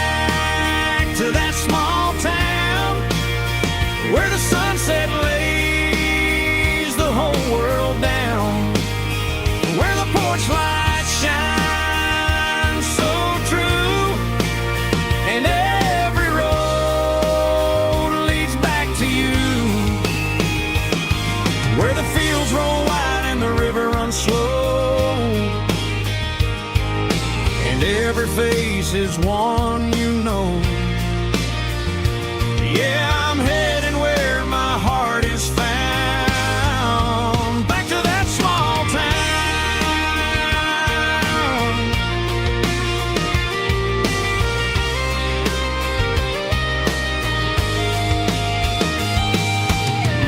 Every face is one you know. Yeah, I'm heading where my heart is found, back to that small town.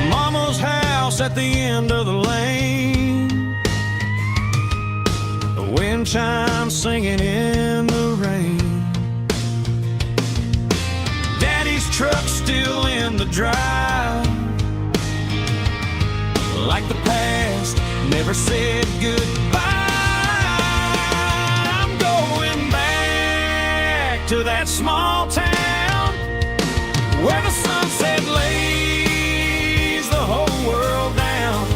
Mama's house at the end of the lane, the wind chimes singing in the rain. Daddy's truck still in the drive, like the past never said goodbye. I'm going back to that small town where the sunset lays the whole world down,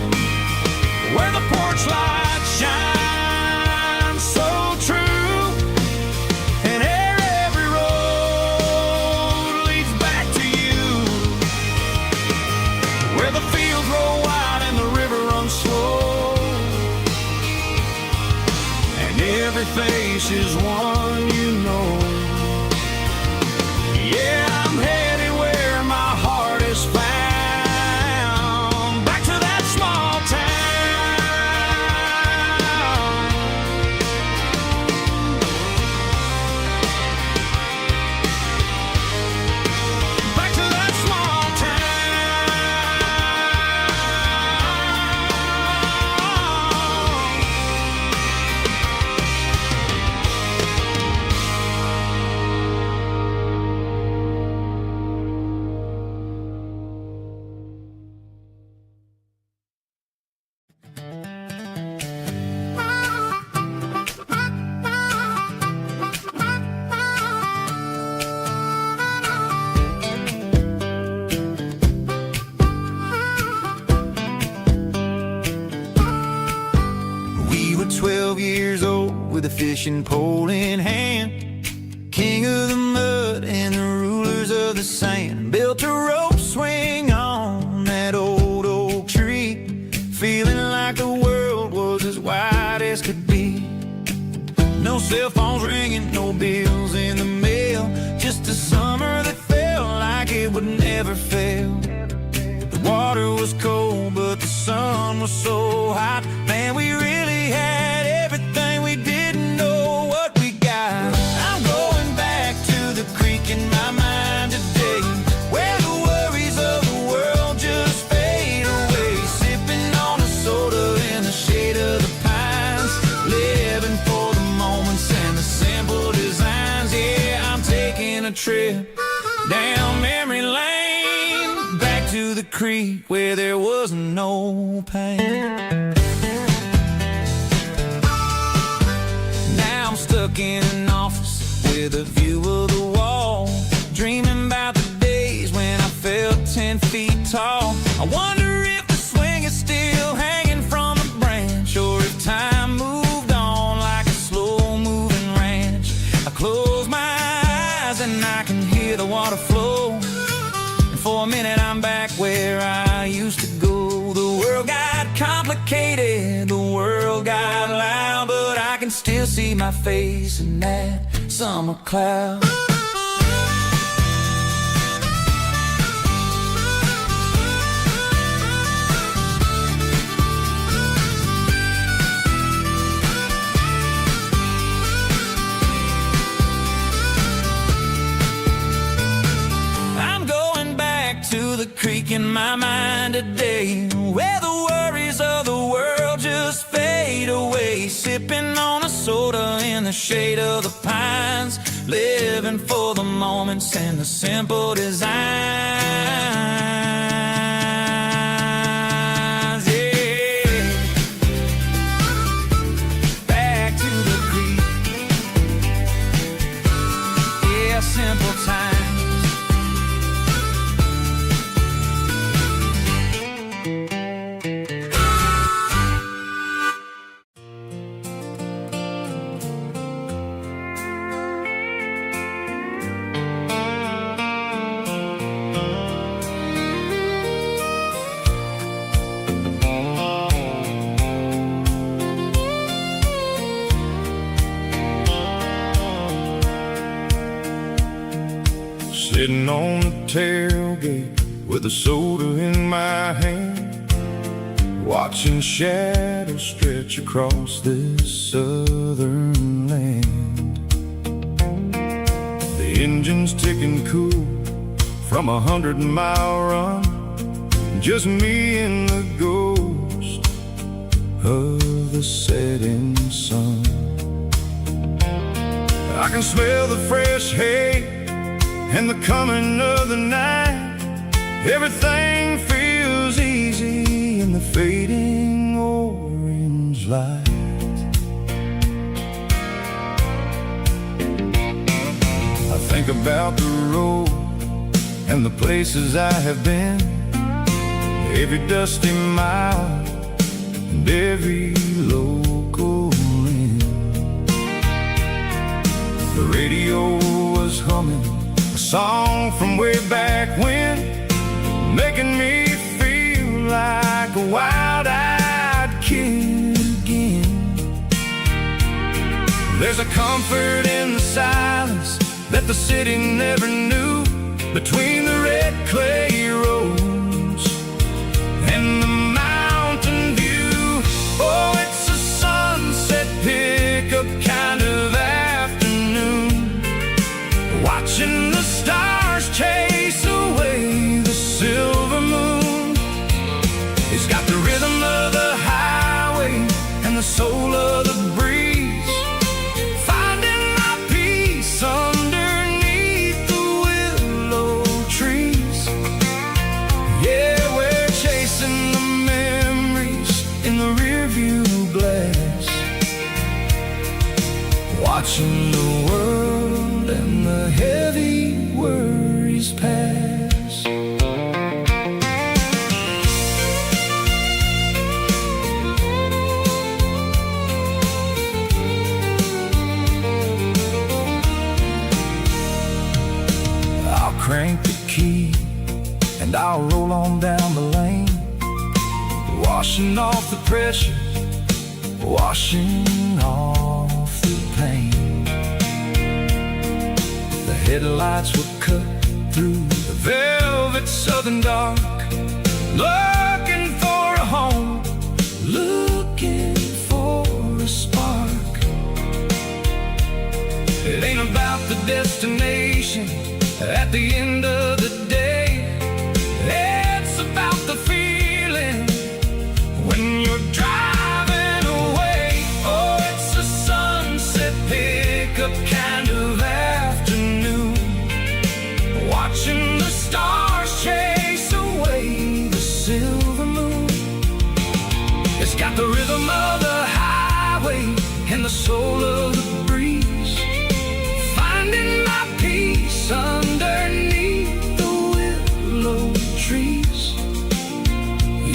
where the porch lights shine so true, and every road leads back to you, where the fields roll wide and the river runs slow, and every face is one you know. Yeah, I'm headed where my heart is found, back to that small town. Back to that small We were 12 years old with a fishing pole in hand, king of the mud and the rulers of the sand. Built a rope swing on that old oak tree, feeling like the world was as wide as could be. No cell phones ringing, no bills in the mail, just a summer that felt like it would never fail. The water was cold, but the sun was so hot. Man, we really had everything, we didn't know what we got. I'm going back to the creek in my mind today, where the worries of the world just fade away. Sipping on a soda in the shade of the pines, living for the moments and the simple designs. Yeah, I'm taking a trip down memory lane, back to the creek where there was no pain. Now I'm stuck in an office with a view of the wall, dreaming about the days when I felt 10 feet tall. I wonder if the swing is still hanging from a branch, or if time moved on like a slow-moving ranch. I close my eyes and I can hear the water flow, and for a minute I'm back where I used to go. The world got complicated, the world got loud, but I can still see my face in that summer cloud. I'm going back to the creek in my mind today, where the worries of the world just fade away. Sipping on a soda in the shade of the pines, living for the moments and the simple designs. Yeah, back to the creek. Yeah, simple times. Sitting on the tailgate with a soda in my hand, watching shadows stretch across this southern land. The engine's ticking cool from 100-mile run, just me and the ghost of the setting sun. I can smell the fresh hay and the coming of the night. Everything feels easy in the fading orange light. I think about the road and the places I have been, every dusty mile and every local inn. The radio was humming a song from way back when, making me feel like a wild-eyed kid again. There's a comfort in the silence that the city never knew, between the red clay roads and the mountain view. Oh, it's a sunset pickup kind of afternoon, watching the stars chase away the silver moon. It's got the rhythm of the highway and the soul of the breeze, finding my peace underneath the willow trees. Yeah, we're chasing the memories in the rearview glass, watching the world and the heavy worries pass. I'll crank the key and I'll roll on down the lane, washing off the pressure, washing off the pain. The headlights will cut through the velvet southern dark, looking for a home, looking for a spark. It ain't about the destination at the end of the day, it's about the feeling when you're driving away. Oh, it's a sunset pickup kind of afternoon, watching the stars chase away the silver moon. It's got the rhythm of the highway and the soul of the breeze, finding my peace underneath the willow trees.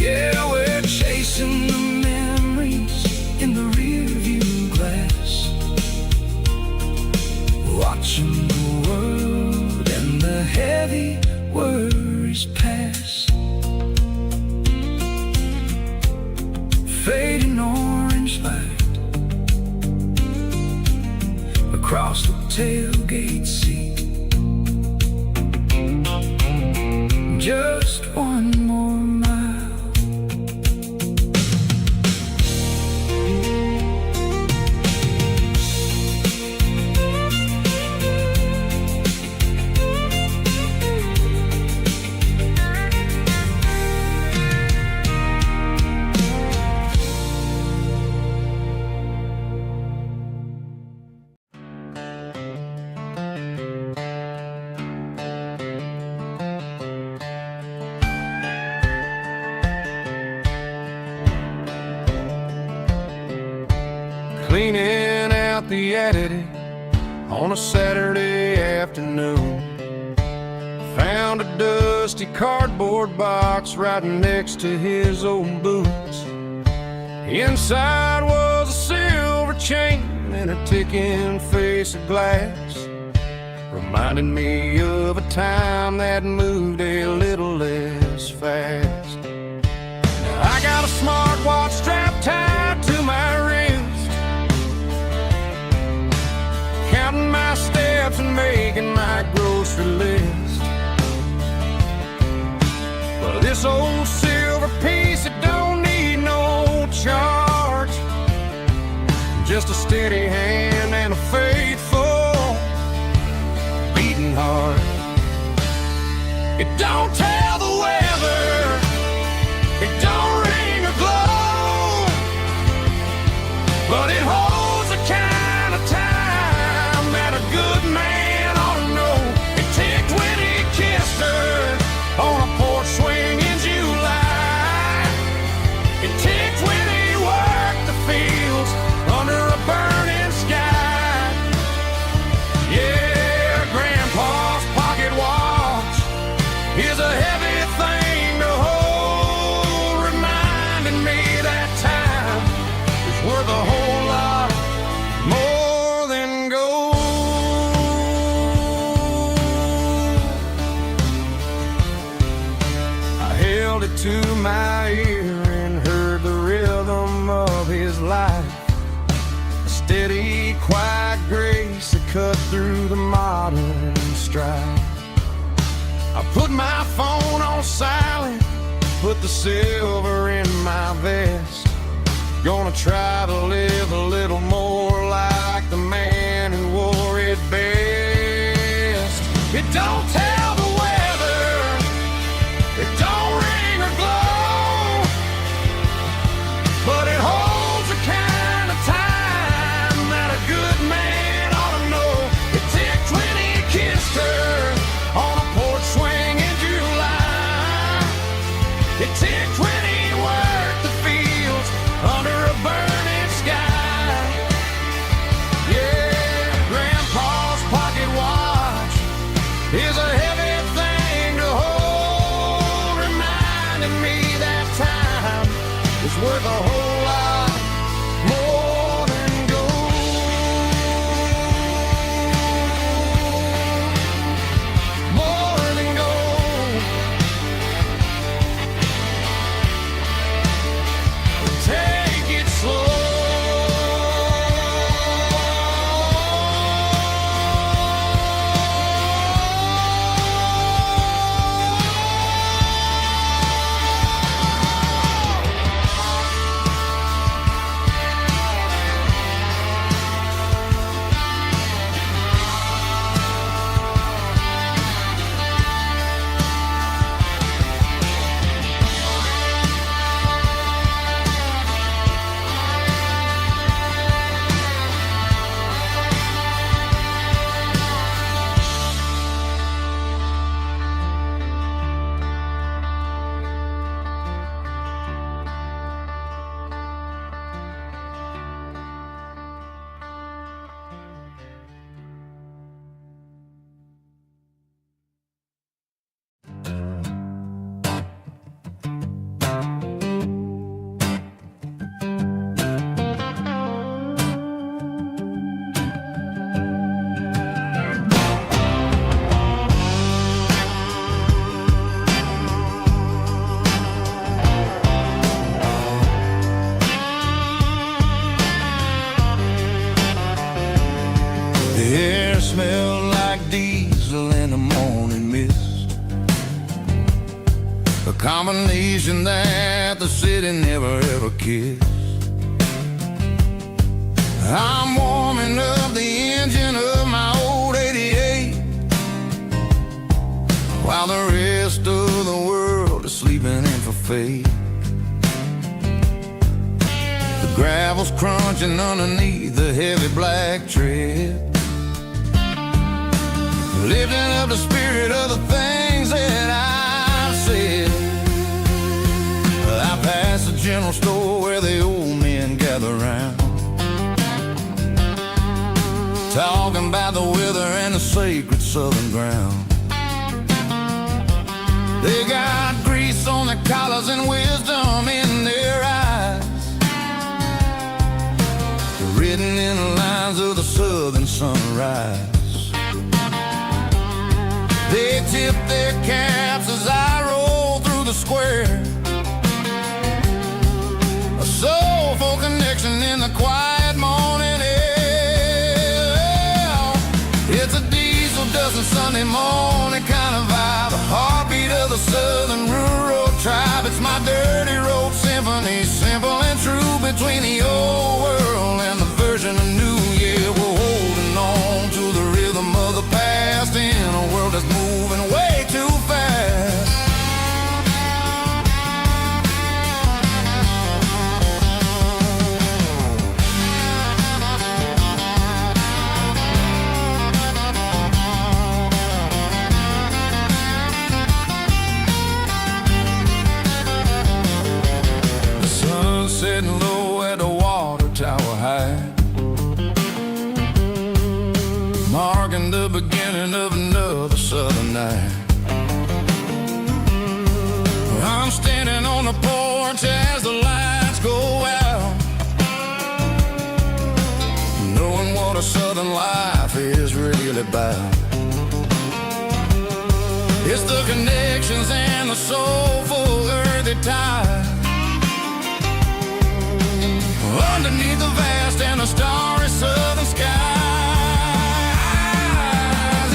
Yeah, we're chasing the memories in the rearview glass, watching the world and the heavy worries pass. Fading orange light across the tailgate seat, just one more mile. Cleaning out the attic on a Saturday afternoon, found a dusty cardboard box right next to his old boots. Inside was a silver chain and a ticking face of glass, reminding me of a time that moved a little less fast. I got a smartwatch strapped tied to my wrist, counting my steps and making my grocery list. old silver piece that don't need no charge, just a steady hand and a faithful beating heart. It don't tell the weather, it don't ring or glow, but it holds the kind of time that a good man ought to know. It ticked when he kissed her on a porch swing in July. It ticked when he worked the fields under a burning sky. Yeah, Grandpa's pocket watch is a heavy thing to hold, reminding me that time is worth a whole lot more than gold. I held it to my ear and heard the rhythm of his life, a steady, quiet grace that cut through the modern strife. I put my phone on silent, put the silver in my vest. Gonna try to live a little more like the man who wore it best. It don't tell the weather, it don't ring or glow, but it holds the kind of time that a good man ought to know. It ticked when he kissed her on a porch swing in July. It ticked when he worked the fields under a burning sky. Yeah, Grandpa's pocket watch is a heavy thing to hold, reminding me that time is worth a whole lot more than gold. More than gold. Take it slow. The air smelled like diesel in the morning mist, a combination that the city never ever kissed. I'm warming up the engine of my old 88, while the rest of the world is sleeping in for fate. The gravel's crunching underneath the heavy black tread, lifting up the spirit of the things that I've said. I passed the general store where the old men gather round, talking about the weather and the sacred southern ground. They got grease on their collars and wisdom in their eyes, written in the lines of the southern sunrise. They tip their caps as I roll through the square, a soulful connection in the quiet morning air. It's a diesel dusting Sunday morning kind of vibe, a heartbeat of the southern rural tribe. It's my dirty road symphony, simple and true, between the old world and the version of new. Yeah, we're holding on to the rhythm of the past in a world that's moving way too fast. Sitting low at the water tower high, marking the beginning of another southern night. I'm standing on the porch as the lights go out, knowing what a southern life is really about. It's the connections and the soulful earthy ties underneath the vast and the starry southern skies.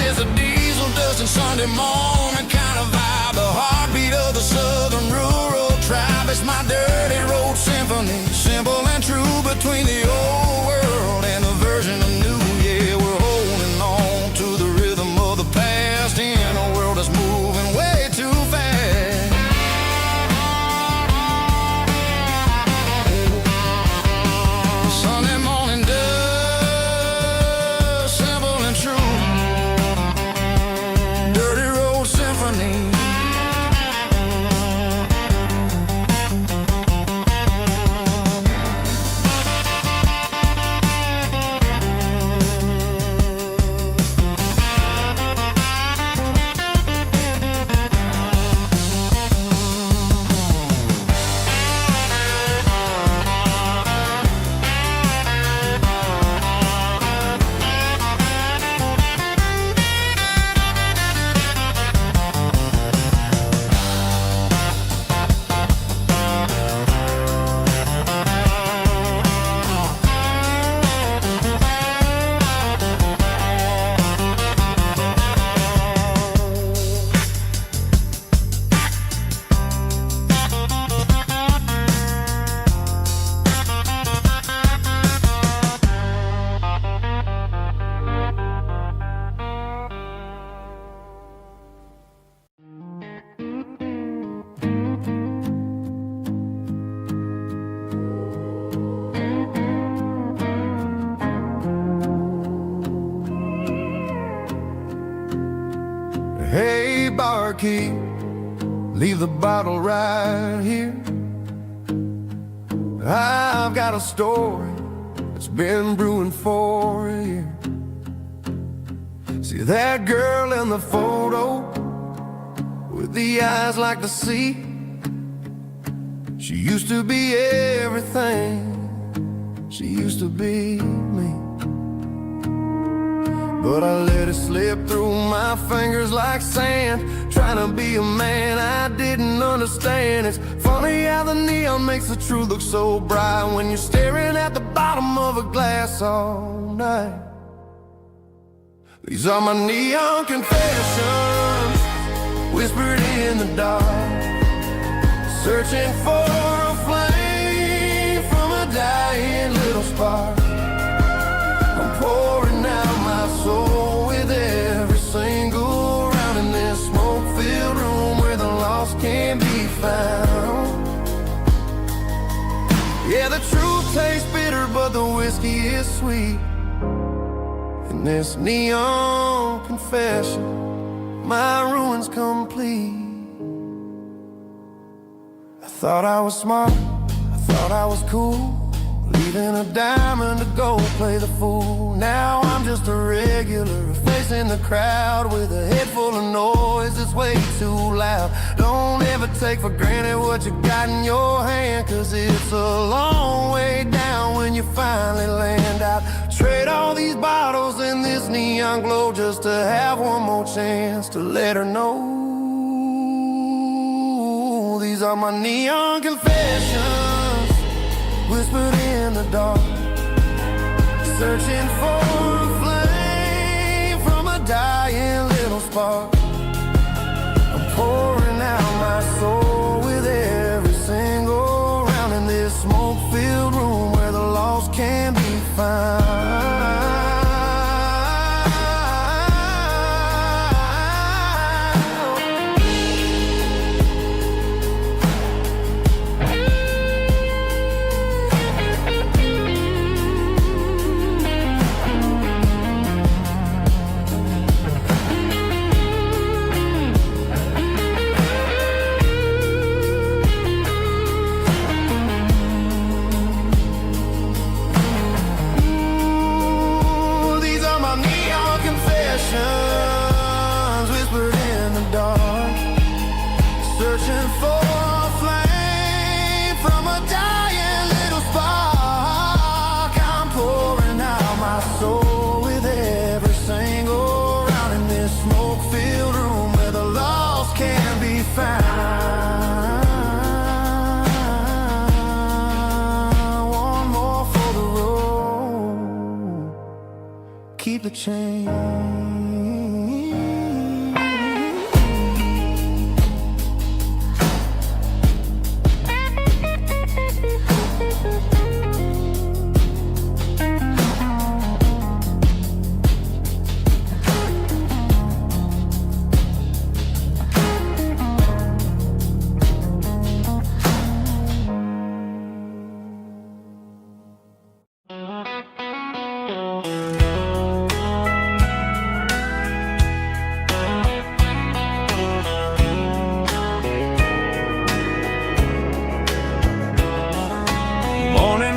It's a diesel dust and Sunday morning kind of vibe, the heartbeat of the southern rural tribe. It's my dirty road symphony, simple and true, between the old world and the version of new. Yeah, we're holding on to the rhythm of the past in a world that's moving way too fast. Sunday morning dust, simple and true, dirty road symphony. Hey, barkeep, leave the bottle right here. I've got a story that's been brewing for a year. See that girl in the photo with the eyes like the sea? She used to be everything, she used to be me. But I let it slip through my fingers like sand, trying to be a man I didn't understand. It's funny how the neon makes the truth look so bright when you're staring at the bottom of a glass all night. These are my neon confessions, whispered in the dark, searching for a flame from a dying little spark. I'm pouring out my soul with every single round in this smoke-filled room where the lost can't be found. Yeah, the truth tastes bitter, but the whiskey is sweet. In this neon confession, my ruin's complete. I thought I was smart, I thought I was cool, leaving a diamond to go play the fool. Now I'm just a regular, facing the crowd with a head full of noise that's way too loud. Don't ever take for granted what you got in your hand, 'cause it's a long way down when you finally land out. Trade all these bottles and this neon glow just to have one more chance to let her know. These are my neon confessions, whispered in the dark, searching for a flame from a dying little spark. I'm pouring out my soul with keep the change.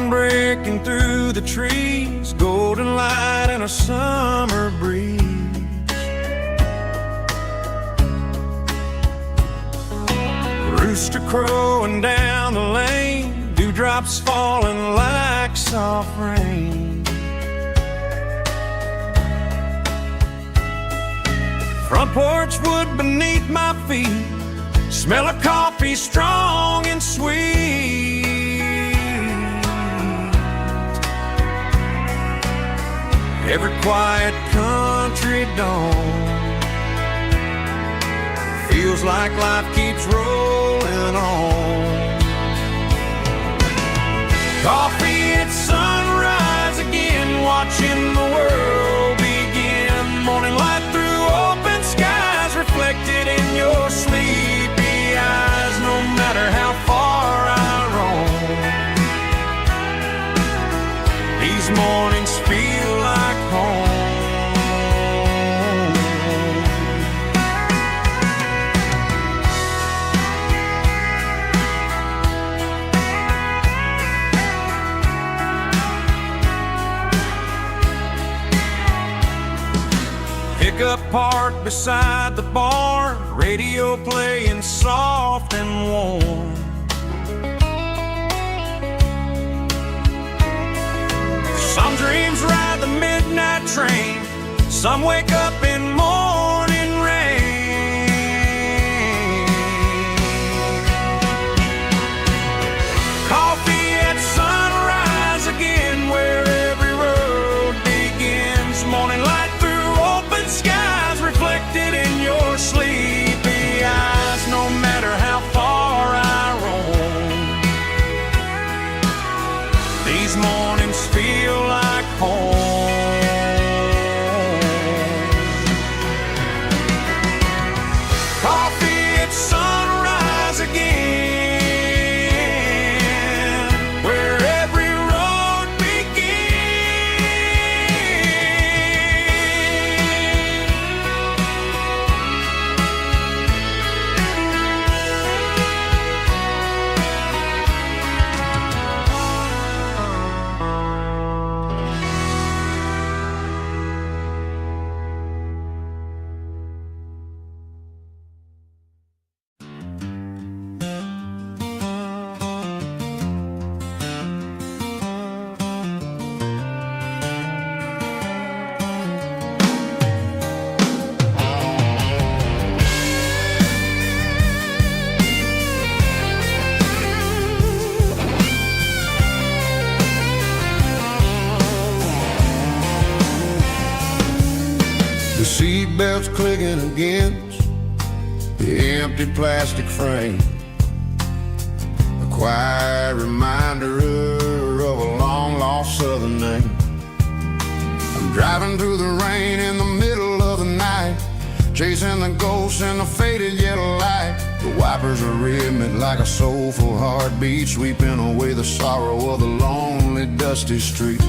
Breaking through the trees, golden light and a summer breeze. Rooster crowing down the lane, dewdrops falling like soft rain. Front porch wood beneath my feet, smell of coffee strong and sweet. Every quiet country dawn feels like life keeps rolling on. Coffee at sunrise again, watching the world begin. Morning light through open skies, reflected in your sleepy eyes. No matter how far I roam, these mornings feel like home. Pickup parked beside the barn, radio playing soft and warm. Some dreams ride the midnight train, some wake up in morning rain. Coffee at sunrise again, where every road begins. Morning light through open skies, reflected in your sleepy eyes. No matter how far I roam, these mornings feel like home. Coffee at sunrise again, where every road The seatbelt's clicking against the empty plastic frame, a quiet reminder of a long-lost southern name. I'm driving through the rain in the middle of the night, chasing the ghosts in the faded yellow light. The wipers are rhythmic like a soulful heartbeat, sweeping away the sorrow of the lonely, dusty street.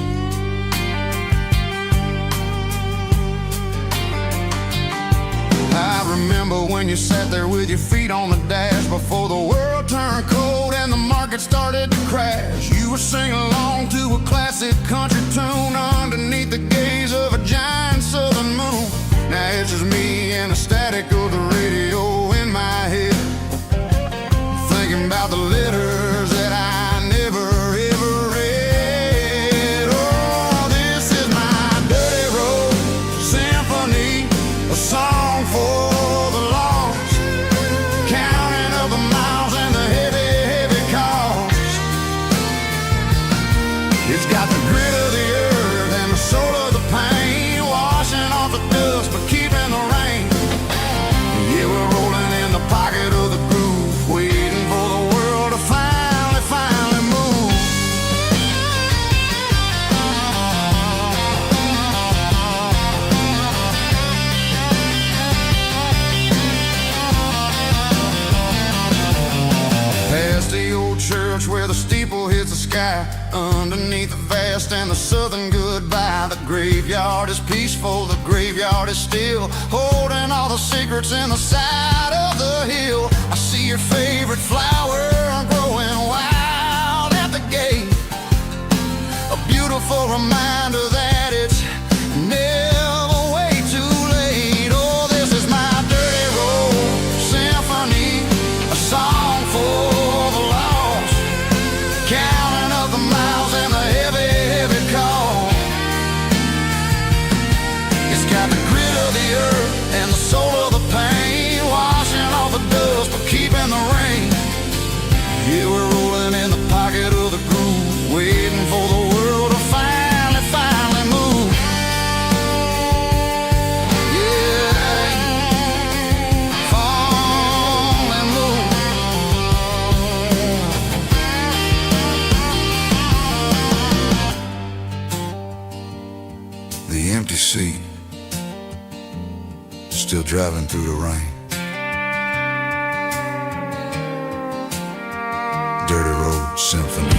I remember when you sat there with your feet on the dash, before the world turned cold and the market started to crash. You were singing along to a classic country tune underneath the gaze of a giant southern moon. Now it's just me and the static of the radio in my head, thinking about the letters that I never ever read. Oh, this is my dirty road symphony, a song for the lost, counting up the miles and the heavy, heavy cost. It's got the grit of the earth and the soul of the pain, dust, but keeping the rain. Yeah, we're rolling in the pocket of the groove, waiting for the world to finally move. Past the old church where the steeple hits the sky, underneath the vast and the southern goodbye. The graveyard is peaceful, the graveyard is still, holding all the secrets in the side of the hill. I see your favorite flower growing wild at the gate, a beautiful reminder that it's never way too late. Oh, this is my dirty road symphony, a song for the lost, counting up the miles and the heavy call. It's got the grit of the earth and the soul of the pain, washing off the dust but keeping the rain. Yeah, we're rolling in the pocket of the groove, waiting for the world to finally move. Yeah, finally move. The empty seat, still driving through the rain. Dirty road symphony.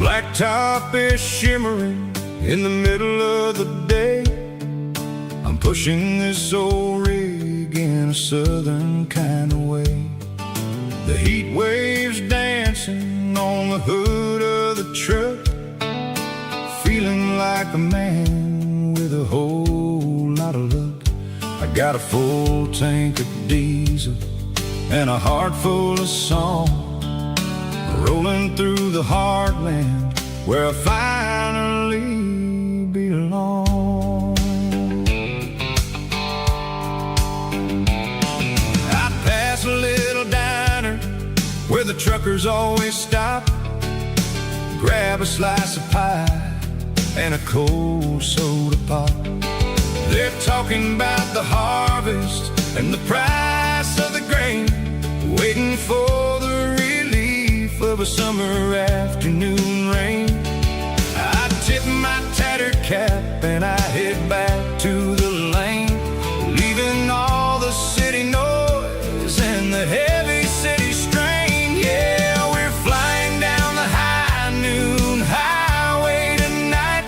Blacktop is shimmering in the middle of the day. I'm pushing this old rig in a southern kind of way. The heat waves dancing on the hood of the truck, feeling like a man with a whole lot of luck. I got a full tank of diesel and a heart full of song, rolling through the heartland where I finally belong. I pass a little diner where the truckers always stop, grab a slice of pie and a cold soda pop. They're talking about the harvest and the price of the grain, waiting for the relief of a summer afternoon rain. I tip my tattered cap and I head back to the lane, leaving all the city noise and the heavy city strain. Yeah, we're flying down the high noon highway tonight,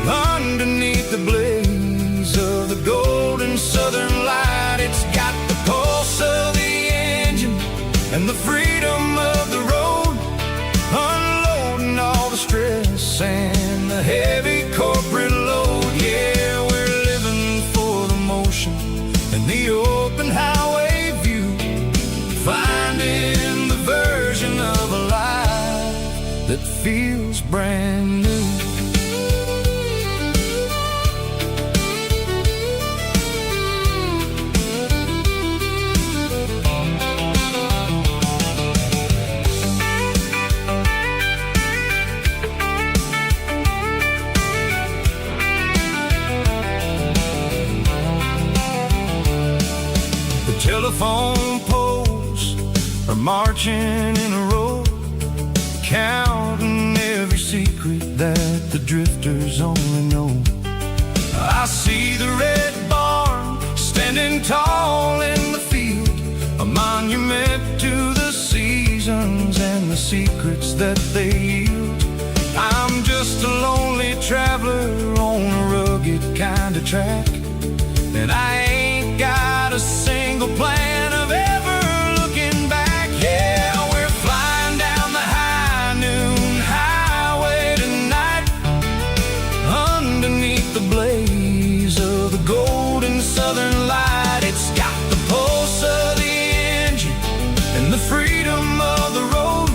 underneath the blaze of the golden southern light. It's got the pulse of the engine and the freedom of the road, unloading all the stress and the heavy corporate load. Yeah, telephone poles are marching in a row, counting every secret that the drifters only know. I see the red barn standing tall in the field, a monument to the seasons and the secrets that they yield. I'm just a lonely traveler on a rugged kind of track, and I ain't got a single plan of ever looking back. Yeah, we're flying down the high noon highway tonight, underneath the blaze of the golden southern light. It's got the pulse of the engine and the freedom of the road,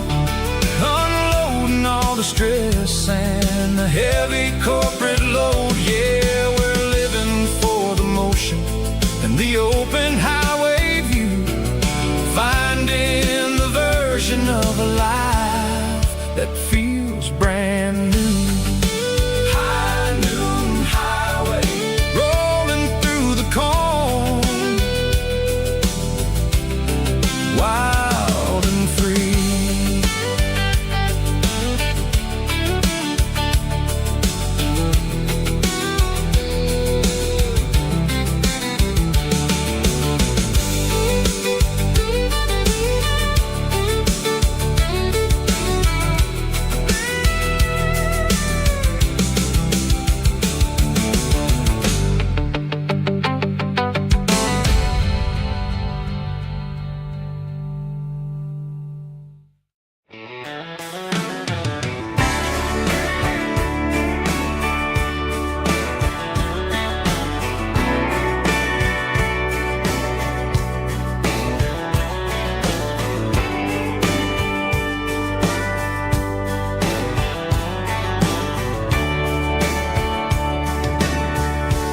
unloading all the stress and the heavy corporate load. Yeah, we're living for the motion and the open highway view, finding the version of a life that feels brand new. High noon highway, rolling through the corn, wild and free.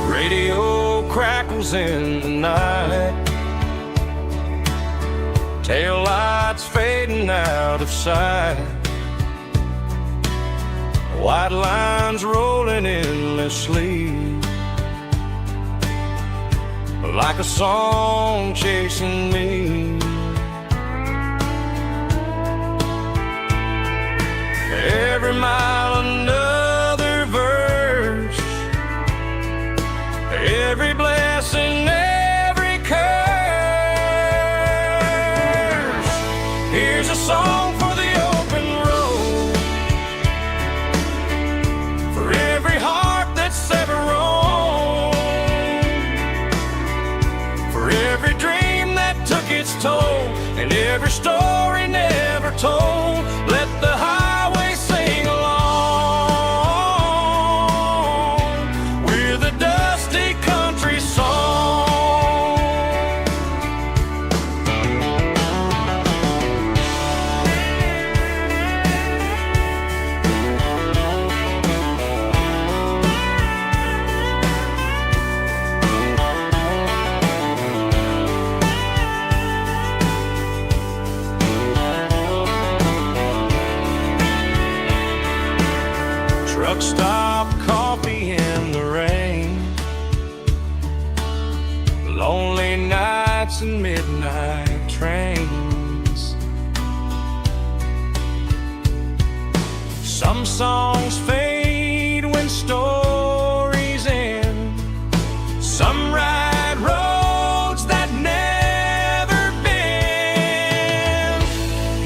Radio crackles in the night, tail lights fading out of sight, white lines rolling endlessly, like a song chasing me. Every mile another verse, every blessing, every curse. Here's a song for the open road, for every heart that's ever roamed, for every dream that took its toll, and every story never told. Let the highway sing along with a dusty country song. Truck stop, coffee in the rain, lonely nights and midnight trains. Some songs fade when stories end, some ride roads that never bend.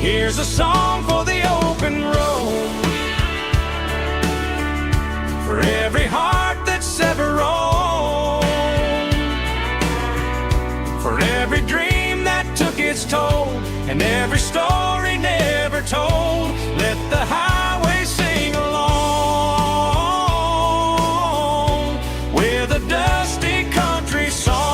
Here's a song for the open road, for every heart that's ever roamed, for every dream that took its toll, and every story never told. Let the highway sing along with a dusty country song.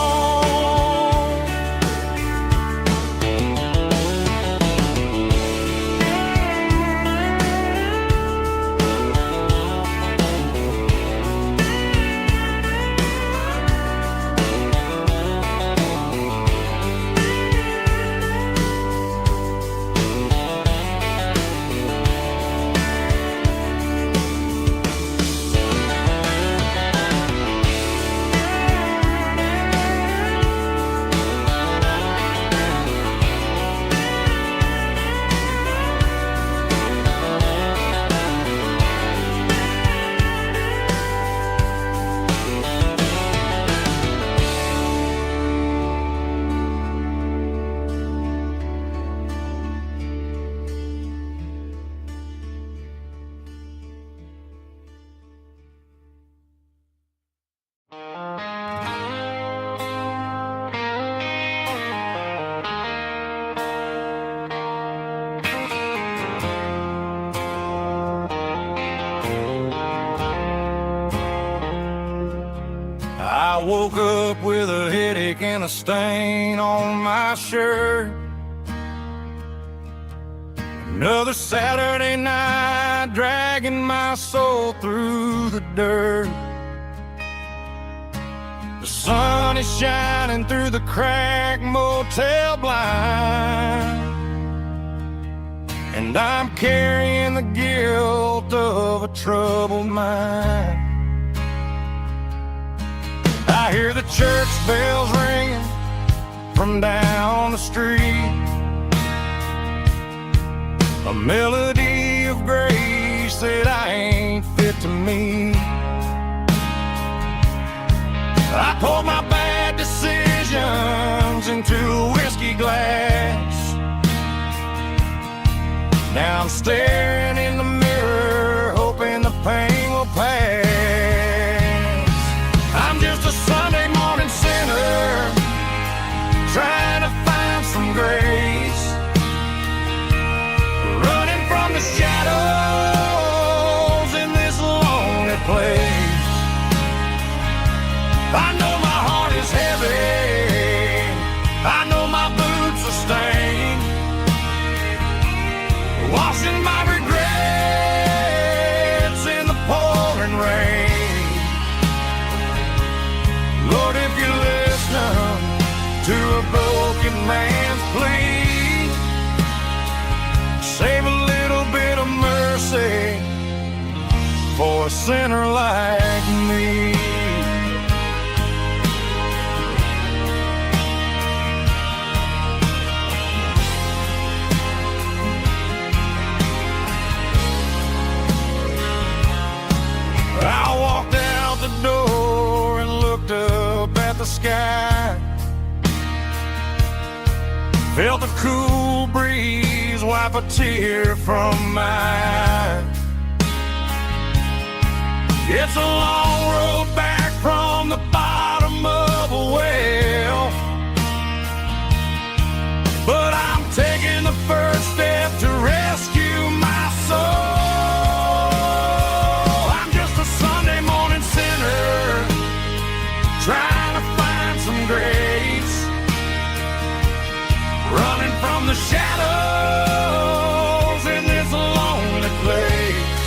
I woke up with a headache and a stain on my shirt. Another Saturday night dragging my soul through the dirt. The sun is shining through the cracked motel blind, and I'm carrying the guilt of a troubled mind. I hear the church bells ringing from down the street, a melody of grace that I ain't fit to meet. I poured my bad decisions into a whiskey glass. Now I'm staring in the mirror, hoping the pain will pass. I'm just a Sunday morning sinner, trying to find some grace, running from the shadows in this lonely place. I know my heart is heavy, I know my boots are stained, washing my regrets in the pouring rain. Lord, if you're listening to a broken man's plea, save a little bit of mercy for a sinner like me. I walked out the door and looked up at the sky, felt the cool breeze wipe a tear from my eye. It's a long road back from the bottom of a well, but I'm taking the first step to rescue my soul. Trying to find some grace, running from the shadows in this lonely place.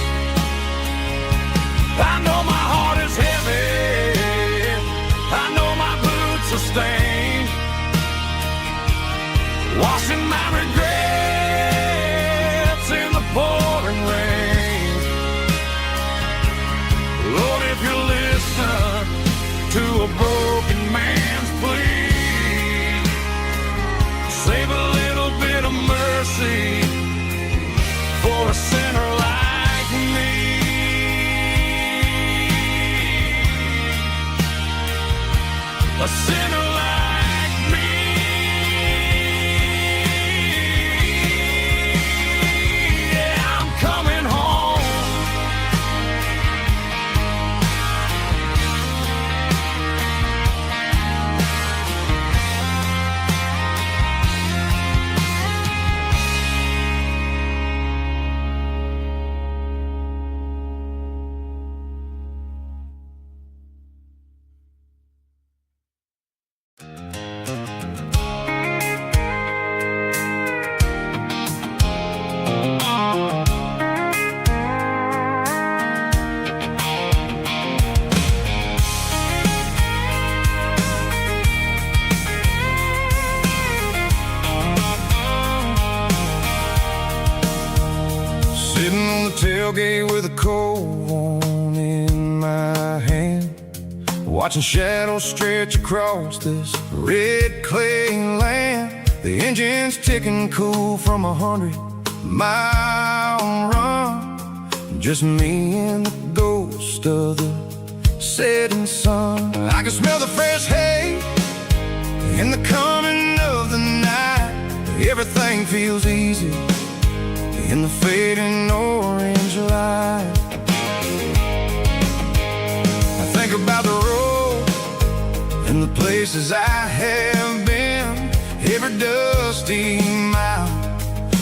I know my heart is heavy, I know my boots are stained, washing my regrets in the pouring rain. Lord, if you're listening to a broken man's plea, save a little bit of mercy for a sinner like me. A sinner like me. Yeah, I'm coming home. Tailgate with a cold one in my hand, watching shadows stretch across this red clay land. The engine's ticking cool from 100-mile run, just me and the ghost of the setting sun. I can smell the fresh hay in the coming of the night. Everything feels easy in the fading orange light. I think about the road and the places I have been, every dusty mile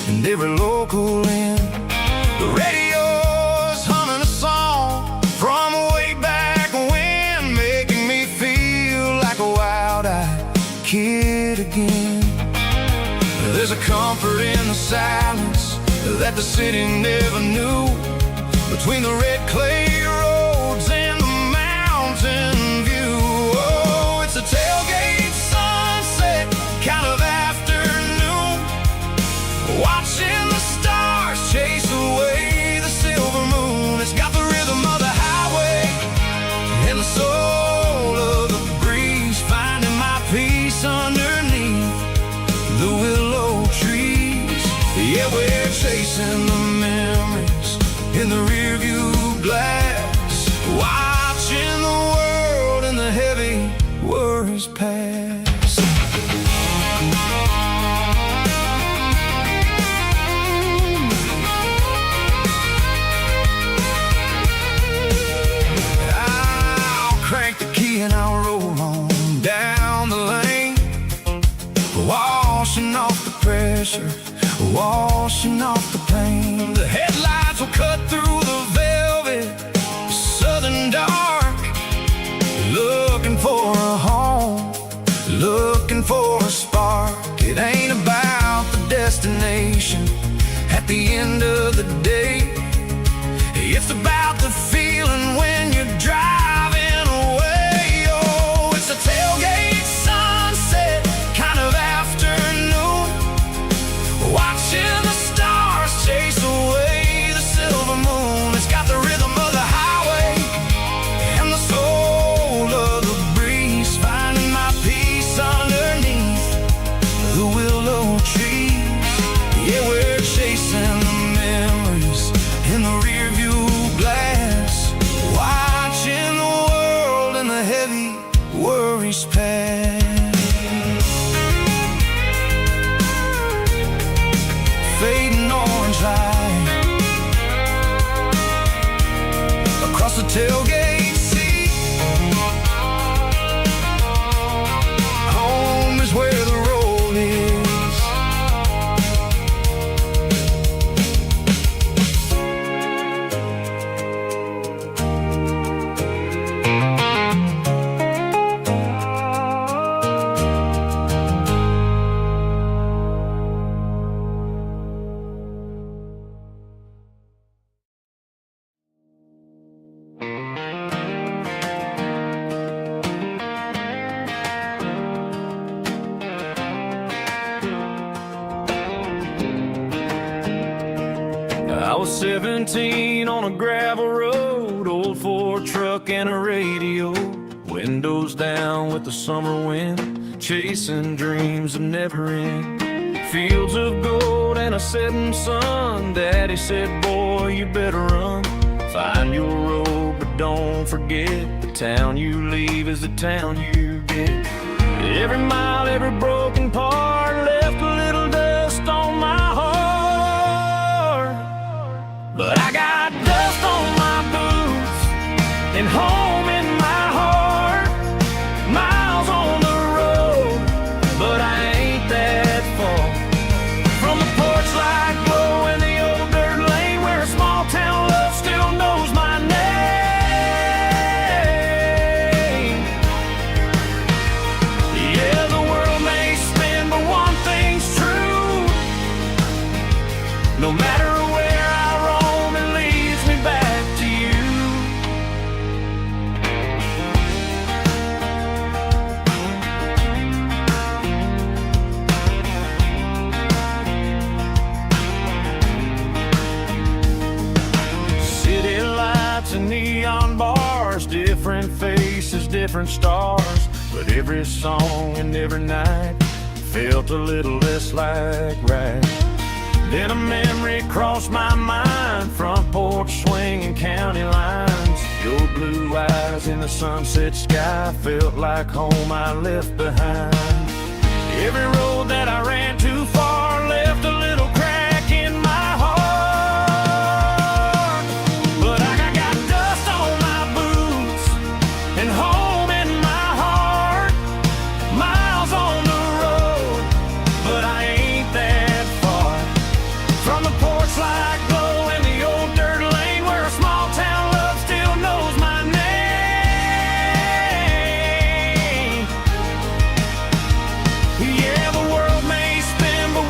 and every local inn. The radio's humming a song from way back when, making me feel silence that the city never knew. Between the red clay roads and the mountain view. Oh, it's a tailgate sunset kind of afternoon, watching the stars chase away the silver moon. It's got the rhythm of the highway and the soul of the breeze, finding my peace underneath the willow trees. Yeah, we're chasing the memories in the rearview glass, watching the world and the heavy worries pass. I'll crank the key and I'll roll on down the lane, washing off the pressure, washing off the pain. The headlights will cut through the velvet southern dark, looking for a home, looking for a spark. It ain't about the destination at the end of the day, it's about the feeling when you're driving away. Oh, it's a tailgate sunset kind of afternoon, watching the stars chase away the silver moon. It's got the rhythm of the highway and the soul of the breeze, finding my peace underneath the willow trees. Yeah, we're chasing the memories in the rearview glass, watching the world and the heavy worries pass. Fading orange light across the tailgate seat. Home is where the road is. I was 17 on a gravel road, old Ford truck and a radio, windows down with the summer wind, chasing dreams that never end. Fields of gold and a setting sun. Daddy said, boy, you better run. Find your road, but don't forget, the town you leave is the town you get. Every mile, every broken part left a little dust on my heart. But I got dust on my boots and home in my heart. Miles on the road, but I ain't that far from the porch light glow and the old dirt lane where a small town love still knows my name. Yeah, the world may spin, but one thing's true. No matter where I roam, it leads me back to you. City lights and neon bars, different faces, different stars, but every song and every night felt a little less like right. Then a memory crossed my mind, front porch swinging county lines. Your blue eyes in the sunset sky felt like home I left behind. Every road that I ran too far left a little crack in my heart. But I got dust on my boots and home in my heart. Miles on the road, but I ain't that far from the porch light glow and the old dirt lane where a small town love still knows my name. Yeah, the world may spin, but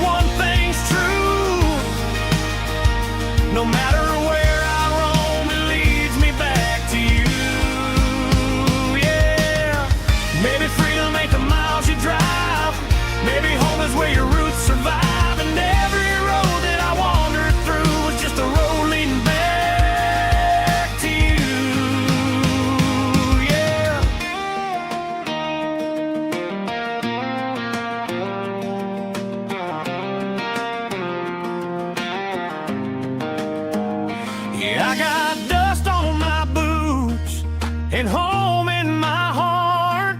home in my heart.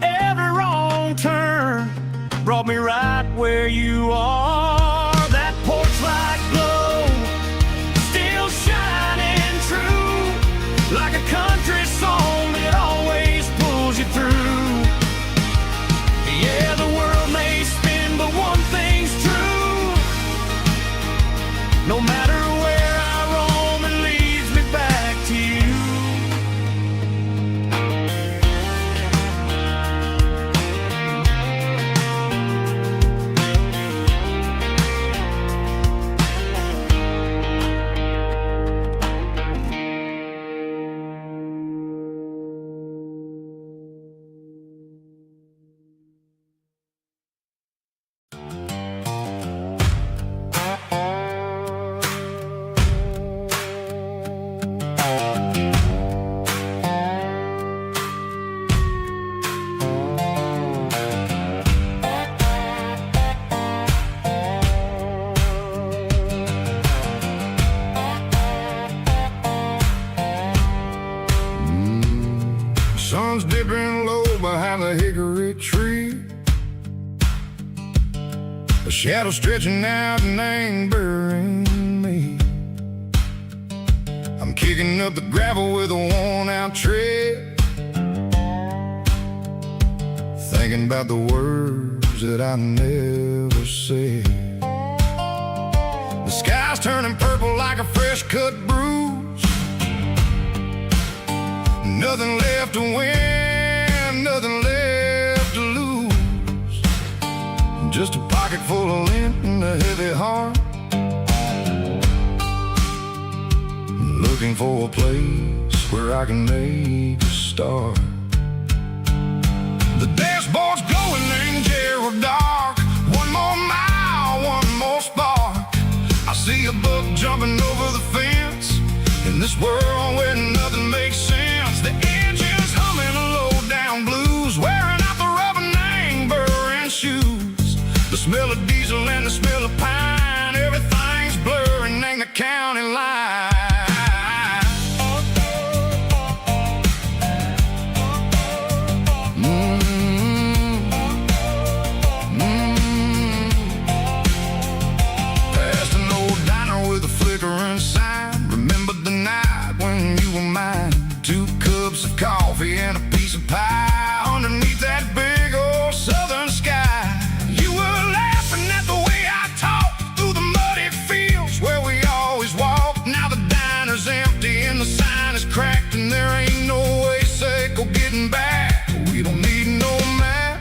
Every wrong turn brought me right where you are. That porch light glow, still shining true, like a country song that always pulls you through. Yeah, the world may spin, but one thing's true. No matter where I roam, it leads me back to you. Sun's dipping low behind the hickory tree. A shadow stretching out and angering me. I'm kicking up the gravel with a worn-out tread, thinking about the words that I never said. The sky's turning purple like a fresh-cut bruise. Nothing left to win, nothing left to lose. Just a pocket full of lint and a heavy heart, looking for a place where I can make a start. The dashboard's glowing angel dark. One more mile, one more spark. I see a buck jumping over the fence in this world where nothing makes sense. The engine's humming a low-down blues, wearing out the rubber-nang burring shoes. The smell of diesel and the smell of pine, everything's blurring, ain't the county line. Past an old diner with a flickering sign. Remember the night when you were mine. 2 cups of coffee and a piece of pie underneath that big old southern sky. You were laughing at the way I talked through the muddy fields where we always walked. Now the diner's empty and the sign is cracked, and there ain't no way safe or getting back. We don't need no map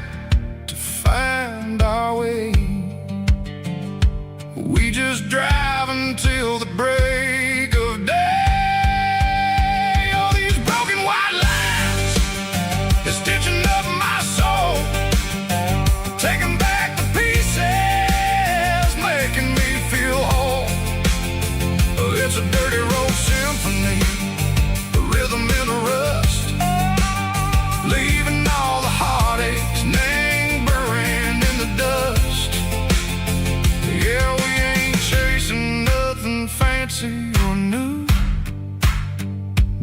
to find our way. We just drive until the break of day. Stitching up my soul, taking back the pieces, making me feel whole. It's a dirty road symphony, a rhythm in the rust, leaving all the heartaches lingering in the dust. Yeah, we ain't chasing nothing fancy or new,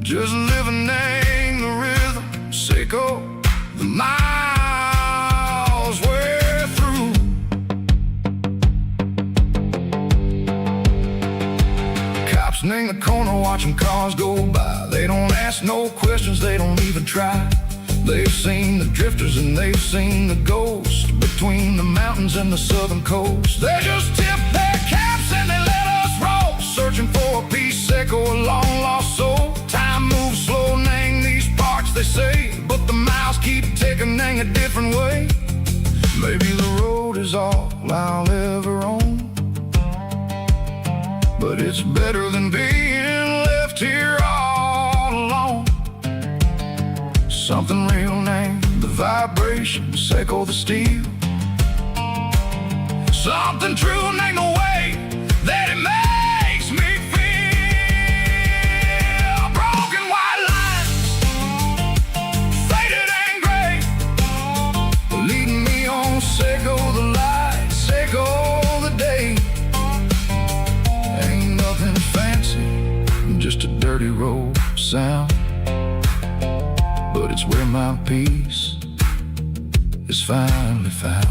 just living in the rhythm. Sickle the miles we're through. Cops in the corner watching cars go by. They don't ask no questions, they don't even try. They've seen the drifters and they've seen the ghosts between the mountains and the southern coast. They just tip their caps and they let us roll, searching for a piece, Seco, a long lost soul. Time moves slow, nang these parts, they say, but the miles keep ticking, nang a different way. Maybe the road is all I'll ever own, but it's better than being left here all alone. Something real named the vibration, Seco the steel. Something true named the way that it makes me feel. Broken white lines, faded and gray, leading me on. Seco the light, Seco the day. Ain't nothing fancy, just a dirty road sound. It's where my peace is finally found.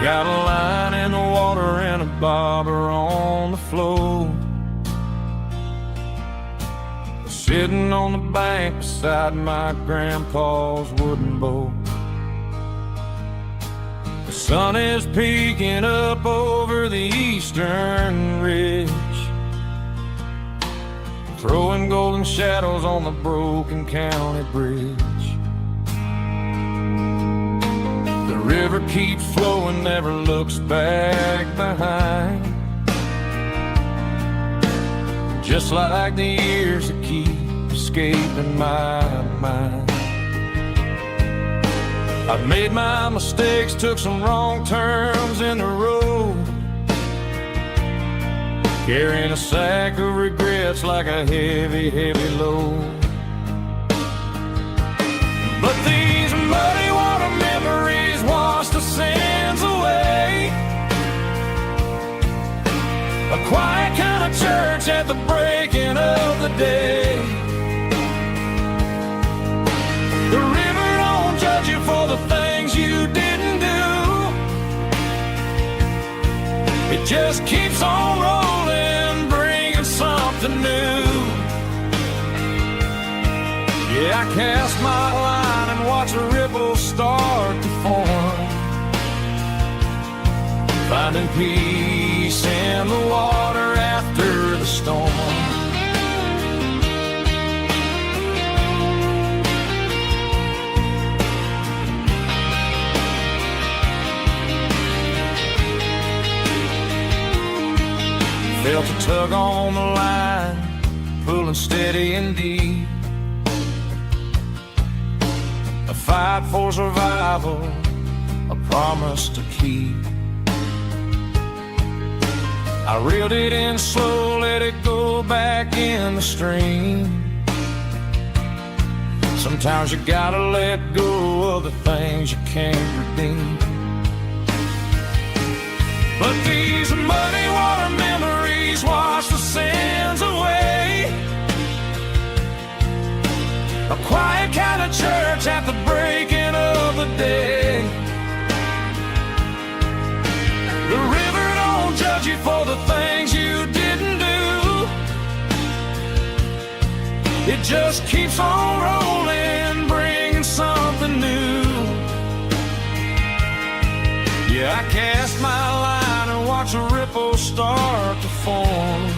Got a line in the water and a bobber on the floor, sitting on the bank beside my grandpa's wooden boat. The sun is peeking up over the eastern ridge, throwing golden shadows on the broken county bridge. The river keeps flowing, never looks back behind, just like the years that keep escaping my mind. I've made my mistakes, took some wrong turns in the road, carrying a sack of regrets like a heavy, heavy load. But these muddy water memories wash the sins away. A quiet kind of church at the breaking of the day. The river don't judge you for the things you didn't do. It just keeps on rolling, bringing something new. Yeah, I cast my line and watch a ripple start to form, finding peace in the water after the storm. Felt a tug on the line, pulling steady and deep. A fight for survival, a promise to keep. I reeled it in slow, let it go back in the stream. Sometimes you gotta let go of the things you can't redeem. But these muddy water memories wash the sins away. A quiet kind of church at the breaking of the day. The river don't judge you for the things you didn't do. It just keeps on rolling, bringing something new. Yeah, I cast my line and watch a ripple start to form,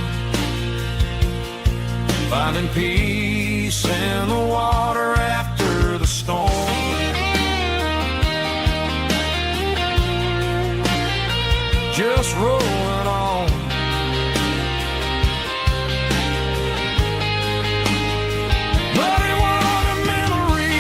finding peace in the water after the storm. Just rolling on. Muddy water memory.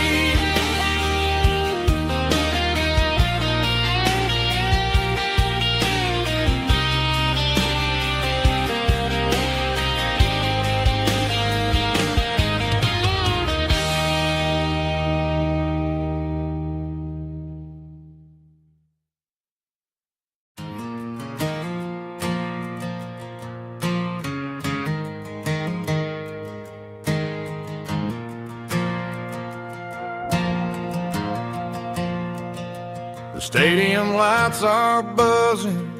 The stadium lights are buzzing,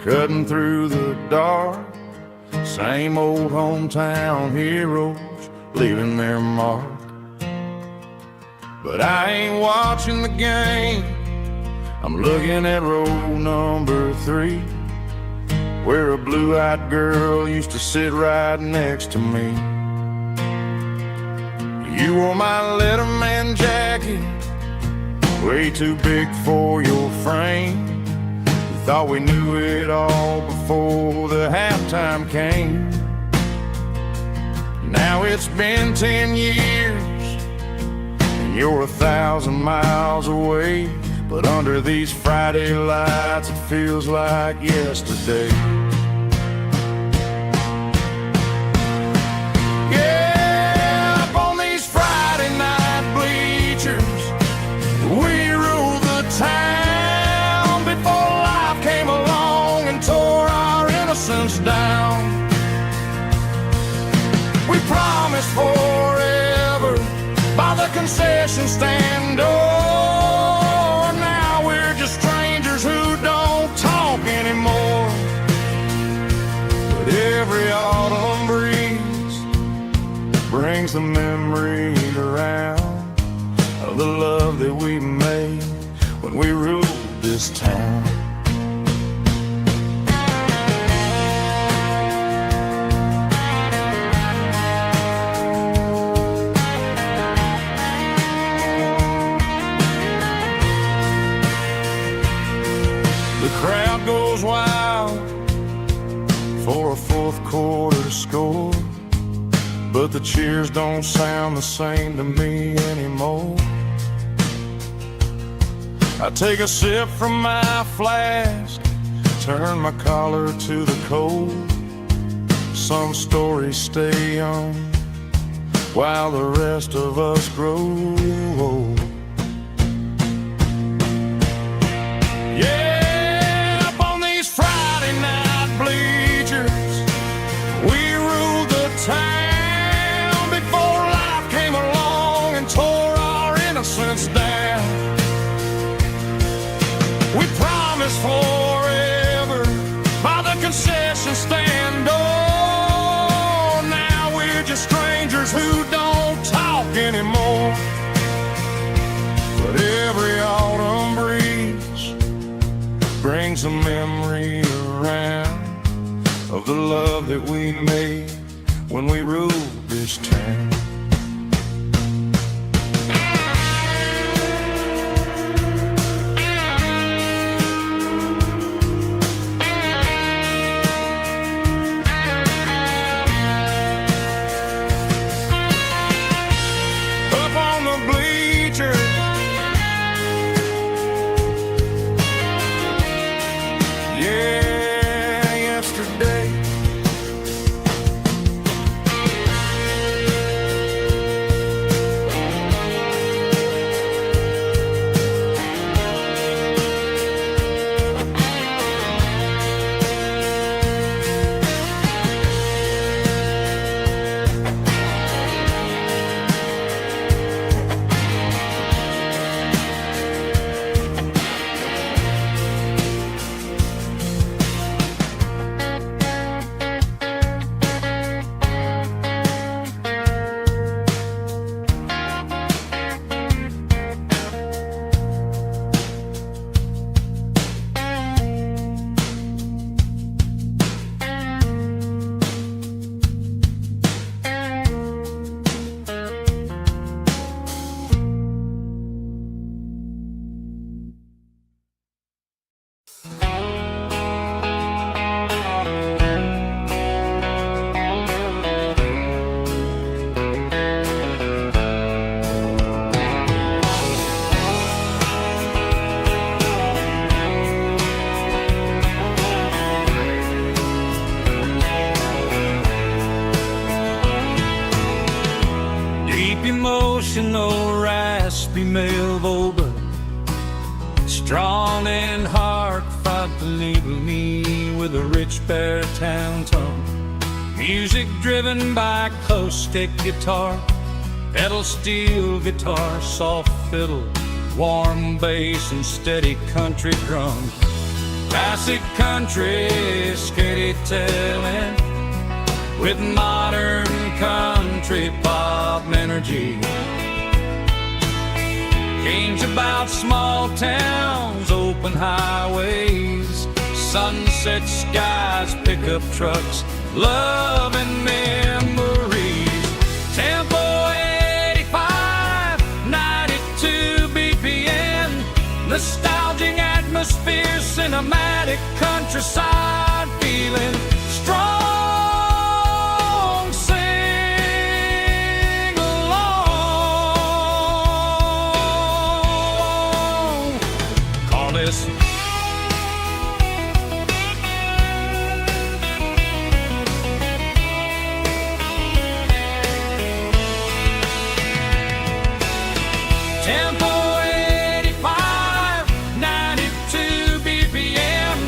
cutting through the dark. Same old hometown heroes leaving their mark. But I ain't watching the game, I'm looking at row number 3, where a blue-eyed girl used to sit right next to me. You wore my Letterman jacket way too big for your frame. We thought we knew it all before the halftime came. Now it's been 10 years and you're 1,000 miles away, but under these Friday lights it feels like yesterday. Yeah, up on these Friday night bleachers we ruled the town before life came along and tore our innocence down. We promised forever by the concession stand door. Now we're just strangers who don't talk anymore. But every autumn breeze brings the memories around of the love that we made when we ruled this town. The crowd goes wild for a fourth quarter score, but the cheers don't sound the same to me anymore. I take a sip from my flask, turn my collar to the cold. Some stories stay young while the rest of us grow old. Yeah, up on these Friday night bleachers we ruled the town before life came along and tore our innocence down. We promised forever by the concession stand door. Now we're just strangers who don't talk anymore. But every autumn breeze brings a memory around of the love that we made when we ruled this town. Emotional, raspy male vulva, strong and hard, fought to label me with a rich baritone tone. Music driven by acoustic guitar, pedal steel guitar, soft fiddle, warm bass and steady country drums. Classic country, skitty telling, with modern country pop energy. Games about small towns, open highways, sunset skies, pickup trucks, love and memories. Tempo 85, 92 BPM, nostalgic atmosphere, cinematic countryside, feeling strong. Sing along. Call this tempo 85, 92 BPM.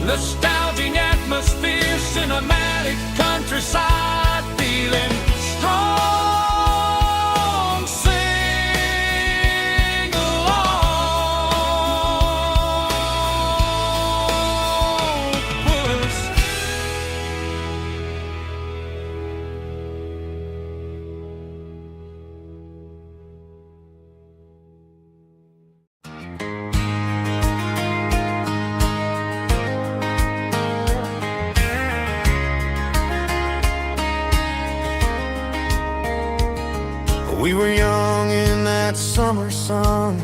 Nostalgic atmosphere, cinematic countryside, feeling strong. Sing along. Puss. We were young in that summer sun,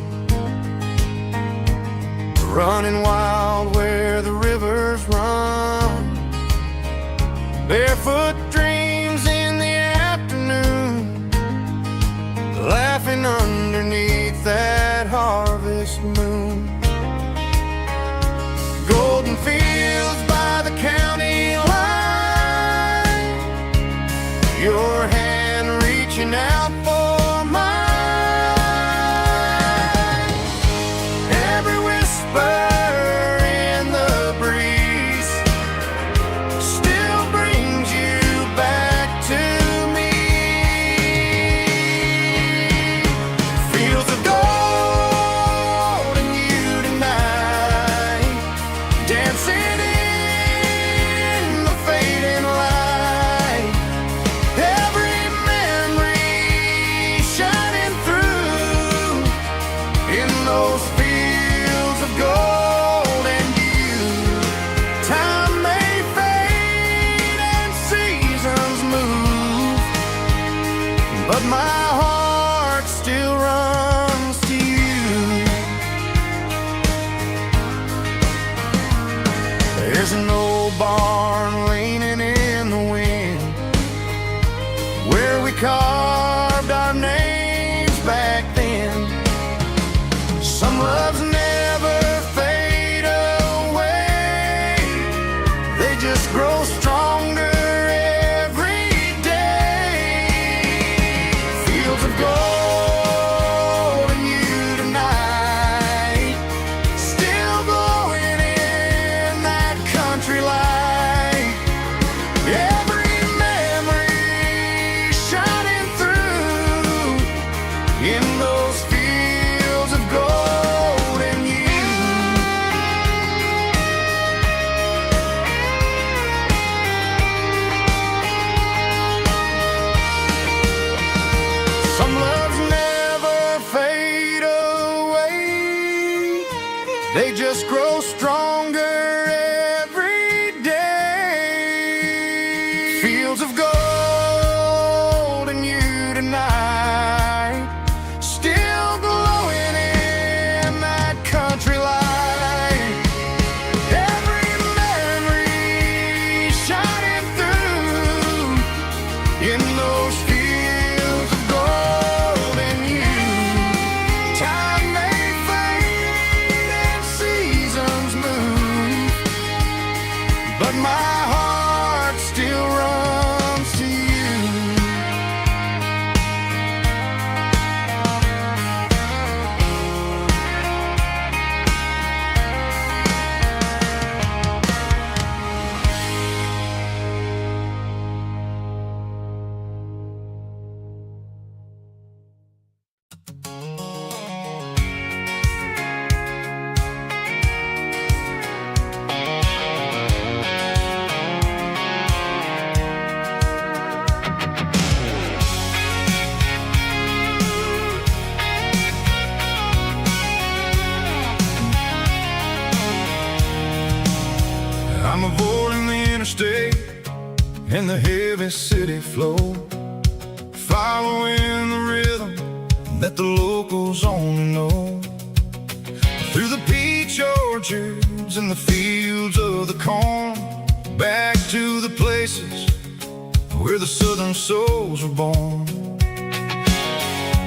running wild where the rivers run. Barefoot dreams in the afternoon, laughing underneath that harvest moon. Golden fields by the county line, your hand reaching out for mine. Every whisper in the breeze still brings you back to me. Fields of gold and you tonight, dancing in the fading light. Every memory shining through in those fields of gold and you. Time may fade and seasons move, but my heart still runs to you. There's an old barn leaning in the wind where we carved our names back then. Some loves never fade away, they just grow stronger every day. Fields of gold and you tonight, still glowing in that country light. Every memory shining through in those fields of gold and you. Some loves never fade away, they just grow stronger every day. Fields of gold and you tonight, still glowing in that country light. Every memory shining through in those fields of gold and you. Time may fade and seasons move, but my heart still runs to you. I'm avoiding the interstate and the heavy city flow, following the rhythm that the locals only know. Through the orchards and the fields of the corn, back to the places where the southern souls were born.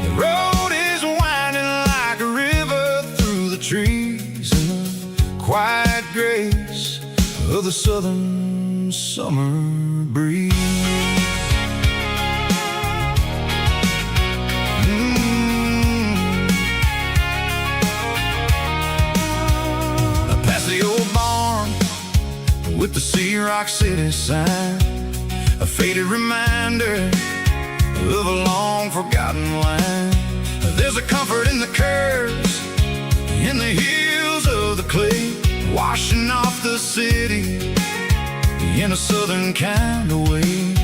The road is winding like a river through the trees in the quiet grace of the southern summer breeze. Past the old barn with the Sea Rock City sign, a faded reminder of a long forgotten line. There's a comfort in the curves, in the hills of the clay, washing off the city in a southern kind of way.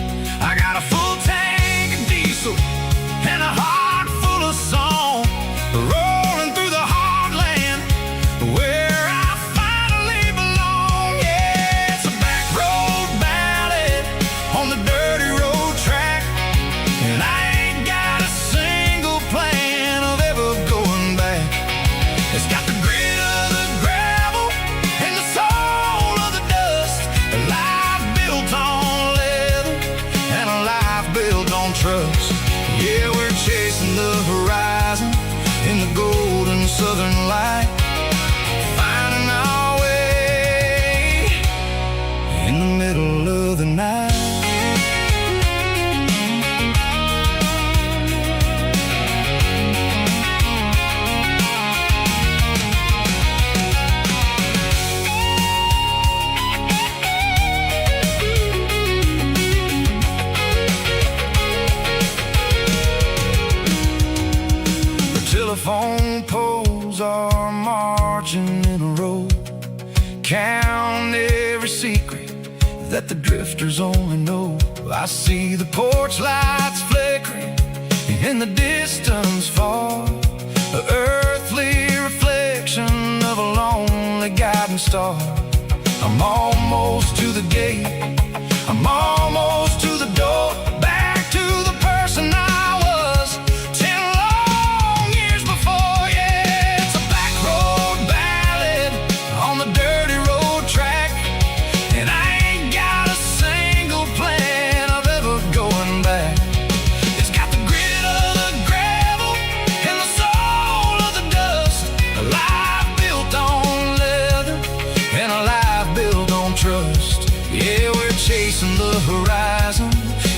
I got a full tank of diesel and a heart full of song, rolling through the heartland where I finally belong. Yeah, it's a back road ballad on the dirty road track, and I ain't got a single plan of ever going back. It's got the grit of the gravel and the soul of the dust, a life built on leather and a life built on trust. Yeah, we're chasing the horizon in the golden southern light, finding our way in the middle of the night. Telephone poles are marching in a row, count every secret that the drifters only know. I see the porch lights flickering in the distance far, the earthly reflection of a lonely guiding star. I'm almost to the gate, I'm almost to the door, back to the person I was 10 long years before. Yeah, it's a back road ballad on the dirty road track, and I ain't got a single plan of ever going back. It's got the grit of the gravel and the soul of the dust, a life built on leather and a life built on trust. Yeah, we're chasing the horizon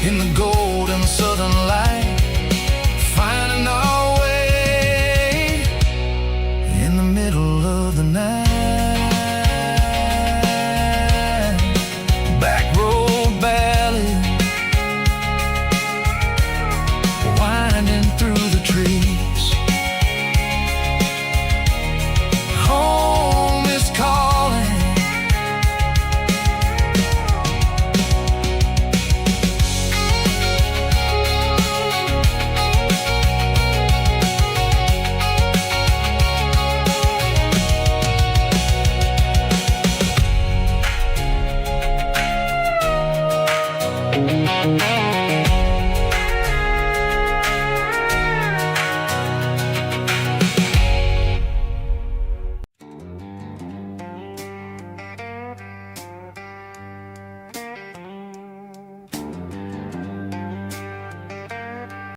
in the golden southern light, finding our way in the middle of the night. Back road ballad, winding through the trees. Home is calling.